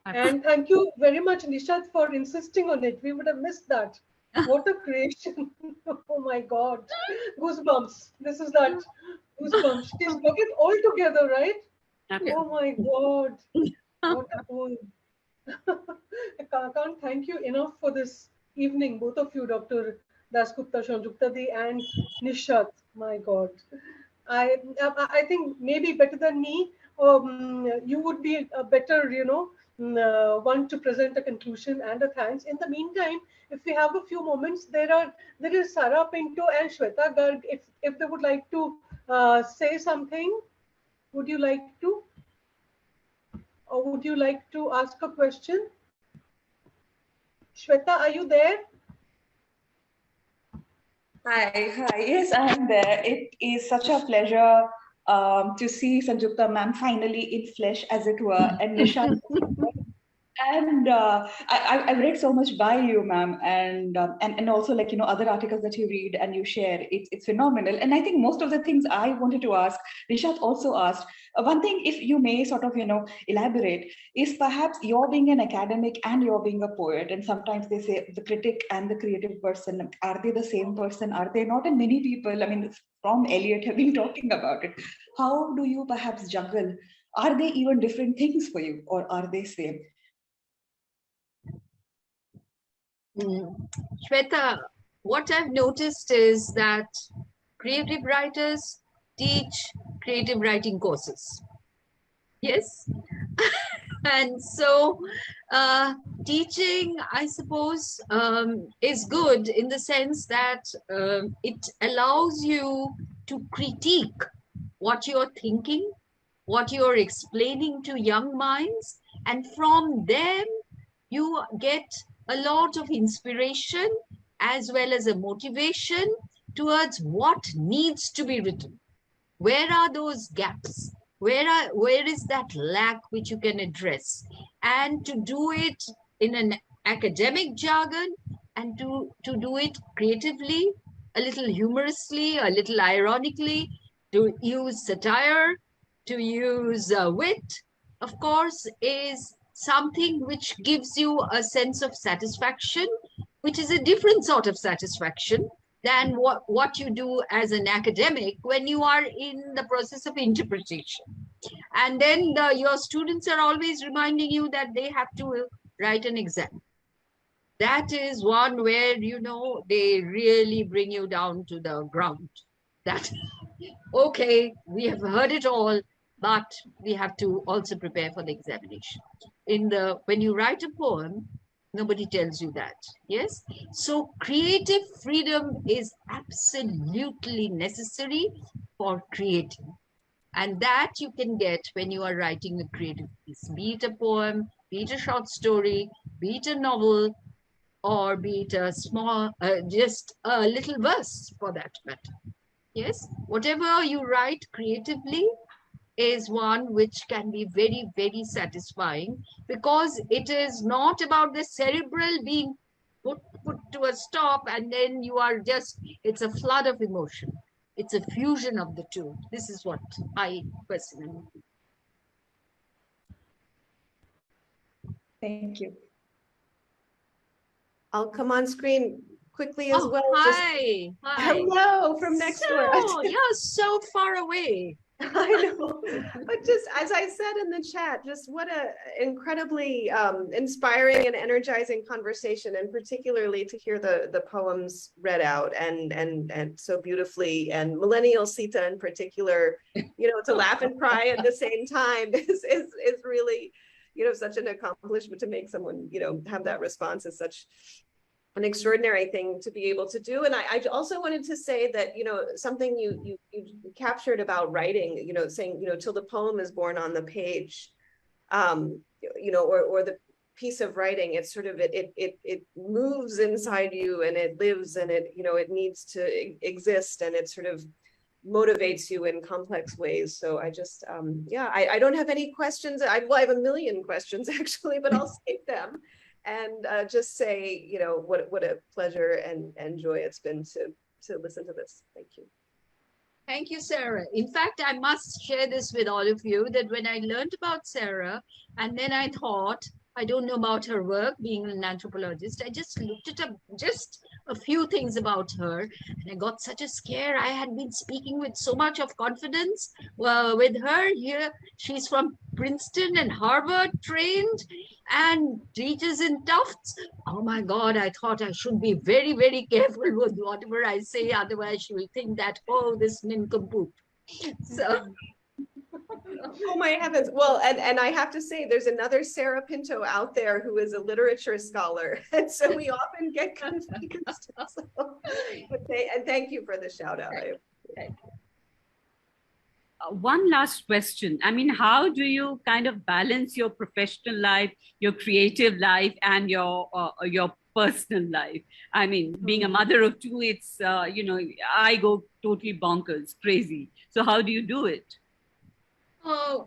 And thank you very much, Nishat, for insisting on it. We would have missed that. What a creation. Oh my God. Goosebumps. This is that. Goosebumps. She's got it all together, right? Oh my God. What a poem. I can't thank you enough for this evening, both of you, Dr. Dasgupta, Sanjukta Di, and Nishat. My God. I think maybe better than me, you would be a better, one to present a conclusion and a thanks. In the meantime, if we have a few moments, there is Sara Pinto and Shweta Garg. If they would like to say something, would you like to? Or would you like to ask a question? Shweta, are you there? Hi. Yes, I'm there. It is such a pleasure to see Sanjukta ma'am finally in flesh, as it were, and Nishat. And I've read so much by you, ma'am, and also like other articles that you read and you share. It's phenomenal. And I think most of the things I wanted to ask, Nishat also asked. One thing, if you may sort of elaborate, is perhaps you're being an academic and you're being a poet, and sometimes they say the critic and the creative person, are they the same person? Are they not? And many people, I mean, from Eliot have been talking about it. How do you perhaps juggle? Are they even different things for you, or are they same? Shweta, what I've noticed is that creative writers teach creative writing courses. Yes. And so teaching, I suppose, is good in the sense that it allows you to critique what you're thinking, what you're explaining to young minds, and from them you get a lot of inspiration as well as a motivation towards what needs to be written. Where are those gaps? Where is that lack which you can address? And to do it in an academic jargon, and to do it creatively, a little humorously, a little ironically, to use satire, to use wit, of course, is something which gives you a sense of satisfaction, which is a different sort of satisfaction than what you do as an academic when you are in the process of interpretation. And then your students are always reminding you that they have to write an exam. That is one where, they really bring you down to the ground. That, okay, we have heard it all, but we have to also prepare for the examination. When you write a poem, nobody tells you that. Yes. So creative freedom is absolutely necessary for creating. And that you can get when you are writing a creative piece, be it a poem, be it a short story, be it a novel, or be it a small, just a little verse for that matter. Yes. Whatever you write creatively is one which can be very, very satisfying, because it is not about the cerebral being put to a stop and then you are just, it's a flood of emotion. It's a fusion of the two. This is what I personally think. Thank you. I'll come on screen quickly as well. Hi. Hello from next door. You're so far away. I know, but just as I said in the chat, just what a incredibly inspiring and energizing conversation, and particularly to hear the poems read out and so beautifully, and Millennial Sita in particular, to laugh and cry at the same time is really, such an accomplishment. To make someone, have that response is such an extraordinary thing to be able to do. And I also wanted to say that, something you captured about writing, saying, till the poem is born on the page, or the piece of writing. It's sort of it moves inside you, and it lives, and it, you know, it needs to exist, and it sort of motivates you in complex ways. So I just yeah, I don't have any questions. I have a million questions actually, but I'll save them and just say, you know, what a pleasure and joy it's been to listen to this. Thank you. Thank you, Sarah. In fact, I must share this with all of you that when I learned about Sarah, and then I thought, I don't know about her work being an anthropologist, I just looked it up, just a few things about her, and I got such a scare. I had been speaking with so much of confidence with her here. She's from Princeton and Harvard trained and teaches in Tufts. Oh my God, I thought I should be very, very careful with whatever I say. Otherwise, she will think that, oh, this nincompoop. So. Oh my heavens. Well, and I have to say, there's another Sarah Pinto out there who is a literature scholar. And so we often get confused. So, and thank you for the shout out. One last question. I mean, how do you kind of balance your professional life, your creative life, and your personal life? I mean, being a mother of two, it's, you know, I go totally bonkers, crazy. So how do you do it?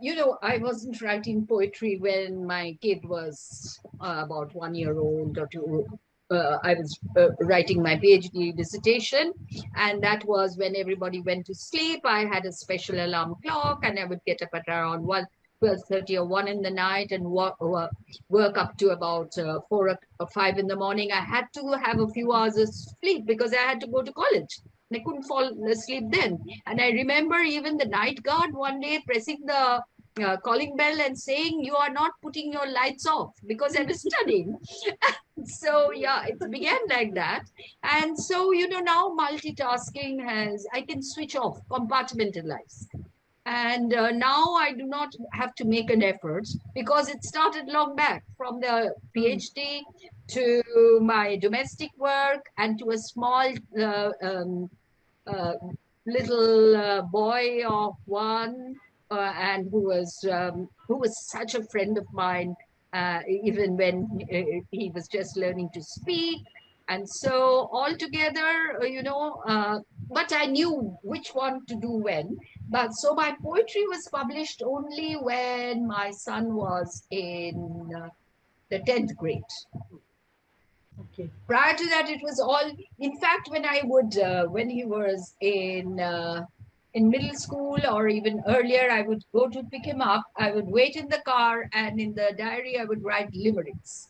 You know, I wasn't writing poetry when my kid was about 1 year old or two. I was writing my PhD dissertation, and that was when everybody went to sleep. I had a special alarm clock, and I would get up at around 12:30 or 1 in the night and work up to about 4 or 5 in the morning. I had to have a few hours of sleep because I had to go to college. I couldn't fall asleep then. And I remember even the night guard one day pressing the calling bell and saying, you are not putting your lights off, because I was studying. So yeah, it began like that. And so, you know, now multitasking I can switch off, compartmentalize. And now I do not have to make an effort because it started long back, from the PhD to my domestic work and to a small little boy of 1 and who was such a friend of mine even when he was just learning to speak. And so altogether, you know, but I knew which one to do when. But so my poetry was published only when my son was in the 10th grade. Okay. Prior to that, it was all, in fact, when I would, when he was in middle school or even earlier, I would go to pick him up. I would wait in the car, and in the diary, I would write limericks,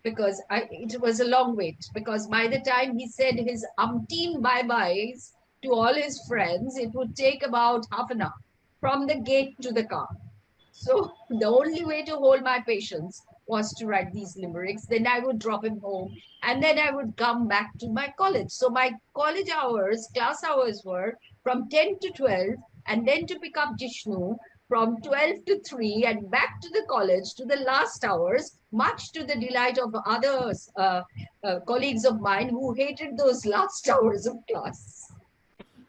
because it was a long wait, because by the time he said his umpteen bye-byes to all his friends, it would take about half an hour from the gate to the car. So the only way to hold my patience was to write these limericks. Then I would drop him home, and then I would come back to my college. So my college hours, class hours, were from 10 to 12, and then to pick up Jishnu from 12 to 3 and back to the college to the last hours, much to the delight of others, colleagues of mine who hated those last hours of class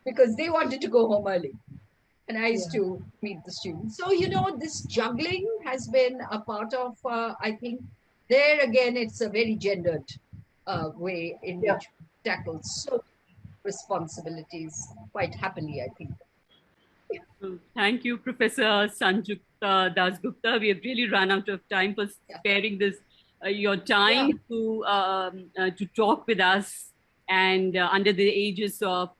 because they wanted to go home early. And I used to meet the students. So, you know, this juggling has been a part of, I think, there again, it's a very gendered way in which we tackle so responsibilities quite happily, I think. Thank you, Professor Sanjukta Dasgupta. We have really run out of time for sparing this your time to talk with us, and under the aegis of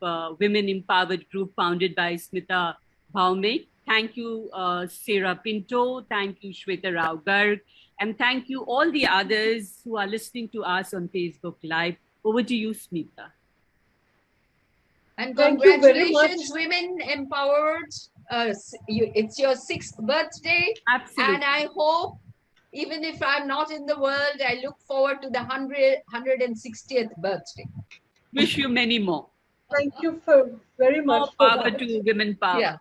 Women Empowered Group founded by Smita Bhaumik. Thank you, Sarah Pinto. Thank you, Shweta Rao Garg. And thank you all the others who are listening to us on Facebook Live. Over to you, Smita. And congratulations, Women Empowered. It's your 6th birthday. Absolutely. And I hope, even if I'm not in the world, I look forward to the 160th birthday. Wish you many more. Thank you very much. More power to women power. Yeah.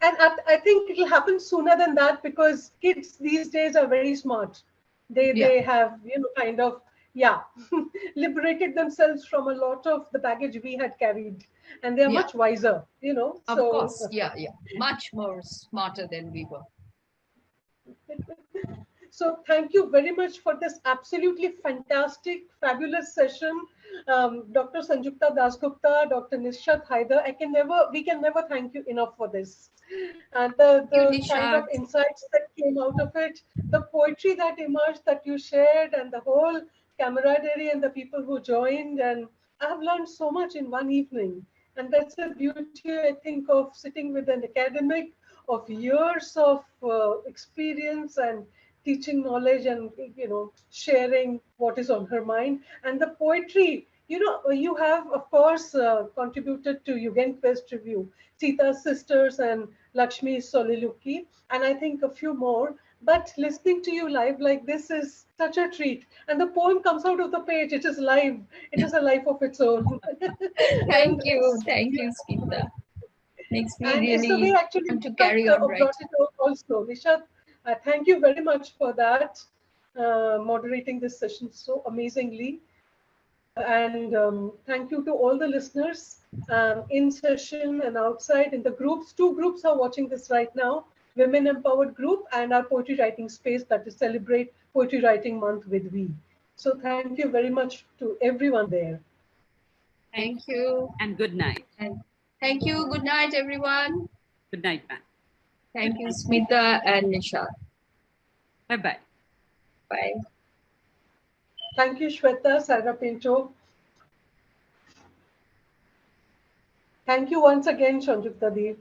And I think it'll happen sooner than that, because kids these days are very smart. They have, you know, kind of, liberated themselves from a lot of the baggage we had carried, and they're much wiser, you know. Of course, much more smarter than we were. So thank you very much for this absolutely fantastic, fabulous session. Dr. Sanjukta Dasgupta, Dr. Nishat Haider, we can never thank you enough for this. And Thank the you, kind Nishat. of insights that came out of it, the poetry that emerged that you shared, and the whole camaraderie and the people who joined. And I've learned so much in one evening. And that's the beauty, I think, of sitting with an academic of years of experience and teaching knowledge and sharing what is on her mind. And the poetry, you have of course contributed to Yugen Review, Sita's Sisters and Lakshmi's Soliloquy, and I think a few more. But listening to you live like this is such a treat. And the poem comes out of the page. It is live. It is a life of its own. Thank And you. Thank you, Smita. Makes me it's the way really actually want to Nishat carry on brought writing. it out also. Nishat, thank you very much for that, moderating this session so amazingly. And thank you to all the listeners in session and outside in the groups. Two groups are watching this right now, Women Empowered Group and our Poetry Writing Space, that is Celebrate Poetry Writing Month with We. So thank you very much to everyone there. Thank you. And good night. And thank you. Good night, everyone. Good night, ma'am. Thank you, Smita and Nishat. Bye-bye. Bye. Thank you, Shweta, Sarah Pinto. Thank you once again, Sanjukta Dev.